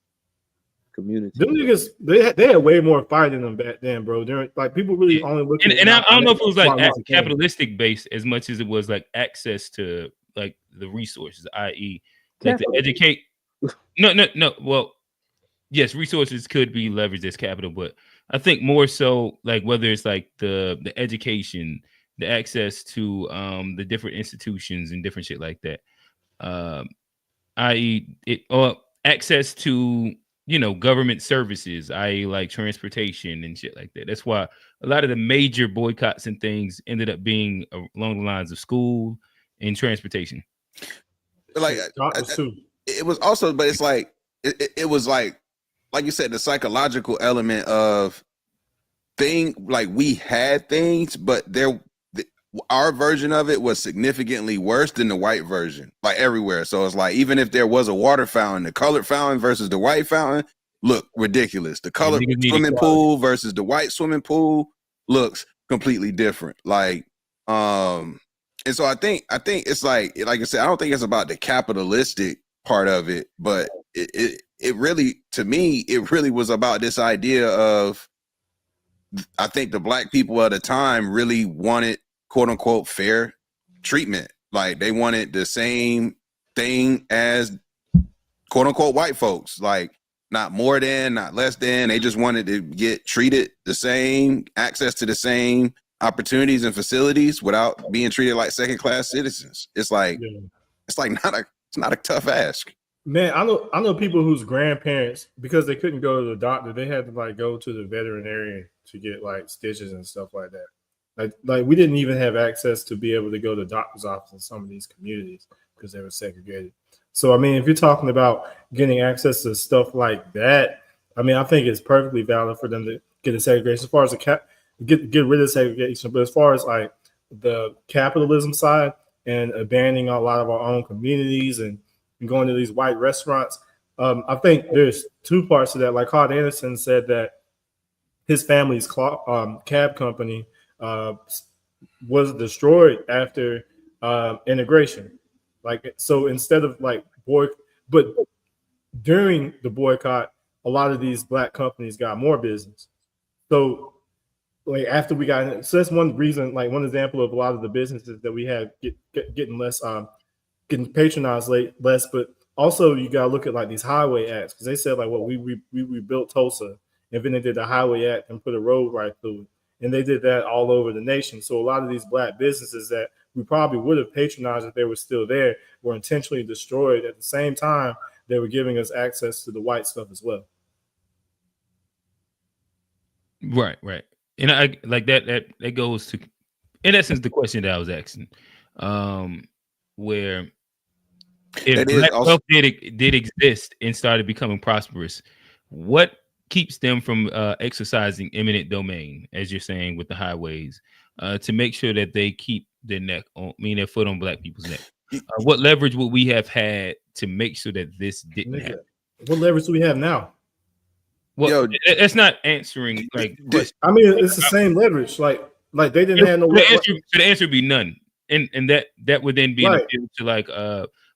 Community. Them niggas, they had way more fight in them back then, bro. They're like people really only looking. And I don't know if it was like capitalistic based as much as it was like access to like the resources, i.e., like to educate. No. Well, yes, resources could be leveraged as capital, but I think more so like whether it's like the education, the access to the different institutions and different shit like that, i.e., or access to government services, i.e. like transportation and shit like that. That's why a lot of the major boycotts and things ended up being along the lines of school and transportation. Like it was also, but it's like it was like you said, the psychological element of thing. Like we had things, but our version of it was significantly worse than the white version, like everywhere. So it's like, even if there was a water fountain, the colored fountain versus the white fountain look ridiculous. The colored swimming pool versus the white swimming pool looks completely different. Like, and so I think it's like I said, I don't think it's about the capitalistic part of it, but it really, to me, it really was about this idea of, I think the black people at the time really wanted, quote unquote, fair treatment. Like, they wanted the same thing as, quote unquote, white folks. Like, not more than, not less than. They just wanted to get treated the same, access to the same opportunities and facilities without being treated like second class citizens. It's like, it's not a tough ask. Man, I know people whose grandparents, because they couldn't go to the doctor, they had to like go to the veterinarian to get like stitches and stuff like that. Like we didn't even have access to be able to go to the doctor's office in some of these communities because they were segregated. So I mean, if you're talking about getting access to stuff like that, I mean, I think it's perfectly valid for them to get a segregation. As far as get rid of segregation, but as far as like the capitalism side and abandoning a lot of our own communities and going to these white restaurants, I think there's two parts to that. Like Hard Anderson said that his family's cab company was destroyed after integration. Like, so instead of like but during the boycott, a lot of these black companies got more business. So like after we got in, so that's one reason, like one example of a lot of the businesses that we had getting less getting patronized less, but also you gotta look at like these highway acts, because they said like, well, we rebuilt Tulsa, and then they did the highway act and put a road right through it, and they did that all over the nation. So a lot of these black businesses that we probably would have patronized if they were still there were intentionally destroyed. At the same time, they were giving us access to the white stuff as well. Right. And I like that goes to, in essence, the question that I was asking, where if black wealth did exist and started becoming prosperous, what keeps them from exercising eminent domain, as you're saying with the highways, to make sure that they keep their their foot on black people's neck? What leverage would we have had to make sure that this didn't happen? What leverage do we have now? Well, it's not answering like. I mean, it's the same leverage. Like they didn't have no. The answer would be none, and that would then be an appeal to like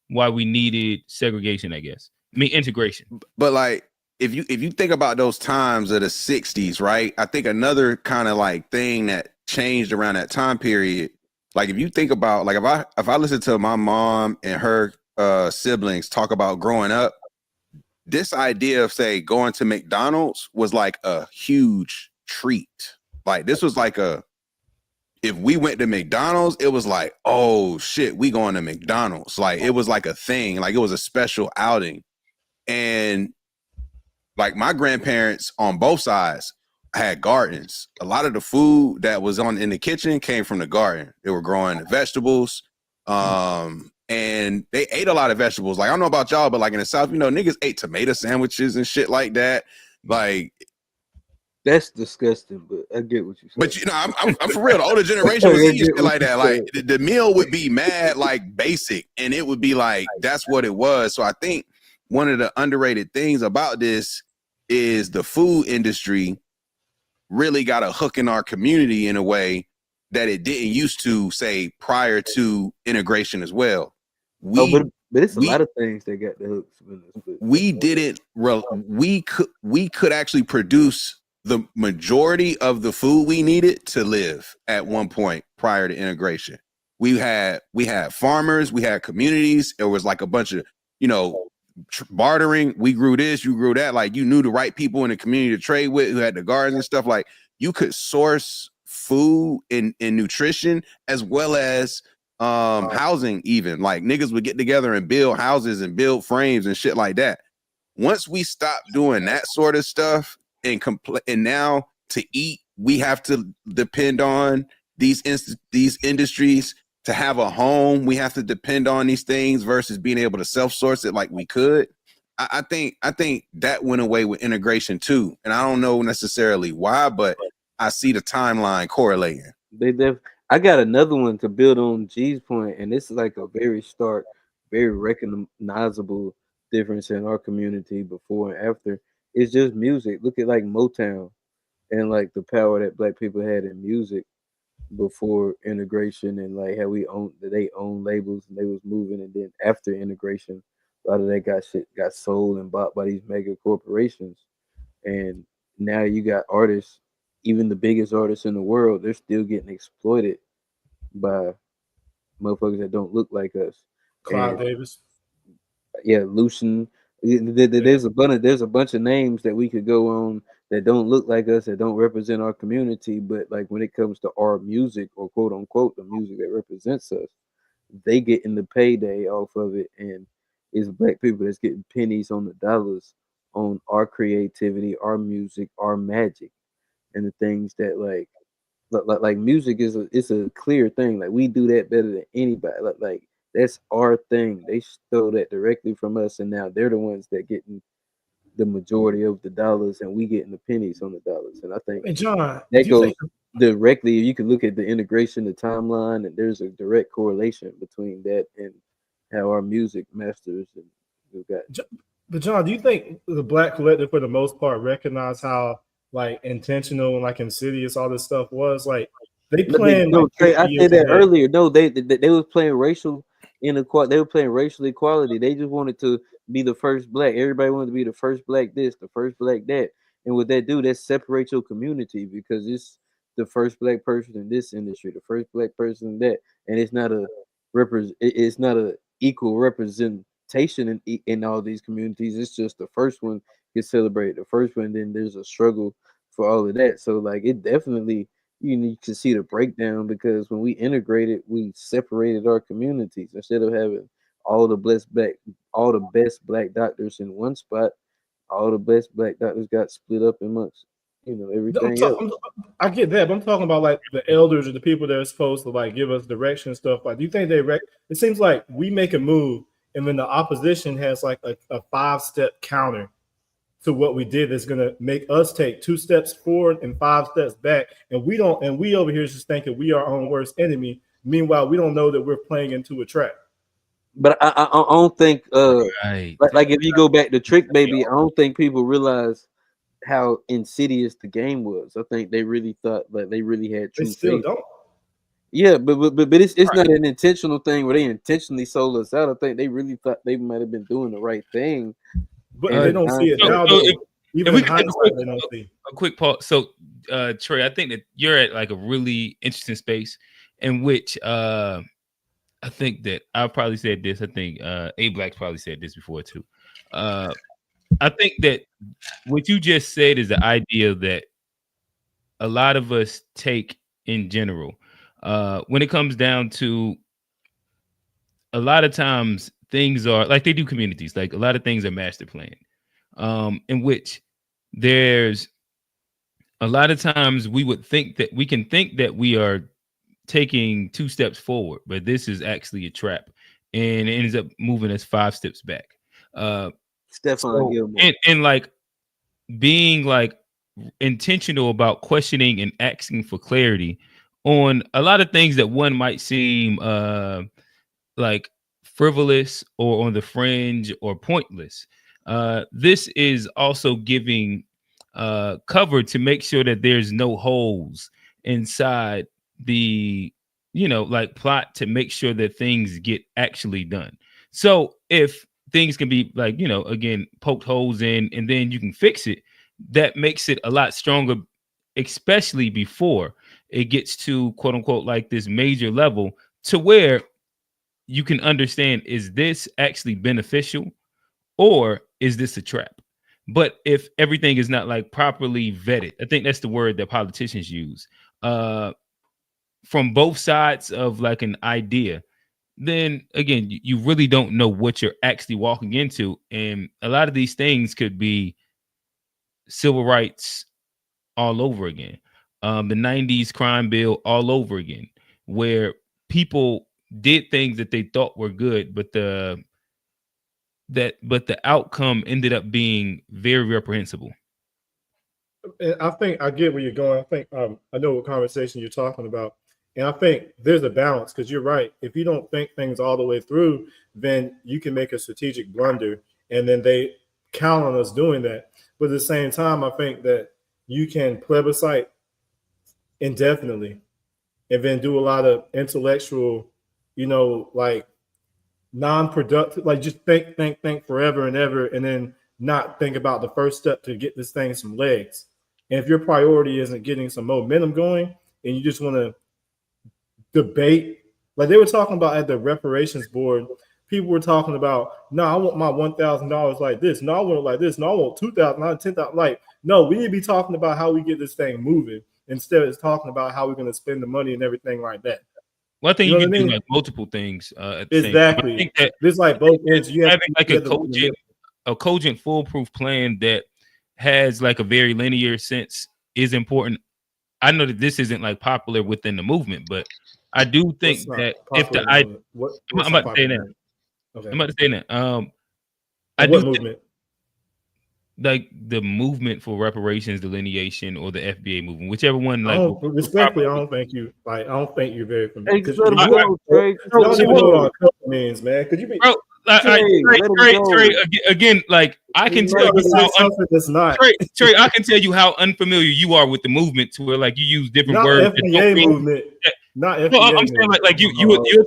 why we needed segregation, I guess. I mean, integration. But like, if you think about those times of the 60s, right? I think another kind of like thing that changed around that time period. Like, if you think about, like, if I listen to my mom and her siblings talk about growing up, this idea of, say, going to McDonald's was like a huge treat. Like, this was like if we went to McDonald's, it was like, oh shit, we going to McDonald's. Like, it was like a thing. Like, it was a special outing. And like, my grandparents on both sides had gardens. A lot of the food that was in the kitchen came from the garden. They were growing the vegetables. And they ate a lot of vegetables. Like, I don't know about y'all, but like in the South, niggas ate tomato sandwiches and shit like that. Like, that's disgusting, but I get what you're saying. But I'm for real. The older generation was eating shit like that. Like, the meal would be mad, like, basic, and it would be like, that's what it was. So I think one of the underrated things about this is the food industry really got a hook in our community in a way that it didn't used to, say, prior to integration as well. But it's a lot of things that got the hooks. We could actually produce the majority of the food we needed to live at one point prior to integration. We had farmers, we had communities. It was like a bunch of, bartering. We grew this, you grew that. Like, you knew the right people in the community to trade with, who had the gardens and stuff. Like, you could source food and nutrition as well as housing. Even like, niggas would get together and build houses and build frames and shit like that. Once we stopped doing that sort of stuff and now to eat, we have to depend on these industries. To have a home, we have to depend on these things versus being able to self-source it like we could. I think that went away with integration too. And I don't know necessarily why, but I see the timeline correlating. I got another one to build on G's point, and this is like a very stark, very recognizable difference in our community before and after. It's just music. Look at like Motown and like the power that black people had in music before integration, and like how they own labels and they was moving, and then after integration, a lot of that got sold and bought by these mega corporations. And now you got artists, even the biggest artists in the world, they're still getting exploited by motherfuckers that don't look like us. Clive And Davis. yeah, Lucian. There's a bunch of names that we could go on that don't look like us, that don't represent our community, but like when it comes to our music, or quote unquote the music that represents us, they getting the payday off of it, and it's black people that's getting pennies on the dollars on our creativity, our music, our magic, and the things that like music is it's a clear thing. Like we do that better than anybody. Like that's our thing. They stole that directly from us, and now they're the ones that getting the majority of the dollars, and we getting the pennies on the dollars. And I think And John, that do you goes think directly. You can look at the integration, the timeline, and there's a direct correlation between that and how our music masters and we got. But John, do you think the black collective, for the most part, recognize how like intentional and like insidious all this stuff was? Like they planned like No, Trey, 50 I years said that ahead. earlier. No, they was playing racial inequality. They were playing racial equality. They just wanted to be the first black. Everybody wanted to be the first black this, the first black that. And what that do, that separates your community, because it's the first black person in this industry, the first black person in that, and it's not a it's not a equal representation in all these communities. It's just the first one gets celebrated, the first one. Then there's a struggle for all of that. So like it definitely, you need to see the breakdown, because when we integrated, we separated our communities. Instead of having all the all the best black doctors in one spot, all the best black doctors got split up amongst everything else. I get that, but I'm talking about like the elders or the people that are supposed to like give us direction and stuff. Like, do you think it seems like we make a move, and then the opposition has like a 5-step counter to what we did that's going to make us take 2 steps forward and 5 steps back, and we don't, and we over here just thinking we are our own worst enemy. Meanwhile, we don't know that we're playing into a trap. But I don't think like if you go back to Trick Baby, I don't think people realize how insidious the game was. I think they really thought like they really had true They still faith. don't. Yeah, but it's not an intentional thing where they intentionally sold us out. I think they really thought they might have been doing the right thing, but they don't see it now. Even in hindsight, they don't see. A quick pause. So, Trey, I think that you're at like a really interesting space in which I think that I've probably said this. I think A Black's probably said this before too. I think that what you just said is the idea that a lot of us take in general. When it comes down to a lot of times things are like they do communities, like a lot of things are master planned, in which there's a lot of times we would think that we can think that we are taking 2 steps forward, but this is actually a trap, and it ends up moving us 5 steps back. Stephon Gilmore. And like being like intentional about questioning and asking for clarity on a lot of things that one might seem like frivolous or on the fringe or pointless. This is also giving cover to make sure that there's no holes inside the like plot to make sure that things get actually done. So if things can be like again poked holes in and then you can fix it, that makes it a lot stronger, especially before it gets to quote unquote like this major level to where you can understand, is this actually beneficial or is this a trap? But if everything is not like properly vetted, I think that's the word that politicians use, from both sides of like an idea, then again, you really don't know what you're actually walking into. And a lot of these things could be civil rights all over again, the 90s crime bill all over again, where people did things that they thought were good, but the outcome ended up being very reprehensible. I think I get where you're going. I think I know what conversation you're talking about. And I think there's a balance because you're right. If you don't think things all the way through, then you can make a strategic blunder, and then they count on us doing that. But at the same time, I think that you can plebiscite indefinitely and then do a lot of intellectual, like non-productive, like just think forever and ever, and then not think about the first step to get this thing some legs. And if your priority isn't getting some momentum going and you just want to debate, like they were talking about at the reparations board, people were talking about, no, I want my $1,000 like this. No, I want it like this. No, I want 2,000, not 10,000. Like, no, we need to be talking about how we get this thing moving instead of talking about how we're going to spend the money and everything like that. Well, I think you can do like multiple things at the exactly. same time. I think that there's like both ends. You having like a cogent, foolproof plan that has like a very linear sense is important. I know that this isn't like popular within the movement, but I do think that if the I'm about to say that. Okay. I'm about to say that. I do movement. Like the movement for reparations delineation or the FBA movement, whichever one. Like, respectfully, I don't think you like. I don't think you're very familiar. Hey, let him go, Trey. Don't even know what a means, man. Could you be? Bro, Trey, again, like I can tell you Trey, I can tell you how unfamiliar you are with the movement to where like you use different words. FBA movement. Not FBA. No, I'm saying like you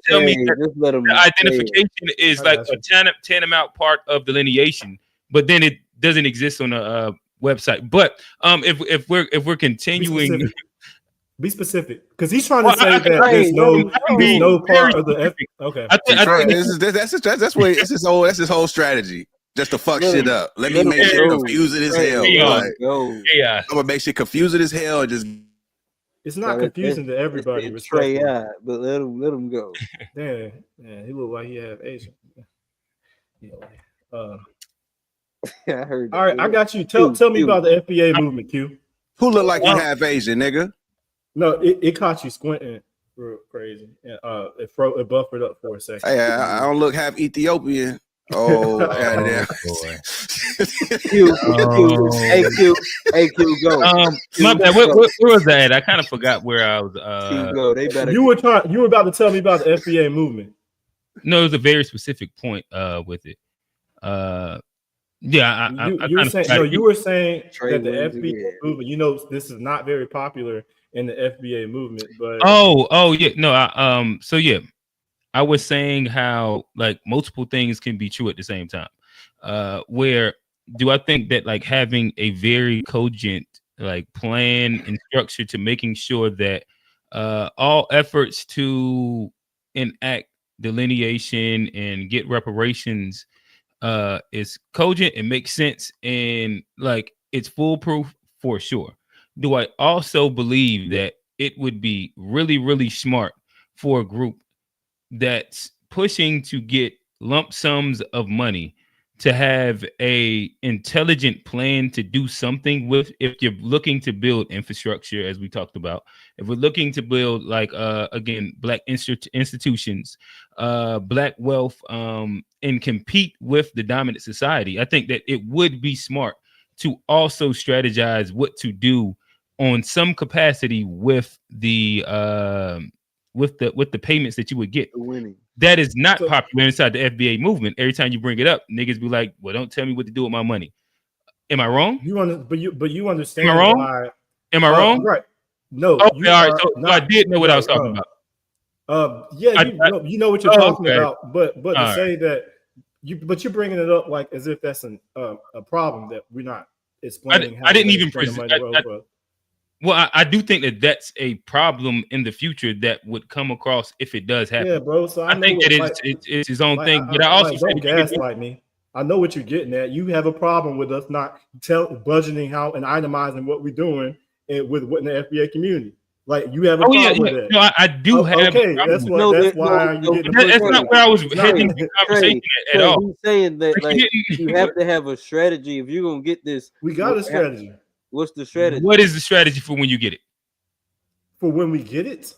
tell me that the identification is like a tantamount part of delineation, but then it doesn't exist on a website. But if we're continuing, be specific, because he's trying to say that there's no part of the okay. That's his whole strategy, just to fuck shit up. Let me make shit confusing as hell. I'm gonna make shit confusing as hell. And just it's not confusing to everybody. Trey, but let him go. Damn, he look like he have Asian. I heard. All right, I got you. Tell me about the FBA movement, Q. Who look like you have Asian, nigga? No, it caught you squinting real crazy. It buffered up for a second. Hey, I don't look half Ethiopian. Oh, goddamn. Hey, Q, go. My bad. Where was that? I kind of forgot where I was. Q, go. They better. You were about to tell me about the FBA movement. No, it was a very specific point with it. Yeah, you were saying that the FBA movement. This is not very popular in the FBA movement, but yeah, no, so yeah, I was saying how like multiple things can be true at the same time. Where do I think that like having a very cogent like plan and structure to making sure that all efforts to enact delineation and get reparations is cogent and makes sense and like it's foolproof for sure. Do I also believe that it would be really, really smart for a group that's pushing to get lump sums of money to have a intelligent plan to do something with, if you're looking to build infrastructure, as we talked about, if we're looking to build like again black institutions, black wealth, and compete with the dominant society, I think that it would be smart to also strategize what to do on some capacity with the payments that you would get. That is not popular inside the FBA movement. Every time you bring it up, niggas be like, "Well, don't tell me what to do with my money." Am I wrong? You understand? Am I wrong? Am I wrong? Right. No. Okay. All right. So I did know what I was talking about. Yeah, you know what you're talking about, but to say that you're bringing it up like as if that's a problem that we're not explaining. I didn't even present. Well, I do think that that's a problem in the future that would come across if it does happen. Yeah, bro. So I think that it's his own thing. But I also don't gaslight me. I know what you're getting at. You have a problem with us not budgeting how and itemizing what we're doing with in the FBA community. Like you have a problem with that. No, I do have. Okay, that's why you're getting. That's not where I was heading the conversation at all. He's saying that like you have to have a strategy if you're gonna get this. We got a strategy. What's the strategy? What is the strategy for when you get it? For when we get it?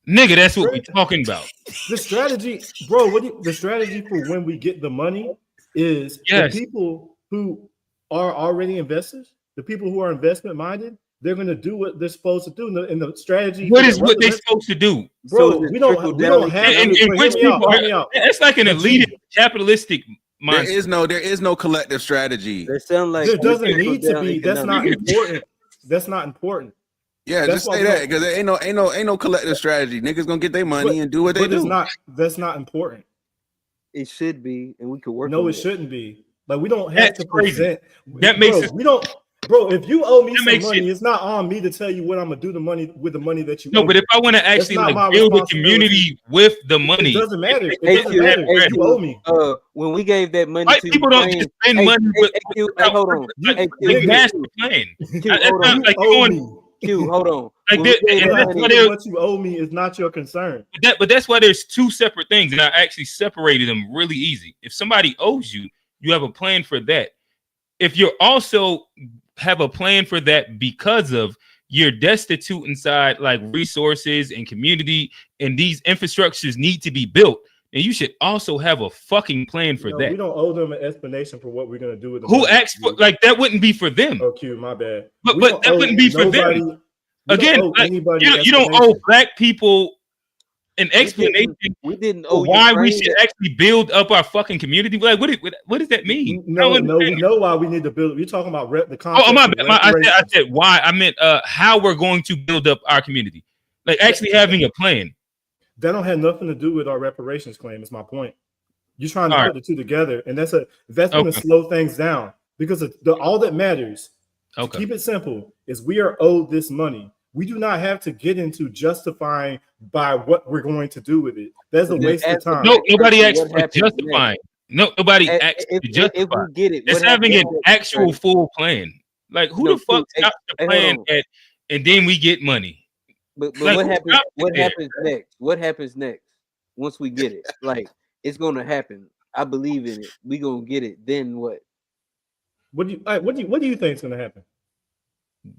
Nigga, that's what we're talking about. The strategy, bro, the strategy for when we get the money is the people who are already investors, the people who are investment minded, they're going to do what they're supposed to do in the strategy. What is what they're supposed to do, bro? We don't have. And which people are, it's like an elite capitalistic mindset. There is no collective strategy. They sound like there doesn't need to be. That's not important. That's not important. Yeah, That's just say that because there ain't no collective strategy. Niggas gonna get their money and do what they do. That's not important. It should be, and we could work. No, it shouldn't be. Like we don't have to present. That makes it. We don't. Bro, if you owe me some money, it's not on me to tell you what I'm gonna do with the money that you. No, but if I want to actually build a community with the money, it doesn't matter. It doesn't matter. You owe me. When we gave that money, white people don't just spend money. Hold on. Master plan. Hold on. What you owe me is not your concern. But that's why there's two separate things, and I actually separated them really easy. If somebody owes you, you have a plan for that. If you're also have a plan for that because of you're destitute inside like resources and community, and these infrastructures need to be built, and you should also have a fucking plan for that. We don't owe them an explanation for what we're gonna do with them. Who asked for like that? Wouldn't be for them. Oh, Q, my bad. But that wouldn't be for them. Again, like, you don't owe black people an explanation. We didn't owe why we should actually build up our fucking community. Like, what does that mean? No, we know why we need to build. You're talking about the concept. Oh, my bad. I said why. I meant how we're going to build up our community. Like actually having a plan. That don't have nothing to do with our reparations claim. Is my point. You're trying to put the two together, and that's going to slow things down because all that matters. To keep it simple is we are owed this money. We do not have to get into justifying by what we're going to do with it. That's a waste of time. No, nobody asked for justifying. No, nobody asked to justify. If we get it, it's having an actual full plan. Like who the fuck got the plan and then we get money? But like, what happens next? What happens next once we get it? Like it's gonna happen. I believe in it. We gonna get it. Then what? What do you think is gonna happen?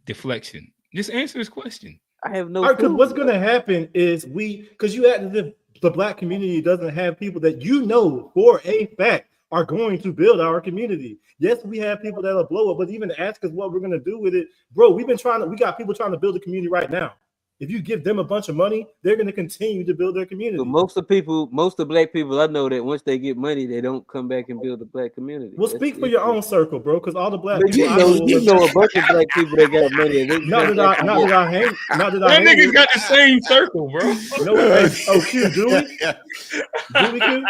Deflection. Just answer this question. I have no clue. Because what's going to happen is because you act as if the black community doesn't have people that you know for a fact are going to build our community. Yes, we have people that'll blow up, but even to ask us what we're going to do with it, bro, we got people trying to build a community right now. If you give them a bunch of money, they're going to continue to build their community. But most of black people I know that once they get money, they don't come back and build a black community. Well, speak for your own circle, bro, because all the black people you know a bunch of black people that got money. Not that I hang. That niggas got the same circle, bro. No, Q, do we? Do we, Q?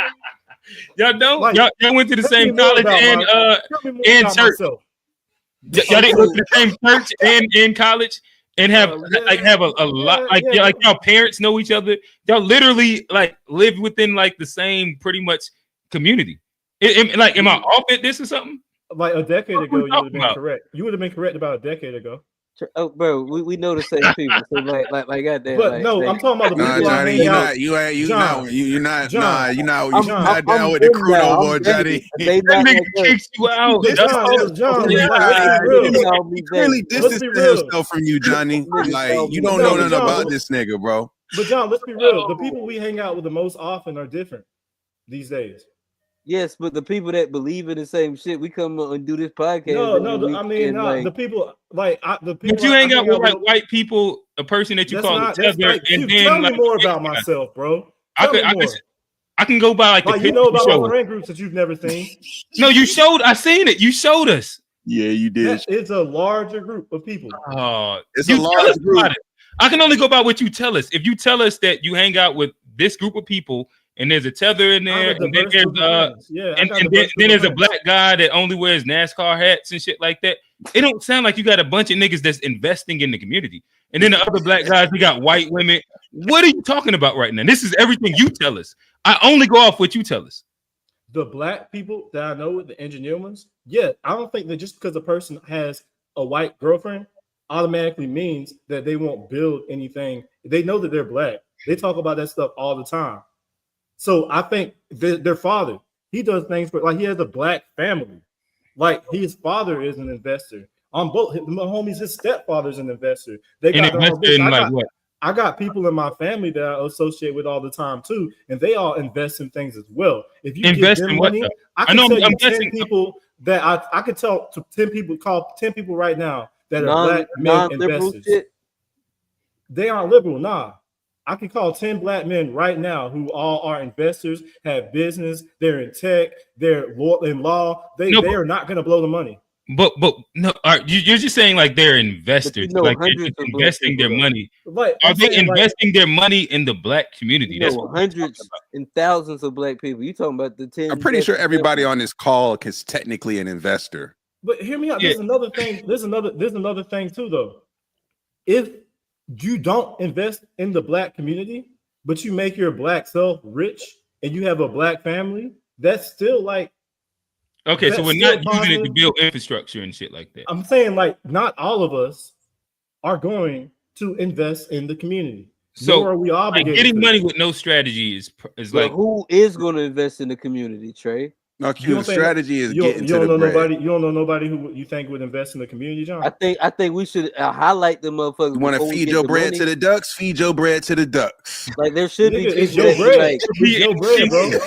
Y'all don't? Like, y'all went to the same college and church. Y'all didn't go to the same church and in college. And have a lot like y'all parents know each other. Y'all literally like live within like the same pretty much community. Am I off at this or something? Like a decade ago, you would have been correct. You would have been correct about a decade ago. Oh, bro, we know the same people. So like goddamn. But no, I'm talking about the people. Johnny, you're not down with the crew no more, Johnny. That nigga kicks you out. John, you really distance yourself from you, Johnny. Like you don't know nothing about this nigga, bro. But John, let's be real. The people we hang out with the most often are different these days. Yes, but the people that believe in the same shit, we come and do this podcast. The people like the people. But you hang out with like white people, a person that you call each other, and then tell me more about myself, bro. I can go by like the you know about all the friend groups that you've never seen. No, I seen it. You showed us. Yeah, you did. It's a larger group of people. It's a large group. I can only go by what you tell us. If you tell us that you hang out with this group of people. And there's a tether in there, and then there's a black guy that only wears NASCAR hats and shit like that. It don't sound like you got a bunch of niggas that's investing in the community. And then the other black guys, we got white women. What are you talking about right now? This is everything you tell us. I only go off what you tell us. The black people that I know, the engineer ones, I don't think that just because a person has a white girlfriend automatically means that they won't build anything. They know that they're black. They talk about that stuff all the time. So I think their father, he does things for like he has a black family. Like his father is an investor. On both my homies, his stepfather's an investor. They got I got people in my family that I associate with all the time too, and they all invest in things as well. If you invest give them money, I can tell you 10 people that I could tell to 10 people, call 10 people right now that are black men investors. Shit? They aren't liberal, nah. I can call 10 black men right now who all are investors, have business, they're in tech, they're in law. They are not going to blow the money. But no, you're just saying like they're investors, like they're investing their money. Like, are they investing their money in the black community? That's hundreds and thousands of black people. You talking about the 10? I'm pretty sure everybody on this call is technically an investor. But hear me out. There's another thing. There's another thing too, though. If you don't invest in the black community, but you make your black self rich and you have a black family, that's still like. Okay, so we're not using it to build infrastructure and shit like that. I'm saying like not all of us are going to invest in the community. So are we obligated? Like getting money with no strategy is like who is going to invest in the community, Trey? No, the strategy is getting you to don't the know bread. nobody. You don't know nobody who you think would invest in the community, John. I think we should highlight the motherfuckers. You want to feed your bread to the ducks? Feed your bread to the ducks. Like there should be. It's your bread. Like, it's your bread, bro.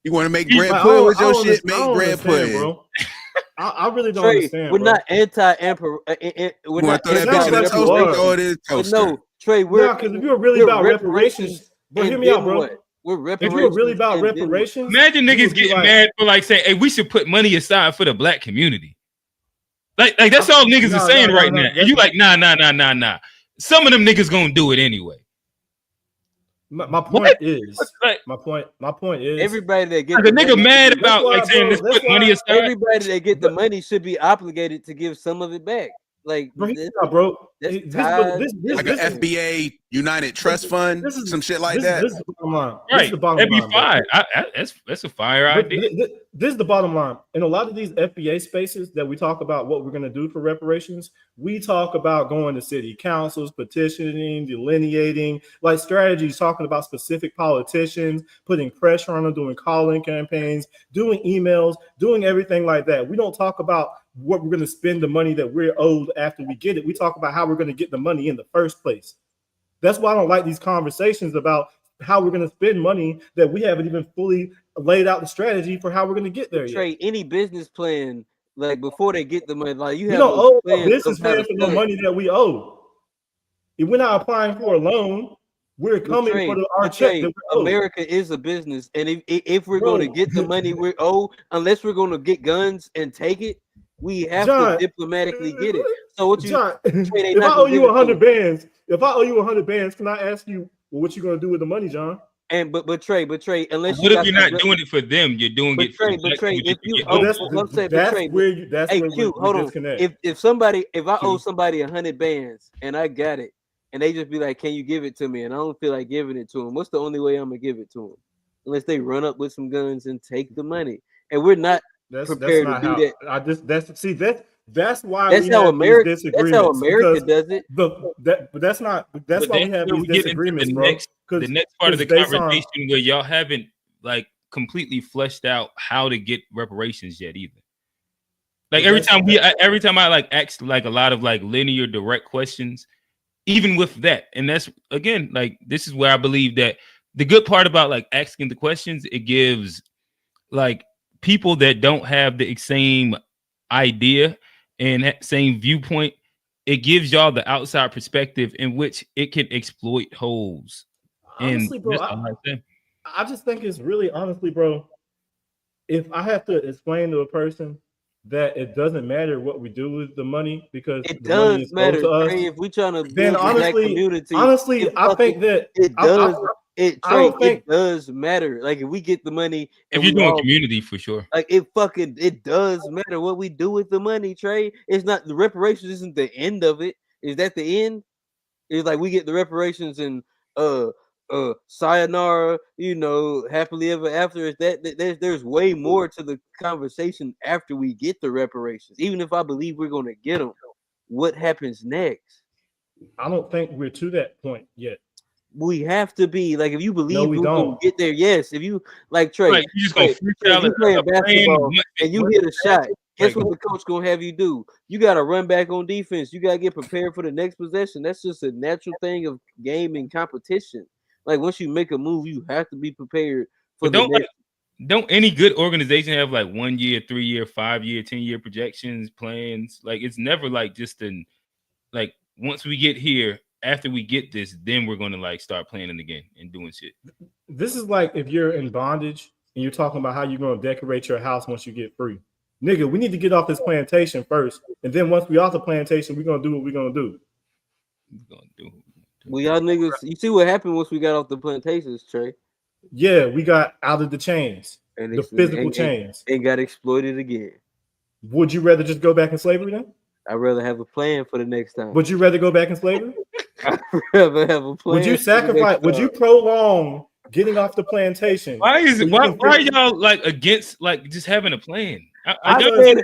You want to make bread pudding with your shit? Make bread pudding, bro. I really don't Trey, understand. We're bro. not anti-emperor. We're not throw that bitch in the toaster. Throw it in the toaster. No, Trey. We're because if you're really about reparations, but hear me out, bro. We're reparations. If you're really about reparations, imagine niggas getting mad for like saying, "Hey, we should put money aside for the black community." Like that's all niggas are saying right now. And you like, nah. Some of them niggas gonna do it anyway. My point is, my point is, everybody that gets the nigga mad about like saying let's put money aside. Everybody that get the money should be obligated to give some of it back. Like, bro, this, like an FBA United Trust Fund, some shit like that. This is the bottom line. Right, that'd be fire. That's a fire idea. This is the bottom line. In a lot of these FBA spaces that we talk about what we're going to do for reparations, we talk about going to city councils, petitioning, delineating, like strategies, talking about specific politicians, putting pressure on them, doing call-in campaigns, doing emails, doing everything like that. We don't talk about what we're going to spend the money that we're owed after we get it. We talk about how we're going to get the money in the first place. That's why I don't like these conversations about how we're going to spend money that we haven't even fully laid out the strategy for how we're going to get there Trey, yet. Any business plan, like before they get the money, like you don't owe a business plan for the money that we owe. If we're not applying for a loan, we're coming for our check. That we America is a business, and if we're going to get the money we owe, unless we're going to get guns and take it, we have to diplomatically get it. So what you, John, if I owe you 100 bands, can I ask you what you're gonna do with the money, John? And but Trey, unless what if you're not doing it for them, you're doing it for Trey, if you if I owe somebody 100 bands and I got it, and they just be like, "Can you give it to me?" and I don't feel like giving it to them, what's the only way I'm gonna give it to them? Unless they run up with some guns and take the money, and we're not prepared to do that. That's why that's how America. That's how America does it. But that's why we have these disagreements, bro. The next part of the conversation where y'all haven't like completely fleshed out how to get reparations yet either. Like every time I like ask like a lot of like linear direct questions, even with that, and that's again like this is where I believe that the good part about like asking the questions, it gives like people that don't have the same idea and same viewpoint, it gives y'all the outside perspective in which it can exploit holes. Honestly, bro, I just think it's really honestly, bro. If I have to explain to a person that it doesn't matter what we do with the money because it does matter to us, if we trying to then honestly, I think that it does. It does matter. Like if we get the money, if you're doing community for sure, like it does matter what we do with the money, Trey. It's not the reparations isn't the end of it. Is that the end? It's like we get the reparations and sayonara, happily ever after. Is that there's way more to the conversation after we get the reparations. Even if I believe we're gonna get them, what happens next? I don't think we're to that point yet. We have to be like if you believe we're gonna get there. Yes, if you like Trey, right, you just gonna you playing basketball and you hit a shot. Guess what the coach gonna have you do? You gotta run back on defense. You gotta get prepared for the next possession. That's just a natural thing of game and competition. Like once you make a move, you have to be prepared for the next. Don't any good organization have like 1 year, 3 year, 5 year, 10 year projections, plans? Like it's never like just an like once we get here, after we get this, then we're gonna like start planning again and doing shit. This is like if you're in bondage and you're talking about how you're gonna decorate your house once you get free. Nigga, we need to get off this plantation first, and then once we off the plantation, we're gonna do what we're gonna do. Well, y'all niggas, you see what happened once we got off the plantations, Trey? Yeah, we got out of the chains, and the physical chains, and got exploited again. Would you rather just go back in slavery then? I'd rather have a plan for the next time. Would you rather go back in slavery? I'd rather have a plan. Would you sacrifice? Would you prolong getting off the plantation? Why is it? Why are y'all like against like just having a plan? I said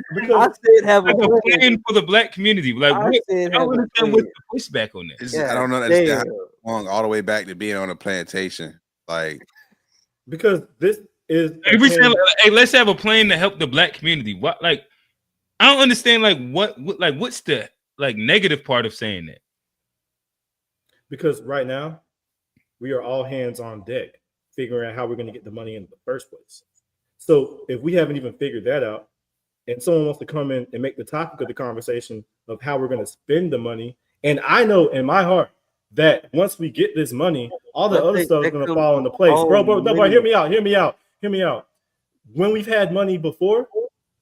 have like a plan for the black community. Like, I what, said I have don't a understand what's the pushback on that. I don't know that long all the way back to being on a plantation. Like, because this is if we say, hey, let's have a plan to help the black community. What, like, I don't understand. Like, what's the like negative part of saying that? Because right now we are all hands on deck figuring out how we're going to get the money in the first place. So if we haven't even figured that out, and someone wants to come in and make the topic of the conversation of how we're going to spend the money, and I know in my heart that once we get this money, all the other stuff is going to fall into place. Bro, hear me out. When we've had money before,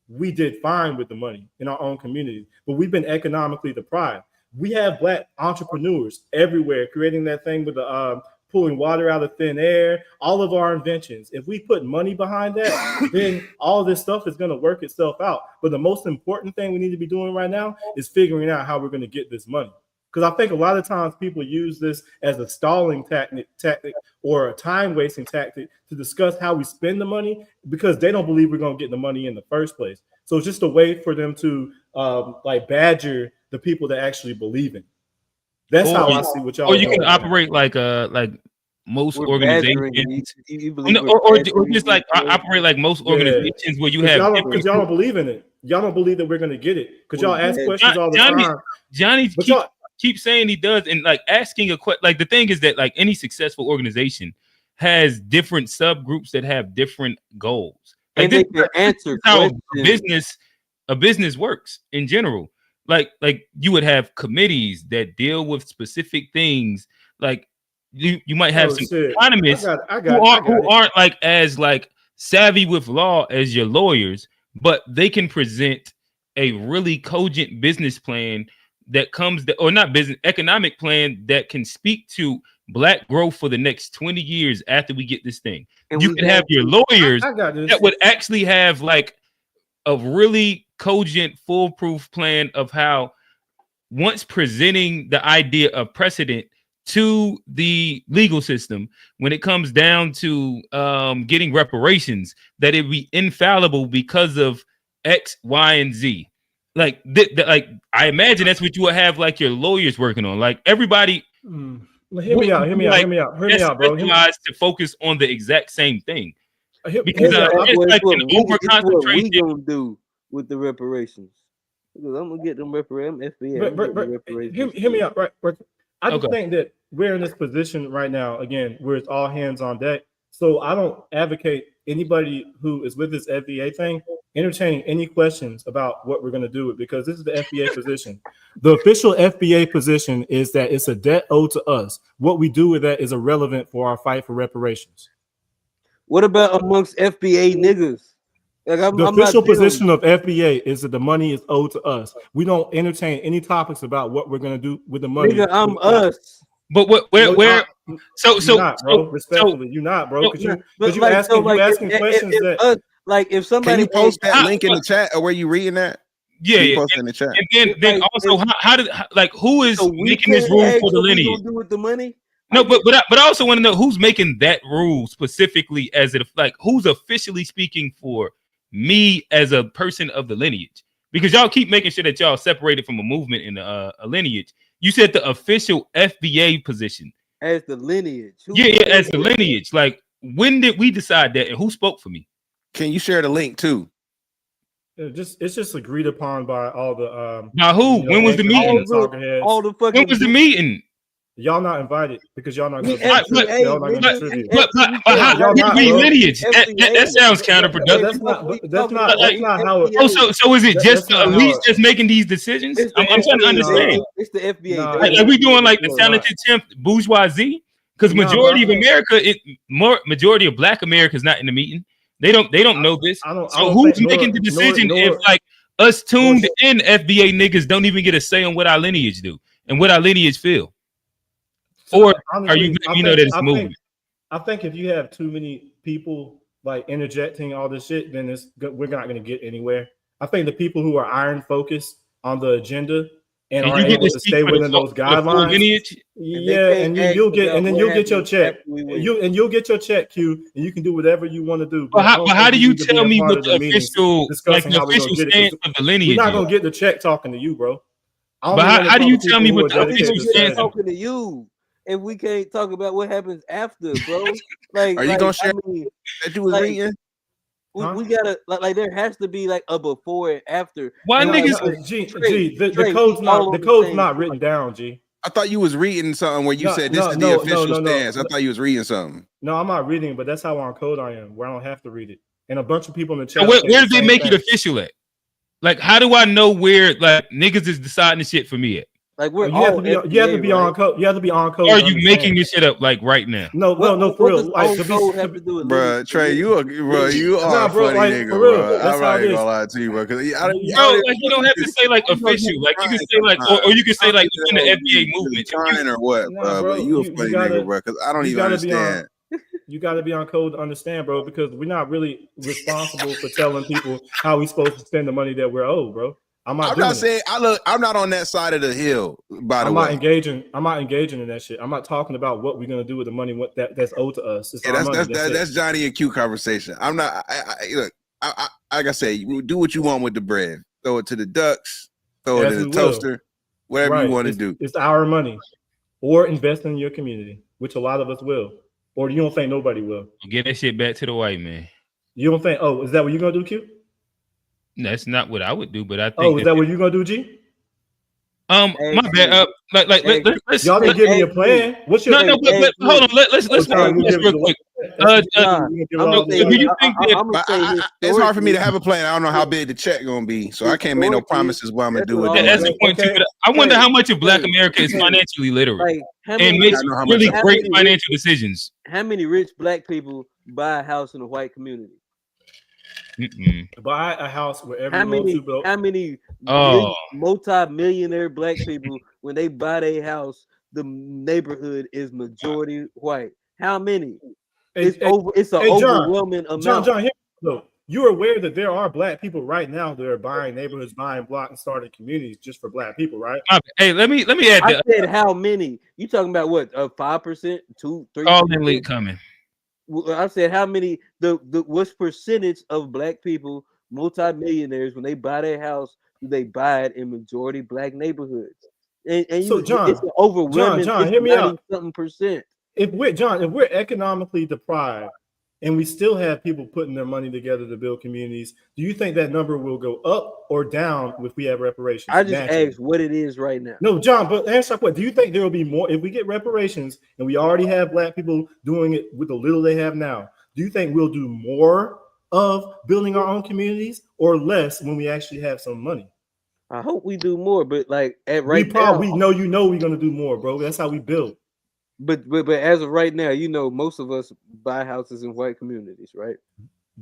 we did fine with the money in our own community, but we've been economically deprived. We have black entrepreneurs everywhere creating that thing with the pulling water out of thin air, all of our inventions. If we put money behind that, then all this stuff is going to work itself out. But the most important thing we need to be doing right now is figuring out how we're going to get this money. Because I think a lot of times people use this as a stalling tactic or a time-wasting tactic to discuss how we spend the money because they don't believe we're going to get the money in the first place. So it's just a way for them to like badger the people that actually believe in. That's how I see what y'all. Or you can operate like most organizations, or just like operate like most organizations where you have because y'all don't believe in it. Y'all don't believe that we're going to get it because y'all ask questions all the time. Johnny keeps saying he does, and like asking a question. Like the thing is that like any successful organization has different subgroups that have different goals. Like and they can answer how questions. a business works in general. Like you would have committees that deal with specific things. Like you might have some economists who aren't like as like savvy with law as your lawyers, but they can present a really cogent business plan that comes or not business economic plan that can speak to black growth for the next 20 years after we get this thing. And you can have your lawyers that would actually have like a really cogent, foolproof plan of how once presenting the idea of precedent to the legal system, when it comes down to getting reparations, that it be infallible because of X, Y, and Z. Like, like I imagine that's what you would have like your lawyers working on. Like everybody, hear me out, bro. To focus on the exact same thing. Because it's like an over what we gonna do with the reparations. Because I'm gonna get them reparations. Hear me out, right? I just think that we're in this position right now, again, where it's all hands on deck. So I don't advocate anybody who is with this FBA thing entertaining any questions about what we're going to do it, because this is the FBA position. The official FBA position is that it's a debt owed to us. What we do with that is irrelevant for our fight for reparations. What about amongst FBA niggas? Like the official position of FBA is that the money is owed to us. We don't entertain any topics about what we're going to do with the money. Nigga, I'm us. But where? So not, bro. Respectfully, you're not, bro. Because you asking questions that. Like if somebody can you post that link in the chat, or were you reading that? Yeah, post in the chat. And then also, how did who is making this rule for the lineage? Do with the money? No, but I also want to know who's making that rule specifically, as it like who's officially speaking for me as a person of the lineage, because y'all keep making sure that y'all separated from a movement in a lineage. You said the official FBA position as the lineage. As the lineage. Like, when did we decide that, and who spoke for me? Can you share the link too? It's just agreed upon by all the. Now, who? When was the meeting? All the fucking. When was the meeting? Y'all not invited because y'all not We gonna FBA, y'all not gonna nigga. contribute. But Y'all not, we bro. lineage. That sounds counterproductive. That's not how it. Oh, so is it just That's the not how elites it. that's making these decisions? It's the I'm trying to FBA, understand. baby. It's the FBA. Nah, baby. Like we doing like the No, talented tenth bourgeoisie? Because Nah, majority bro, of America, majority of Black America is not in the meeting. They don't know this. I don't Who's think making the decision if like us tuned in FBA niggas don't even get a say on what our lineage do and what our lineage feel? Or are you letting me know that it's movement? I think if you have too many people like interjecting all this shit, then we're not going to get anywhere. I think the people who are iron focused on the agenda and are able to stay within those guidelines, yeah, and you'll get your check. You'll get your check, Q, and you can do whatever you want to do. But how do you tell me what the official, like the official stance of the lineage? We're not going to get the check talking to you, bro. But how do you tell me what the official stance? Talking to you, if we can't talk about what happens after, bro. Like, are you gonna share that you was reading? We gotta like there has to be like a before and after. Why and niggas? The code's not written down, G. I thought you was reading something where you said this is the official stance. I thought you was reading something. No, I'm not reading, but that's how on code I am, where I don't have to read it. And a bunch of people in the chat. So where do they make it official at? Like, how do I know where like niggas is deciding the shit for me at? Like we're you have to be on code. You have to be on code. Or are you making this shit up like right now? No, for real. Like, bro, Trey, you are a funny nigga, bro. I'm not even gonna lie to you, bro. Because you don't have to say like official. Like you can say like, or you can say like within the FBA movement. Trying or what, bro? But you a funny nigga, bro. Because I don't even understand. You got to be on code to understand, bro. Because we're not really responsible for telling people how we supposed to spend the money that we're owed, bro. I'm not saying I'm not on that side of the hill. By the way, I'm not engaging in that shit. I'm not talking about what we're gonna do with the money that's owed to us. That's Johnny and Q conversation. I'm not. Look, like I say, you do what you want with the bread. Throw it to the ducks. Throw it in the toaster. Whatever you want to do. It's our money, or invest in your community, which a lot of us will. Or you don't think nobody will? Get that shit back to the white man. You don't think? Oh, is that what you're gonna do, Q? That's not what I would do, but I think. Oh, is that what you're gonna do, G? My bad. Let's y'all didn't give me a plan. What's your but hold on. Let's real quick. Do you think that it's hard for me to have a plan? I don't know how big the check gonna be, so I can't make no promises what I'm gonna do with it. That's the point too. I wonder how much of Black America is financially literate and makes really great financial decisions. How many rich Black people buy a house in a white community? Buy a house wherever how many multi-millionaire Black people, when they buy their house, the neighborhood is majority white? How many? It's overwhelming amount. John, look, you're aware that there are Black people right now that are buying neighborhoods, buying blocks, and starting communities just for Black people, right? Hey, let me add that. I said how many? You talking about what? 5%, 2%, 3%? All in league coming. I said how many? The what's percentage of Black people, multi-millionaires, when they buy their house, do they buy it in majority Black neighborhoods? And so John, it's an overwhelming. John, hear me out. Something percent. If we're economically deprived and we still have people putting their money together to build communities, do you think that number will go up or down if we have reparations? I just asked what it is right now. No, John, but answer what. Do you think there will be more if we get reparations and we already have Black people doing it with the little they have now? Do you think we'll do more of building our own communities or less when we actually have some money? I hope we do more, but like we're gonna do more, bro. That's how we build. But as of right now, most of us buy houses in white communities, right?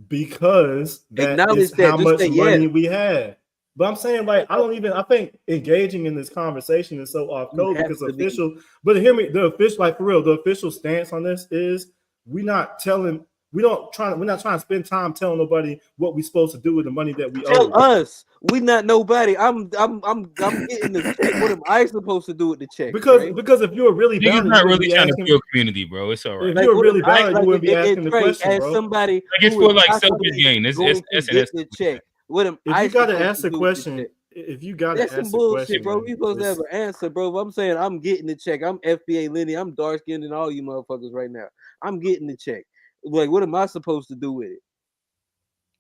Because that is how much money we have. But I'm saying, like, I think engaging in this conversation is so off code because official. But hear me, the official, like for real, the official stance on this is we're not trying to spend time telling nobody what we're supposed to do with the money that we tell us. We not nobody. I'm getting the check. What am I supposed to do with the check? Because if you're really bad, not really trying to build community, bro. It's all right. If you're really bad, you wouldn't be asking the question, bro. Somebody like it's for like selfish gain. It's the check. What am I? You got to ask the question. If you got to ask the question, bro, you supposed to have an answer, bro. I'm saying I'm getting the check. I'm FBA Lenny. I'm dark skinned than all you motherfuckers right now. I'm getting the check. Like, what am I supposed to do with it?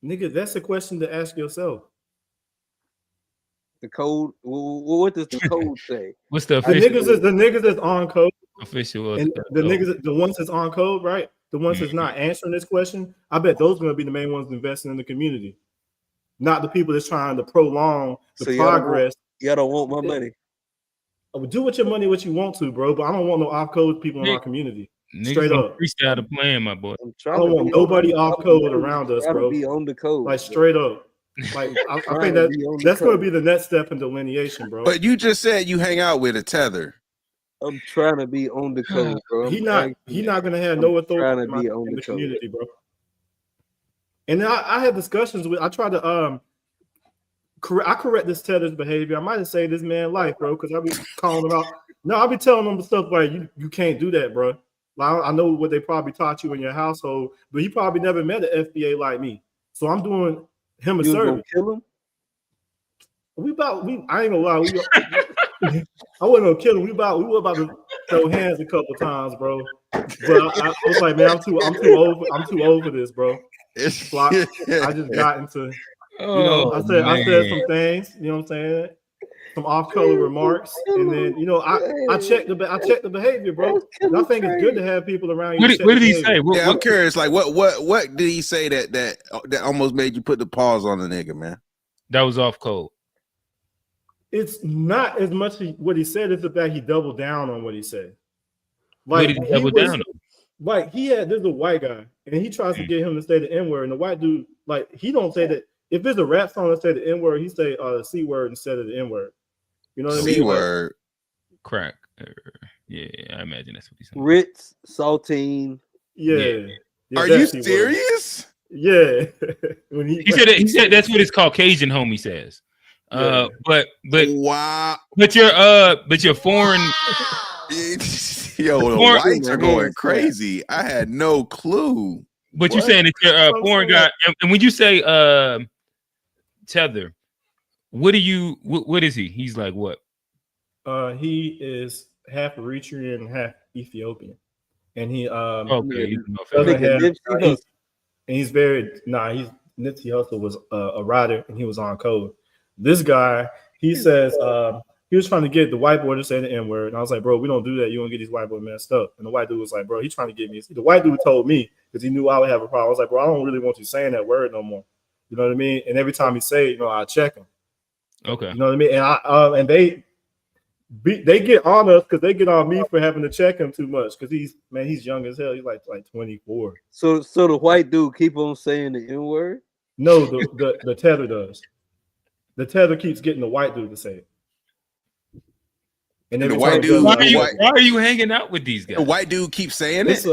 Nigga, that's a question to ask yourself. The code. What does the code say? What's the The official? niggas that's on code, Official. and the niggas, the ones that's on code, right? The ones that's not answering this question, I bet those are gonna be the main ones investing in the community, not the people that's trying to prolong the So progress. Y'all don't want my money. Do with your money what you want to, bro. But I don't want no off code people in our community. Niggas Straight gonna up. freestyle the plan, my boy. I don't want nobody off code around us, bro. Be on the code. Like straight up. Like I think that's gonna be the next step in delineation, bro. But you just said you hang out with a tether. I'm trying to be on the code, bro. He not gonna have no authority trying to be on in the the community, bro. And I had discussions with. I tried to correct this tether's behavior. I might have saved this man life, bro, because I be calling him out. No, I be telling him stuff like you can't do that, bro. Like, I know what they probably taught you in your household, but he probably never met an FBA like me. So I'm doing him a service. Kill him? I ain't gonna lie. I wasn't gonna kill him. We were about to throw hands a couple times, bro. But I was like, man, I'm too old for this, bro. So I just got into, I said some things, you know what I'm saying? Some off-color remarks, and then I checked the behavior, bro. And I think it's good to have people around you. What did he say? I'm curious. Like, what did he say that almost made you put the pause on the nigga, man? That was off code. It's not as much what he said, it's the fact he doubled down on what he said. What did he double down on? Like there's a white guy, and he tries to get him to say the N-word, and the white dude, like, he don't say that. If it's a rap song that say the N-word, he say the C word instead of the N-word. You know what I mean? C-word. Crack. Yeah, I imagine that's what he's saying. Ritz, saltine. Yeah. Are you serious? Yeah. When he said that's what his Caucasian homie says. But wow. But your foreign Yo, the whites are going crazy. I had no clue. But you're saying that you're a foreign guy, and when you say tether, what is he? He's like what? He is half Eritrean, half Ethiopian, and he he's very he's Nipsey Hussle was a writer, and he was on code. This guy, he says he was trying to get the white boy to say the N-word, and I was like, bro, we don't do that. You don't get these white boys messed up. And the white dude was like, bro, he's trying to get me. The white dude told me because he knew I would have a problem. I was like, bro, I don't really want you saying that word no more. You know what I mean? And every time he say it, I check him. Okay. You know what I mean? And and they get on us because they get on me for having to check him too much because he's young as hell. He's like 24. So the white dude keep on saying the N-word? No, the tether does. The tether keeps getting the white dude to say it. And the white dude, why are you hanging out with these guys? The white dude keeps saying it.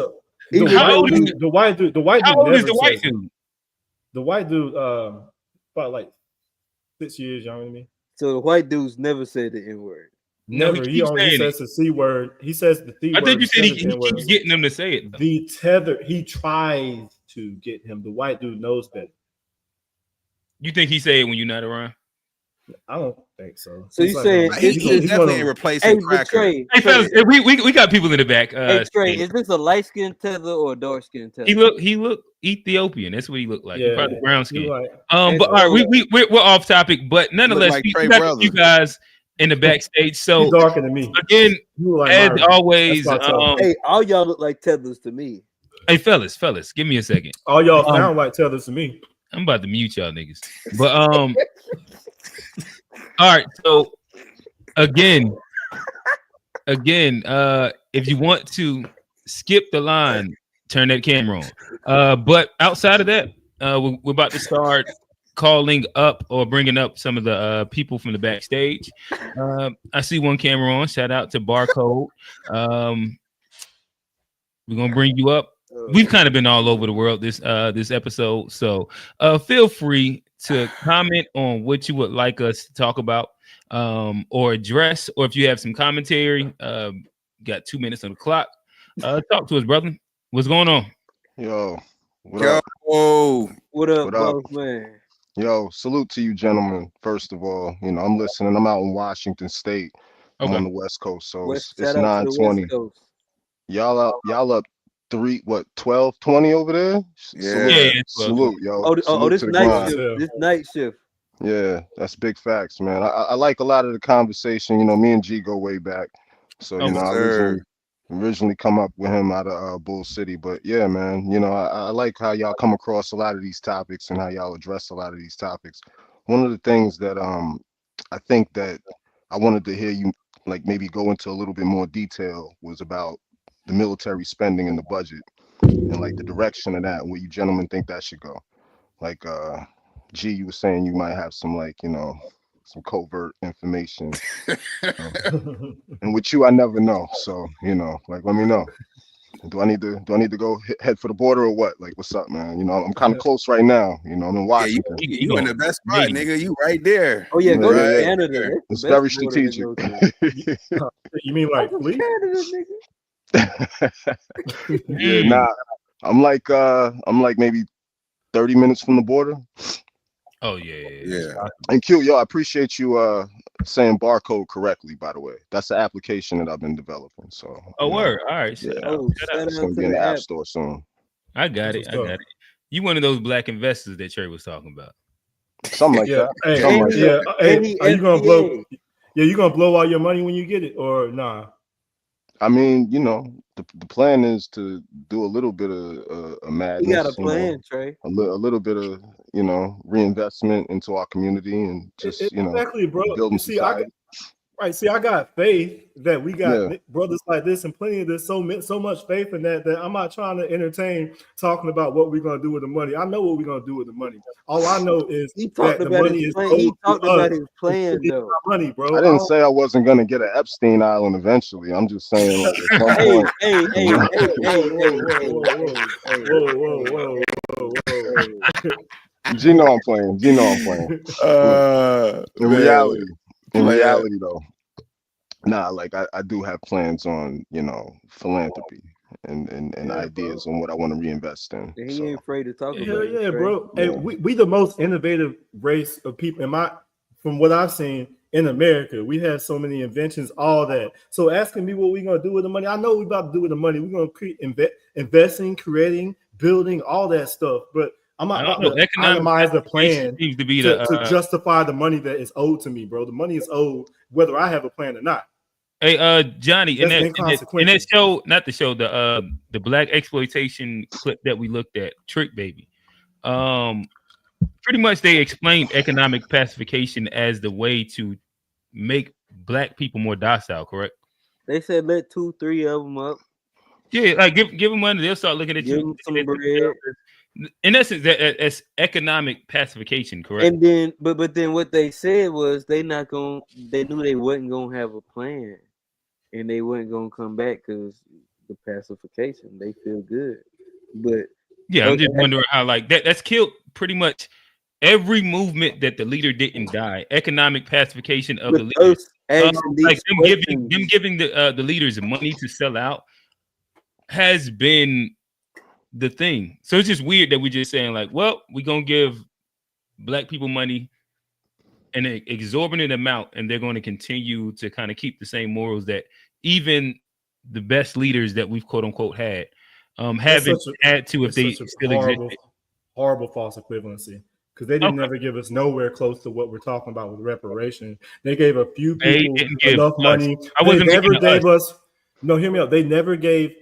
How old is the white dude? The white dude. The white dude, about like 6 years younger than me. So the white dude's never said the N-word. Never. He only says the C word. He says the C word. I think you said he keeps getting them to say it. Though. The tether. He tries to get him. The white dude knows better. You think he say it when you're not around? I don't think so. So you saying he's definitely replacing Cracker. Hey fellas, we got people in the back. Trey, is this a light skinned tether or a dark skinned tether? He look Ethiopian. That's what he looked like. Yeah, probably brown skin. like, but all right, we're off topic, but nonetheless, like we got you guys in the backstage. So he's darker than me. Again, like as always, hey, all y'all look like tethers to me. Hey fellas, give me a second. All y'all sound like tethers to me. I'm about to mute y'all niggas. But all right, so again, if you want to skip the line, turn that camera on. But outside of that, we're about to start calling up or bringing up some of the people from the backstage. I see one camera on. Shout out to Barcode. We're gonna bring you up. We've kind of been all over the world this episode, so feel free to comment on what you would like us to talk about or address, or if you have some commentary. Got 2 minutes on the clock. Talk to us, brother. What's going on? Yo, what up? What up, man? Yo, salute to you, gentlemen. First of all, I'm listening. I'm out in Washington State. I'm on the West Coast, so it's 9:20. Y'all up 12:20 over there? Yeah. Salute, yo. This night shift. This night shift. Yeah, that's big facts, man. I like a lot of the conversation. You know, me and G go way back. So, you know, I originally come up with him out of Bull City. But yeah, man, you know, I like how y'all come across a lot of these topics and how y'all address a lot of these topics. One of the things that I think that I wanted to hear you like maybe go into a little bit more detail was about the military spending in the budget and like the direction of that, where you gentlemen think that should go. Like G, you were saying you might have some like, you know, some covert information. And with you, I never know. So, you know, like let me know. Do I need to go head for the border or what? Like, what's up, man? You know, I'm kind of close right now. You know, I'm in Washington. You in the best spot, nigga. You right there. Oh yeah, go right to Canada. It's very strategic. You mean like fleet? Yeah, nah. I'm like maybe 30 minutes from the border. Oh yeah. And Q, yo, I appreciate you saying barcode correctly, by the way. That's the application that I've been developing. So word. All right. Yeah. Shout out It's gonna be in the app store soon. I got it. You one of those black investors that Trey was talking about. Something like that. Hey, Something like that. Hey, are you gonna blow? Yeah, you gonna blow all your money when you get it, or nah? I mean, you know, the plan is to do a little bit of madness. You got a plan, Trey. A little bit of, you know, reinvestment into our community and just, you know, exactly, bro. building See, society. I got faith that we got brothers like this and plenty of this. So much faith in that I'm not trying to entertain talking about what we're gonna do with the money. I know what we're gonna do with the money. All I know is that the money is owed he talked to about us. his plan, though. Money, bro. I didn't say I wasn't gonna get an Epstein Island eventually. I'm just saying, like, at some point. G know I'm playing. In reality, though, nah, like I do have plans on, you know, philanthropy and ideas on what I want to reinvest in. He ain't afraid to talk about it. Yeah, bro. Hey, we the most innovative race of people from what I've seen in America. We have so many inventions, all that. So asking me what we're gonna do with the money, I know what we're about to do with the money. We're gonna create investing, creating, building, all that stuff. But I'm not about to itemize the plan seems to be to justify the money that is owed to me, bro. The money is owed whether I have a plan or not. Hey, Johnny, in that show, not the show, the black exploitation clip that we looked at, Trick Baby. Pretty much they explained economic pacification as the way to make black people more docile, correct? They said let 2-3 of them up. Yeah, like give them money, they'll start looking at give you. Them some bread. In essence, that's economic pacification, correct? And then, but then what they said was they knew they wasn't gonna have a plan, and they wasn't gonna come back because the pacification. They feel good, but yeah, I'm just wondering how like that's killed pretty much every movement that the leader didn't die. Economic pacification of the leaders, like them giving the leaders money to sell out has been the thing. So it's just weird that we're just saying like, well, we're gonna give black people money an exorbitant amount, and they're going to continue to kind of keep the same morals that even the best leaders that we've quote unquote had haven't had to if they still exist. Horrible false equivalency. Because they didn't never give us nowhere close to what we're talking about with reparation. They gave a few people enough money. They never gave us. No, hear me out. They never gave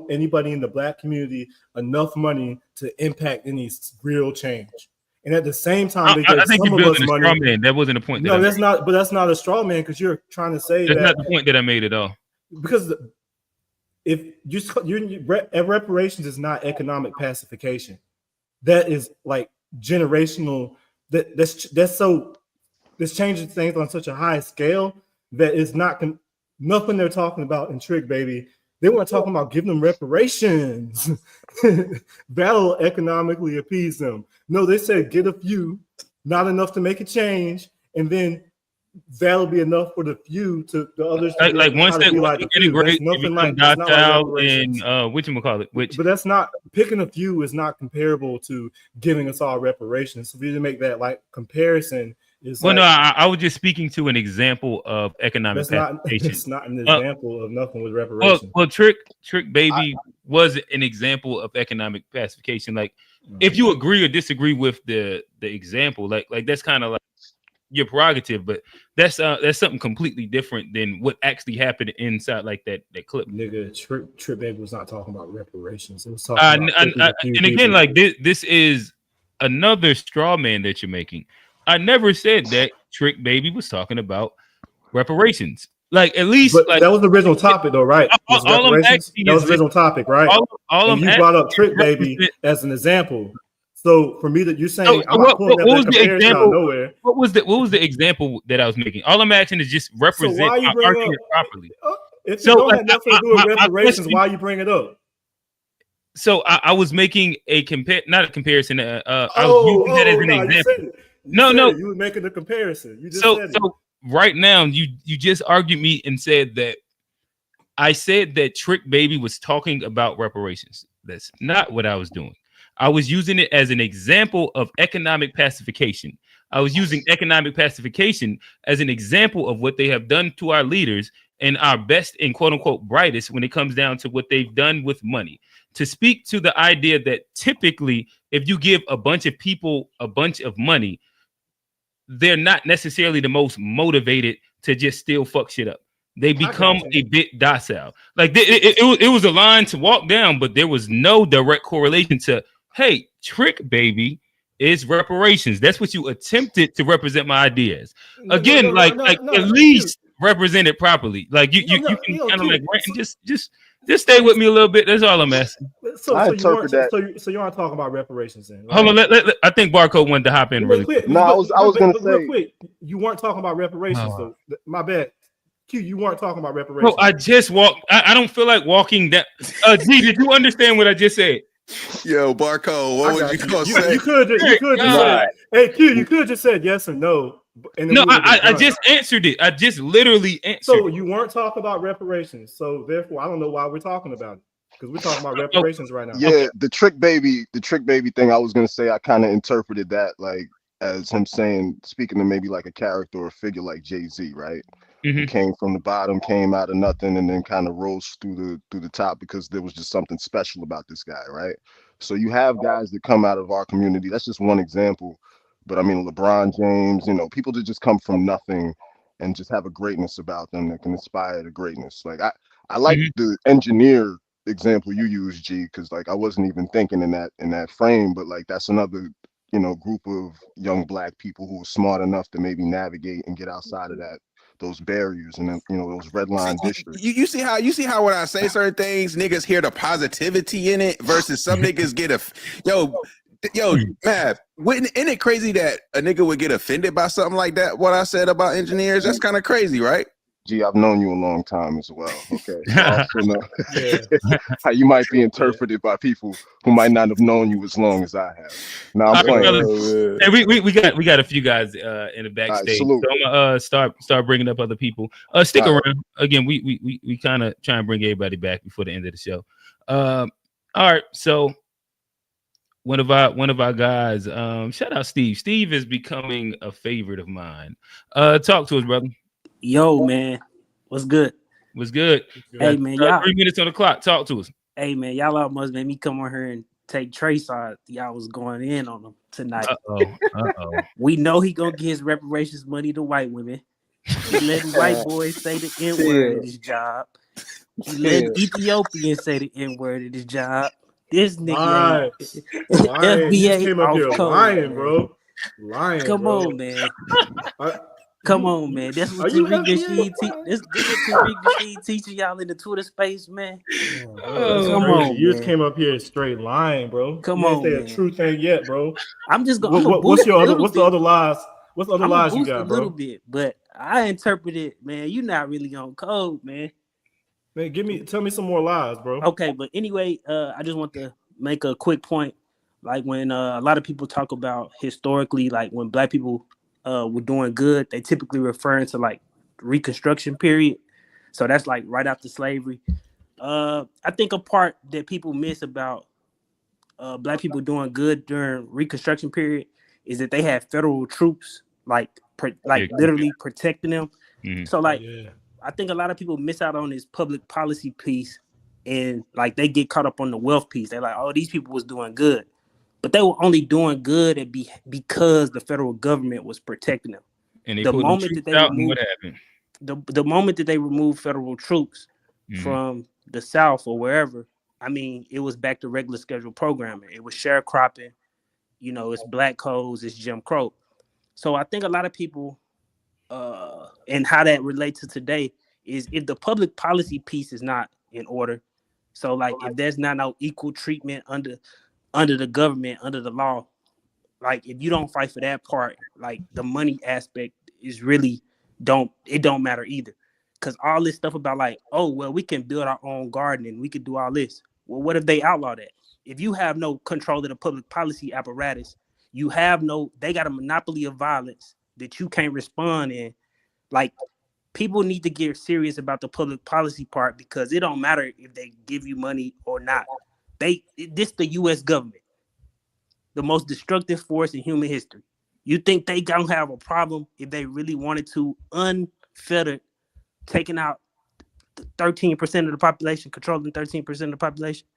anybody in the black community enough money to impact any real change. And at the same time, they gave some of us money. Straw man. That wasn't a point. No, that's not. But that's not a straw man because you're trying to say that's not the point that I made at all. Because if reparations is not economic pacification, that is like generational. That's changing things on such a high scale that it's not. Nothing they're talking about in Trick Baby. They weren't talking about giving them reparations. That'll economically appease them. No, they said get a few, not enough to make a change, and then that'll be enough for the few to the others. Like once they integrate, nothing like docile and whatchamacallit. But that's not picking a few is not comparable to giving us all reparations. So if you make that like comparison. Well, no, I was just speaking to an example of economic pacification. It's not an example of nothing with reparations. Well, Trick Baby was an example of economic pacification. Like, if you agree or disagree with the example, like that's kind of like your prerogative, but that's something completely different than what actually happened inside like that clip. Nigga, Trip Baby was not talking about reparations. It was talking about and again, like this is another straw man that you're making. I never said that Trick Baby was talking about reparations. Like, at least, but like, that was the original topic, though, right? All I'm asking that was is the original topic, right? All and I'm you brought up Trick Baby as an example. So for me, that you're saying I'm not pulling that comparison out of nowhere. What was the example that I was making? All I'm asking is just represent my argument properly. If you don't have nothing to do with reparations, why you bring it up? So I was making not a comparison. I was using that as an example. You were making the comparison. You just said it. So right now, you just argued me and said that I said that Trick Baby was talking about reparations. That's not what I was doing. I was using it as an example of economic pacification. I was using economic pacification as an example of what they have done to our leaders and our best and quote unquote brightest when it comes down to what they've done with money. To speak to the idea that typically, if you give a bunch of people a bunch of money, they're not necessarily the most motivated to just still fuck shit up. They become a bit docile. Like it was a line to walk down, but there was no direct correlation to, hey, Trick Baby is reparations. That's what you attempted to represent my ideas. Again, at least represent it properly. Like you can kind of like rant and just stay with me a little bit. That's all I'm asking. So you aren't talking about reparations then? Right? Hold on, I think Barcode wanted to hop in really quick. No, I was going to say real quick. You weren't talking about reparations though. My bad. Q, you weren't talking about reparations. No, I just walked. I don't feel like walking that. G, did you understand what I just said? Yo, Barcode, what was you gonna say? You could just say, hey, Q, you could just said yes or no. And no, I just answered it. I just literally answered. So you weren't talking about reparations. So therefore, I don't know why we're talking about it. Because we're talking about reparations right now. Yeah, the trick baby thing, I was gonna say I kind of interpreted that like as him saying, speaking to maybe like a character or a figure like Jay-Z, right? Mm-hmm. Who came from the bottom, came out of nothing, and then kind of rose through the top because there was just something special about this guy, right? So you have guys that come out of our community. That's just one example. But I mean, LeBron James, people that just come from nothing and just have a greatness about them that can inspire to greatness. Like I like the engineer example you use, G, because like I wasn't even thinking in that frame, but like that's another group of young black people who are smart enough to maybe navigate and get outside of those barriers and then those red line districts. You see how when I say certain things, niggas hear the positivity in it versus some niggas get Mav, isn't it crazy that a nigga would get offended by something like that? What I said about engineers, that's kind of crazy, right? Gee, I've known you a long time as well. Okay, so I also know how you might be interpreted by people who might not have known you as long as I have. Now I'm playing. Hey, we got a few guys in the backstage. So I'm gonna start bringing up other people. Stick around. Again, we kind of try and bring everybody back before the end of the show. All right, so one of our guys, shout out Steve. Steve is becoming a favorite of mine. Talk to us, brother. Yo, man, what's good? What's good? Hey, man, y'all 3 minutes on the clock. Talk to us. Hey, man, y'all almost made me come on here and take Trey side. Y'all was going in on him tonight. We know he gonna get his reparations money to white women. He letting white boys say the N-word at his job. He letting Ethiopians say the N-word at his job. This nigga FBA came up here code, lying, bro. Lying. Come bro. on, man. Come on, man. That's what Tariq Nasheed teaching y'all in the Twitter space, man. Come on, you just came up here straight lying, bro. Come you on, ain't say a true thing yet, bro. I'm just going. What's the other lies? What's the other lies you got, a bro? little bit, but I interpret it, man. You're not really on code, man. Man, tell me some more lies, bro. Okay, but anyway, I just want to make a quick point. Like when a lot of people talk about historically, like when black people were doing good, they typically referring to like Reconstruction period. So that's like right after slavery. I think a part that people miss about black people doing good during Reconstruction period is that they had federal troops literally protecting them. Mm-hmm. So I think a lot of people miss out on this public policy piece and like they get caught up on the wealth piece. They're like, oh, these people was doing good. But they were only doing good because the federal government was protecting them. And they the put them moment that troops they out, and what removed happened? the moment that they removed federal troops Mhm. from the South or wherever, I mean, it was back to regular scheduled programming. It was sharecropping, you know, it's black codes, it's Jim Crow. So I think a lot of people, and how that relates to today is if the public policy piece is not in order. So like if there's not no equal treatment under the government, under the law, like if you don't fight for that part, like the money aspect is really don't matter either. Cause all this stuff about like, oh well, we can build our own garden and we could do all this. Well, what if they outlaw that? If you have no control of the public policy apparatus, they got a monopoly of violence that you can't respond in. Like people need to get serious about the public policy part because it don't matter if they give you money or not. This the US government, the most destructive force in human history. You think they gonna have a problem if they really wanted to unfettered taking out 13% of the population, controlling 13% of the population?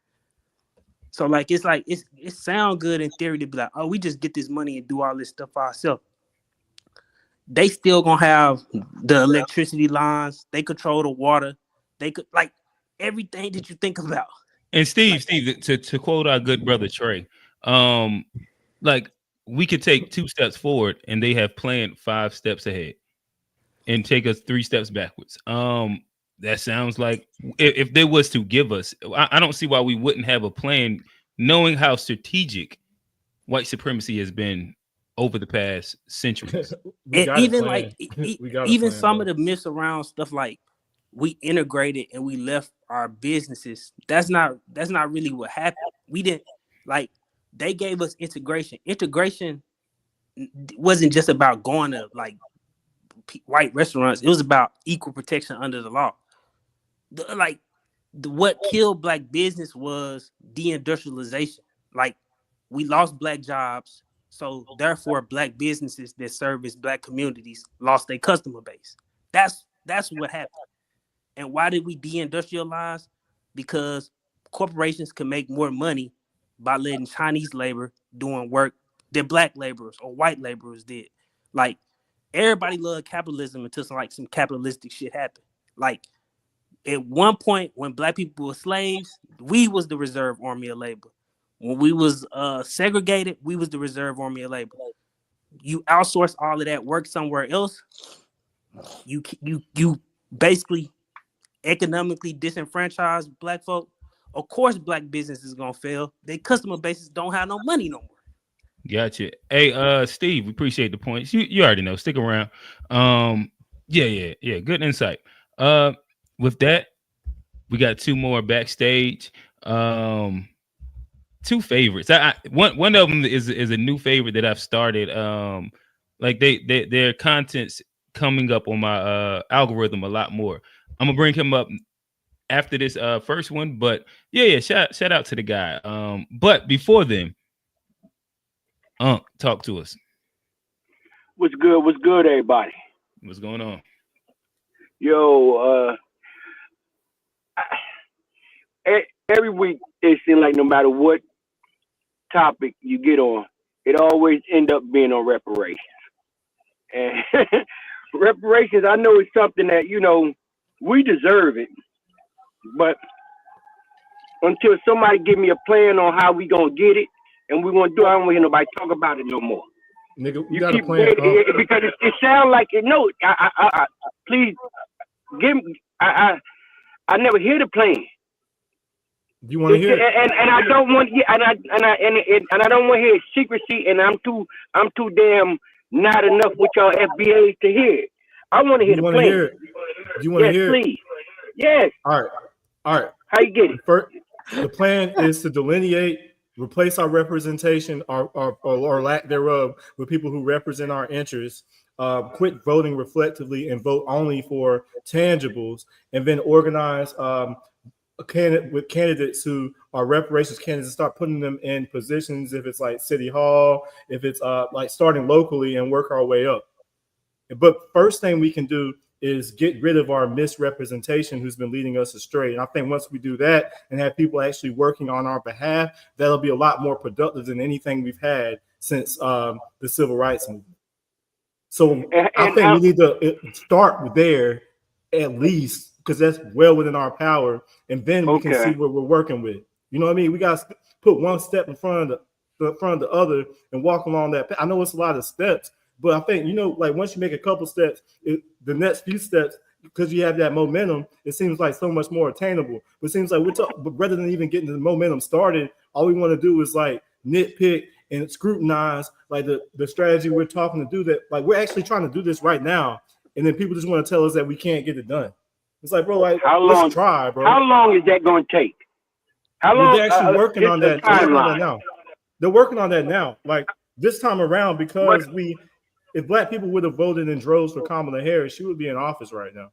So like it sound good in theory to be like, oh, we just get this money and do all this stuff for ourselves. They still gonna have the electricity lines, they control the water, they could like everything that you think about. And Steve, to quote our good brother Trey, like we could take 2 steps forward and they have planned 5 steps ahead and take us 3 steps backwards. That sounds like if they was to give us, I don't see why we wouldn't have a plan, knowing how strategic white supremacy has been over the past centuries. And even like even some of the myths around stuff like we integrated and we left our businesses. That's not really what happened. We didn't like they gave us integration. Integration wasn't just about going to like white restaurants. It was about equal protection under the law. What killed black business was deindustrialization. Like we lost black jobs, so therefore black businesses that service black communities lost their customer base. That's what happened. And why did we deindustrialize? Because corporations can make more money by letting Chinese labor doing work that black laborers or white laborers did. Like everybody loved capitalism until some capitalistic shit happened. Like at one point when black people were slaves, we was the reserve army of labor. When we was segregated, we was the reserve army of labor. You outsource all of that work somewhere else. You basically economically disenfranchise black folk. Of course, black business is gonna fail. Their customer bases don't have no money no more. Gotcha. Hey, Steve, we appreciate the points. You already know. Stick around. Yeah. Good insight. With that, we got 2 more backstage. 2 favorites. One of them is a new favorite that I've started. Like their content's coming up on my algorithm a lot more. I'm gonna bring him up after this first one, but yeah. Shout out to the guy. But before then, talk to us. What's good, everybody? What's going on? Yo, every week it seems like no matter what topic you get on, it always end up being on reparations. And reparations, I know it's something that, we deserve it, but until somebody give me a plan on how we gonna get it and we gonna do it, I don't want to hear nobody talk about it no more. Nigga, You keep saying it because it sounds like it. No, I please give me. I never hear the plan. You want to hear it? And I don't want, and I don't want to hear secrecy. And I'm too damn not enough with y'all FBAs to hear it. I want to hear the plan. Hear it? You want to hear it? Please. Yes. All right. How you get it? First, the plan is to delineate, replace our representation or lack thereof with people who represent our interests. Quit voting reflectively and vote only for tangibles, and then organize with candidates who are reparations candidates and start putting them in positions. If it's like City Hall, if it's like starting locally and work our way up. But first thing we can do is get rid of our misrepresentation who's been leading us astray. And I think once we do that and have people actually working on our behalf, that'll be a lot more productive than anything we've had since the civil rights movement. So I think we need to start there at least, because that's well within our power, and then we can see what we're working with. You know what I mean? We got to put one step in front of the other and walk along that path. I know it's a lot of steps, but I think, you know, like once you make a couple steps, the next few steps, because you have that momentum, it seems like so much more attainable. But it seems like but rather than even getting the momentum started, all we want to do is like nitpick and scrutinize like the strategy we're talking to do that. Like we're actually trying to do this right now, and then people just want to tell us that we can't get it done. It's like, bro, like let's try, bro. How long is that going to take? How long? They're actually working on that. They're working on that now. They're working on that now. Like this time around, because if black people would have voted in droves for Kamala Harris, she would be in office right now.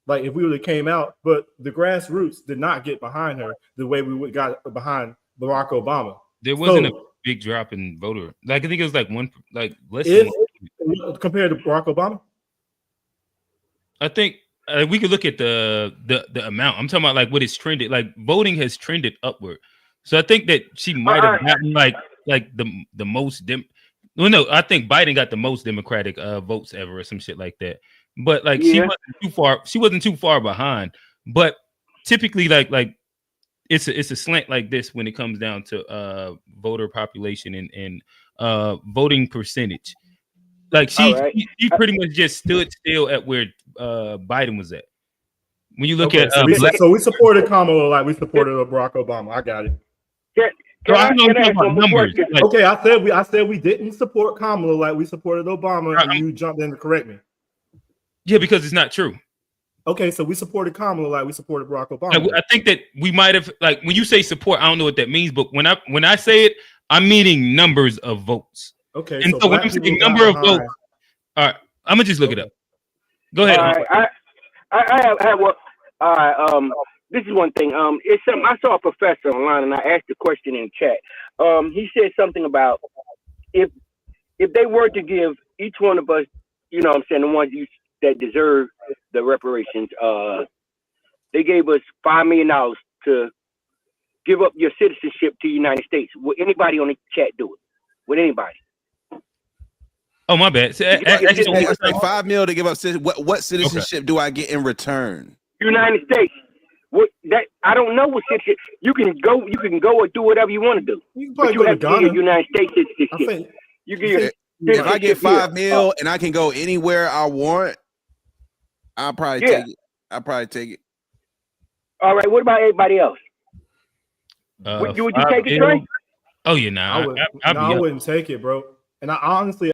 Like if we would have came out, but the grassroots did not get behind her the way we would got behind Barack Obama. There wasn't a big drop in voter. Like I think it was like less than compared to Barack Obama. I think we could look at the amount. I'm talking about like what it's trended. Like voting has trended upward. So I think that she might have gotten like the most well, no, I think Biden got the most Democratic votes ever or some shit like that. But like she wasn't too far behind. But typically like it's a slant like this when it comes down to voter population and voting percentage. Like she pretty much just stood still at where Biden was at. When you look at so we supported Kamala like we supported Barack Obama. I got it. Numbers. Like, okay, I said we didn't support Kamala like we supported Obama, and you jumped in to correct me. Yeah, because it's not true. Okay, so we supported Kamala like we supported Barack Obama. I think that we might have, like, when you say support, I don't know what that means, but when I say it, I'm meaning numbers of votes. Okay, and so when I'm saying number of votes, all right, I'm gonna just look it up. Go ahead. All right, I have what. All right, this is one thing. It's something I saw a professor online, and I asked the question in chat. He said something about if they were to give each one of us, you know what I'm saying, the ones that deserve the reparations, they gave us $5 million to give up your citizenship to the United States. Would anybody on the chat do it? Would anybody? Oh, my bad. So, it's like $5 million to give up. What citizenship do I get in return? United States. What that I don't know what citizenship. You can go or do whatever you want to do. But you have to get your United States citizenship. You get if I get $5 million and I can go anywhere I want, I'll probably take it. I'll probably take it. All right. What about everybody else? Would you take it, Trey? Oh yeah, nah. I wouldn't take it, bro. And I honestly,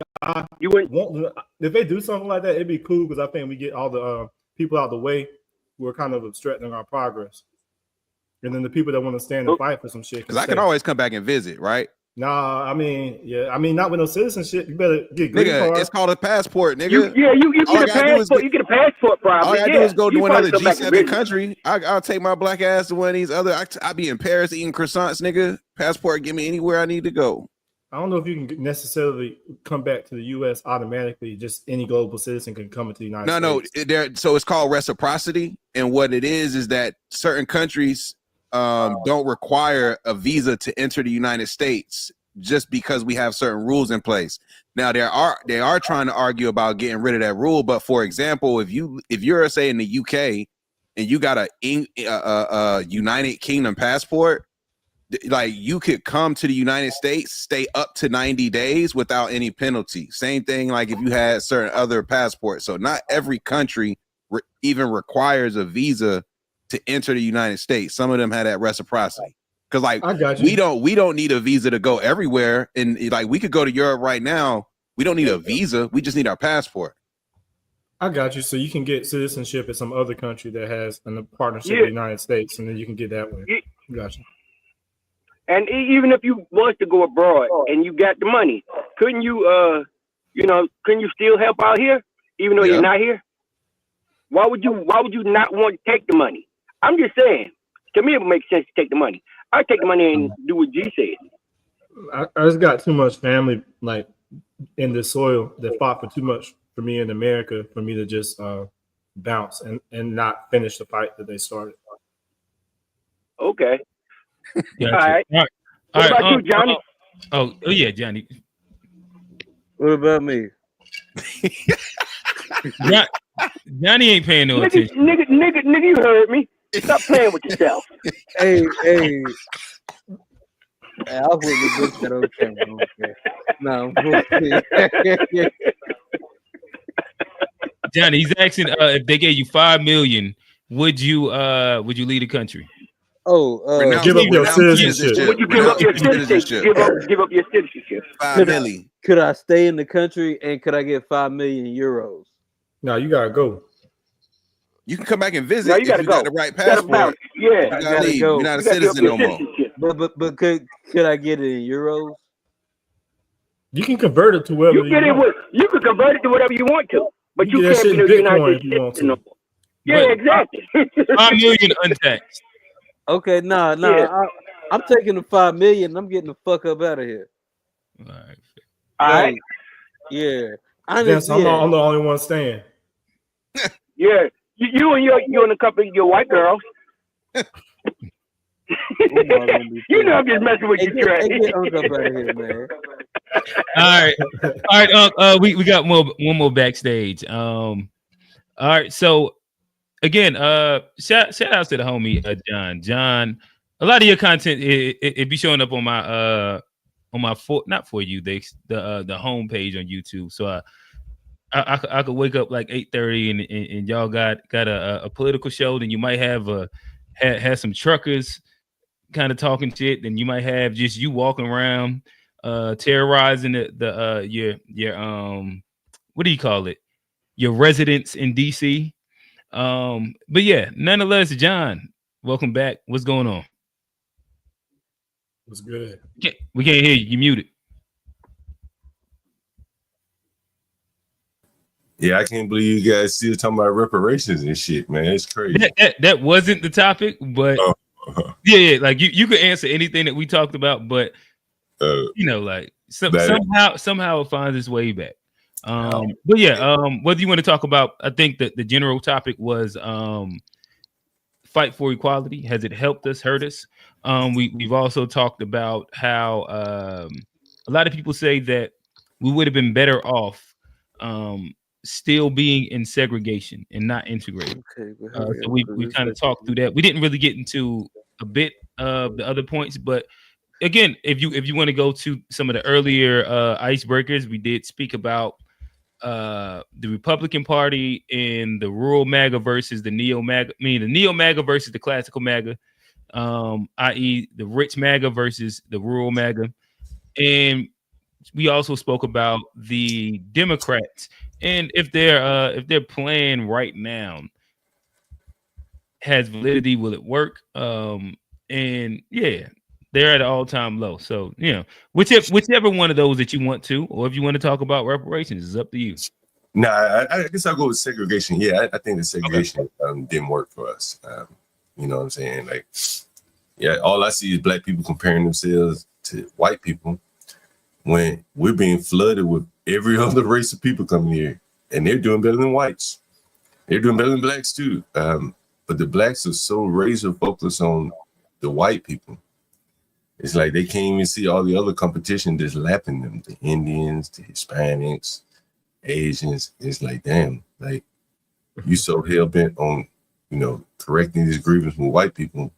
you wouldn't. If they do something like that, it'd be cool because I think we get all the people out of the way who are kind of obstructing our progress, and then the people that want to stand and fight for some shit. Because I can always come back and visit, right? Nah, I mean, not with no citizenship. You better get green nigga. card. It's called a passport, nigga. You get a passport. You get a passport, probably. All I do is go to another G7 country. I'll take my black ass to one of these other. I'll be in Paris eating croissants, nigga. Passport, get me anywhere I need to go. I don't know if you can necessarily come back to the U.S. automatically. Just any global citizen can come into the United States. No. So it's called reciprocity, and what it is that certain countries don't require a visa to enter the United States just because we have certain rules in place. Now they are trying to argue about getting rid of that rule, but for example, if you're say in the UK and you got a United Kingdom passport, like you could come to the United States, stay up to 90 days without any penalty. Same thing like if you had certain other passports. So not every country even requires a visa to enter the United States. Some of them had that reciprocity. Because like we don't need a visa to go everywhere. And like we could go to Europe right now. We don't need a visa. We just need our passport. I got you. So you can get citizenship in some other country that has a partnership with the United States, and then you can get that way. Got you. And even if you was to go abroad and you got the money, couldn't you couldn't you still help out here, even though you're not here? Why would you not want to take the money? I'm just saying. To me, it would make sense to take the money. I take the money and do what G said. I just got too much family like in the soil that fought for too much for me in America for me to just bounce and not finish the fight that they started. Okay. Gotcha. All right. What about you, Johnny? Oh yeah, Johnny. What about me? Johnny ain't paying no attention. Nigga, you heard me. Stop playing with yourself. Hey. I wouldn't have that okay. No, Johnny, he's asking if they gave you $5 million, would you leave the country? Give up your citizenship. Would you give up your citizenship? Give up your citizenship. Could I stay in the country and could I get 5 million euros? No, you gotta go. You can come back and visit. No, you gotta if go. the right passport. Yeah, you gotta leave. go. You're not a citizen no more. But could I get it in euros? You can convert it to whatever you want. You can convert it to whatever you want to, but you get that can't shit be in the Bitcoin United if you want States. to. Yeah, exactly. 5 million untaxed. Okay, nah. Yeah. I'm taking the 5 million. I'm getting the fuck up out of here. All right. All right. Yeah. Yes, I'm the only one staying. Yeah. You and a couple of your white girls. You know I'm just messing with you, Trey. Get Unc up out of here, man. All right. We got one more backstage. All right. So again, shout out to the homie John. A lot of your content it be showing up on my not for you, the homepage on YouTube. So I could wake up like 8:30 and y'all got a political show. Then you might have had some truckers kind of talking shit. Then you might have just you walking around terrorizing your what do you call it? Your residents in DC. But yeah, nonetheless, John, welcome back. What's going on? What's good? We can't hear you. You muted. Yeah, I can't believe you guys still talking about reparations and shit, man. It's crazy. That wasn't the topic, but yeah, like you could answer anything that we talked about, but like somehow it finds its way back. But yeah, what do you want to talk about? I think that the general topic was fight for equality. Has it helped us, hurt us? We've also talked about how a lot of people say that we would have been better off still being in segregation and not integrated. So we kind of talked through that. We didn't really get into a bit of the other points, but again, if you want to go to some of the earlier icebreakers, we did speak about the Republican Party and the rural MAGA versus the neo MAGA. I mean, the neo MAGA versus the classical MAGA, i.e., the rich MAGA versus the rural MAGA, and we also spoke about the Democrats and if their plan right now has validity, will it work? And yeah, they're at an all-time low. So whichever one of those that you want to, or if you want to talk about reparations, is up to you. Nah, I guess I'll go with segregation. Yeah, I think the segregation didn't work for us. You know what I'm saying? Like, yeah, all I see is black people comparing themselves to white people when we're being flooded with every other race of people coming here, and they're doing better than whites. They're doing better than blacks too. But the blacks are so razor focused on the white people. It's like they can't even see all the other competition that's lapping them. The Indians, the Hispanics, Asians. It's like, damn, like you so hell bent on, correcting these grievances with white people,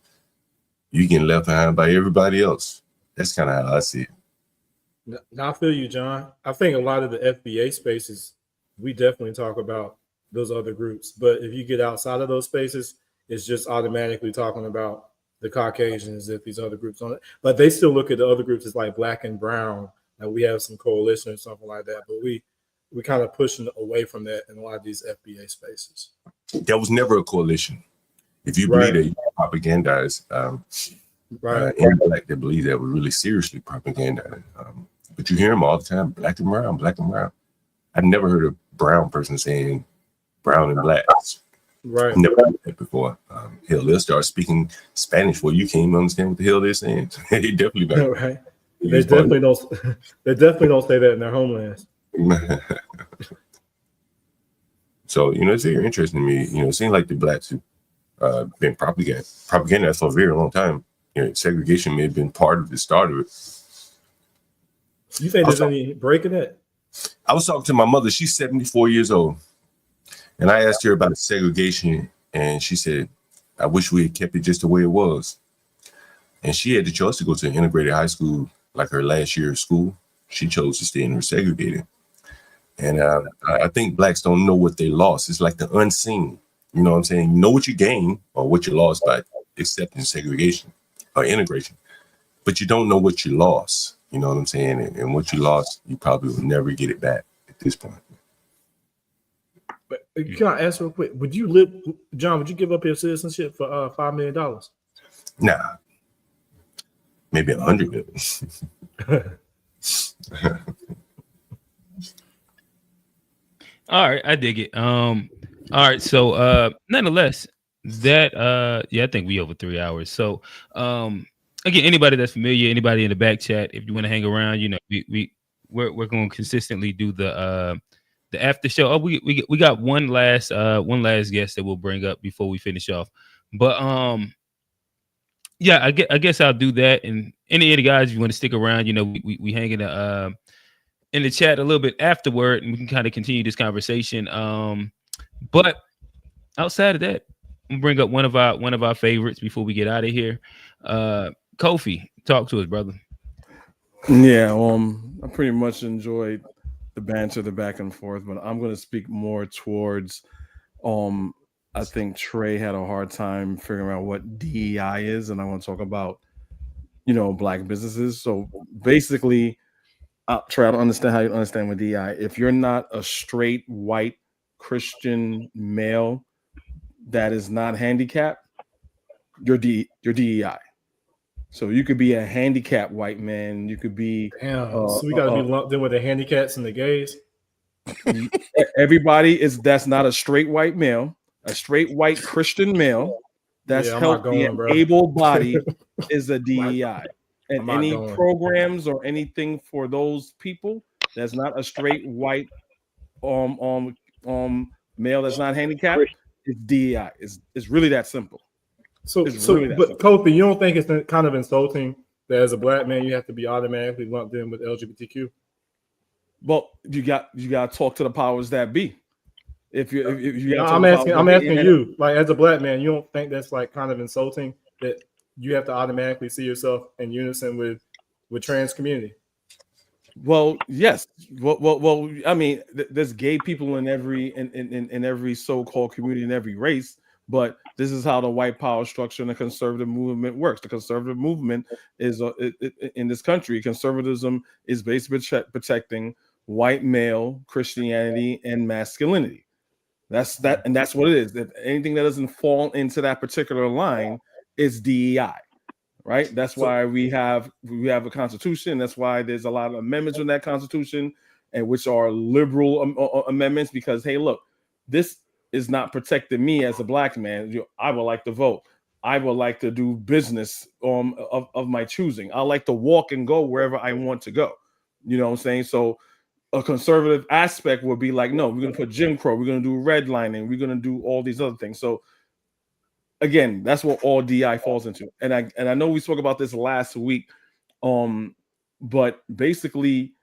you getting left behind by everybody else. That's kind of how I see it. Now I feel you, John. I think a lot of the FBA spaces, we definitely talk about those other groups. But if you get outside of those spaces, it's just automatically talking about the Caucasians, if these other groups on it. But they still look at the other groups as like black and brown, and we have some coalition or something like that. But we kind of pushing away from that in a lot of these FBA spaces. There was never a coalition. If you believe that you propagandize, any black that believe that would really seriously propagandize. But you hear them all the time, black and brown, black and brown. I've never heard a brown person saying brown and black. Right. Never heard that before. Hell, they'll start speaking Spanish where you can't even understand what the hell they're saying. They definitely don't. Right. They definitely don't say that in their homelands. So, it's very interesting to me. It seems like the blacks who been propaganda for a very long time. Segregation may have been part of the start of it. You think there's any break in it? I was talking to my mother. She's 74 years old. And I asked her about segregation. And she said, I wish we had kept it just the way it was. And she had the choice to go to an integrated high school, like her last year of school. She chose to stay in her segregated. And I think blacks don't know what they lost. It's like the unseen. You know what I'm saying? You know what you gain or what you lost by accepting segregation or integration, but you don't know what you lost. You know what I'm saying? And what you lost, you probably will never get it back at this point. But can I ask real quick? Would you live, John? Would you give up your citizenship for $5 million? Nah, maybe 100 million. All right, I dig it. All right, so nonetheless, that yeah, I think we over 3 hours. So again, anybody that's familiar, anybody in the back chat, if you want to hang around, you know, we're going to consistently do the after show. Oh, we got one last guest that we'll bring up before we finish off. But yeah, I guess I'll do that. And any of the guys, if you want to stick around, you know, we hang in the chat a little bit afterward, and we can kind of continue this conversation. But outside of that, we'll bring up one of our favorites before we get out of here. Kofi, talk to us, brother. Yeah, I pretty much enjoyed the banter, the back and forth, but I'm going to speak more towards I think Trey had a hard time figuring out what DEI is, and I want to talk about, you know, black businesses. So basically, Trey, I don't understand how you understand what DEI. If you're not a straight white Christian male that is not handicapped, you're DEI. So you could be a handicapped white man. You could be. So we got to be lumped in with the handicaps and the gays. Everybody that's not a straight white male, a straight white Christian male that's healthy and able-bodied is a DEI. And any programs or anything for those people that's not a straight white male that's not handicapped, it's DEI. It's really that simple. But Kofi, you don't think it's kind of insulting that as a black man you have to be automatically lumped in with LGBTQ? Well, you got to talk to the powers that be. I'm asking you, like, as a black man, you don't think that's like kind of insulting that you have to automatically see yourself in unison with trans community? Well, yes. Well. I mean, there's gay people in every so-called community, in every race. But this is how the white power structure and the conservative movement works. The conservative movement is in this country. Conservatism is basically protecting white male Christianity and masculinity. That's what it is. That anything that doesn't fall into that particular line is DEI, right? That's why we have a constitution. That's why there's a lot of amendments in that constitution, and which are liberal amendments. Because hey, look, this is not protecting me as a black man. I would like to vote. I would like to do business of my choosing. I like to walk and go wherever I want to go. You know what I'm saying? So a conservative aspect would be like, no, we're going to put Jim Crow. We're going to do redlining. We're going to do all these other things. So again, that's what all DI falls into. And I know we spoke about this last week. But basically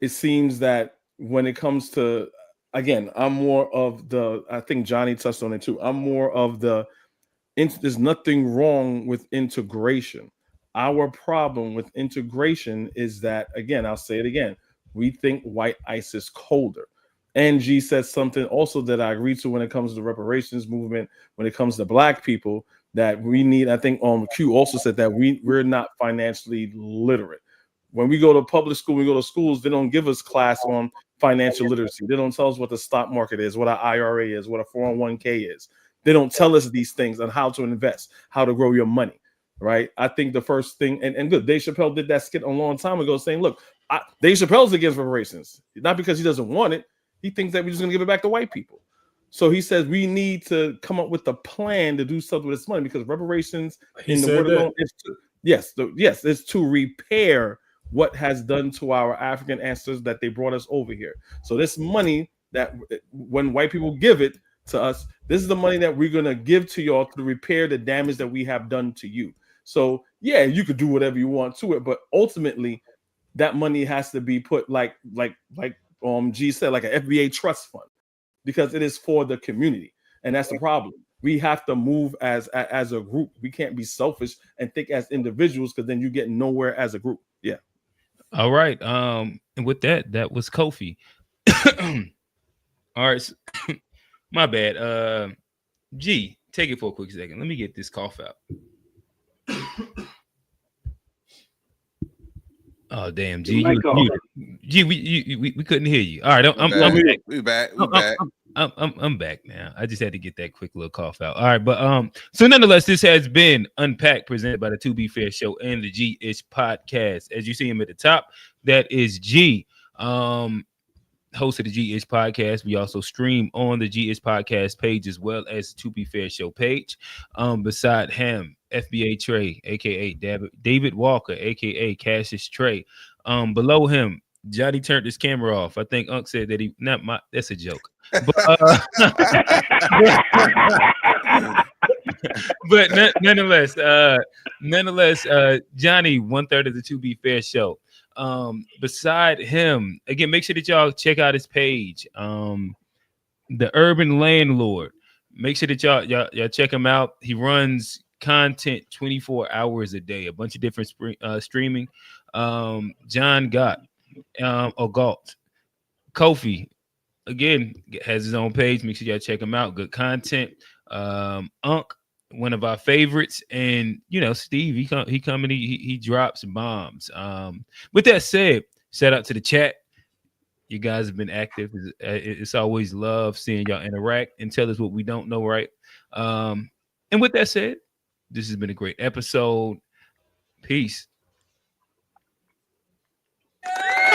it seems that when it comes to, again, I'm more of I think Johnny touched on it too. I'm more of there's nothing wrong with integration. Our problem with integration is that, again, I'll say it again, we think white ice is colder. Angie said something also that I agree to when it comes to the reparations movement, when it comes to black people, that we need, I think Q also said that we're not financially literate. When we go to public school, we go to schools, they don't give us class on financial literacy. They don't tell us what the stock market is, what an IRA is, what a 401k is. They don't tell us these things on how to invest, how to grow your money, right? I think the first thing, and good, Dave Chappelle did that skit a long time ago saying, look, Dave Chappelle's against reparations, not because he doesn't want it. He thinks that we're just going to give it back to white people. So he says we need to come up with a plan to do something with this money, because reparations in the word alone is it's to repair what has done to our African ancestors that they brought us over here. So this money that when white people give it to us, this is the money that we're going to give to y'all to repair the damage that we have done to you. So yeah, you could do whatever you want to it, but ultimately that money has to be put like G said, like an FBA trust fund, because it is for the community, and that's the problem. We have to move as a group. We can't be selfish and think as individuals, because then you get nowhere as a group. Yeah. All right. And with that was Kofi. All right. My bad. G, take it for a quick second. Let me get this cough out. Oh damn, G, we couldn't hear you. All right, I'm back. We back. I'm back now. I just had to get that quick little cough out. All right, but so nonetheless, this has been Unpacked, presented by the To Be Fair Show and the G-ish podcast. As you see him at the top, that is G, host of the G-ish podcast. We also stream on the G-ish podcast page as well as the To Be Fair Show page. Beside him, FBA Trey, aka David Walker, aka CassiusTrey. Below him, Johnny turned his camera off. I think Unc said that that's a joke. But nonetheless, Johnny, 1/3 of the To Be Fair Show. Beside him, again, make sure that y'all check out his page, The Urban Landlord. Make sure that y'all check him out. He runs content 24 hours a day, a bunch of different streaming. John Gott, or Galt, Kofi, again, has his own page. Make sure y'all check him out. Good content. Unc, one of our favorites, and Steve, he come and he drops bombs. With that said, shout out to the chat. You guys have been active. It's always love seeing y'all interact and tell us what we don't know, right? And with that said, this has been a great episode. Peace.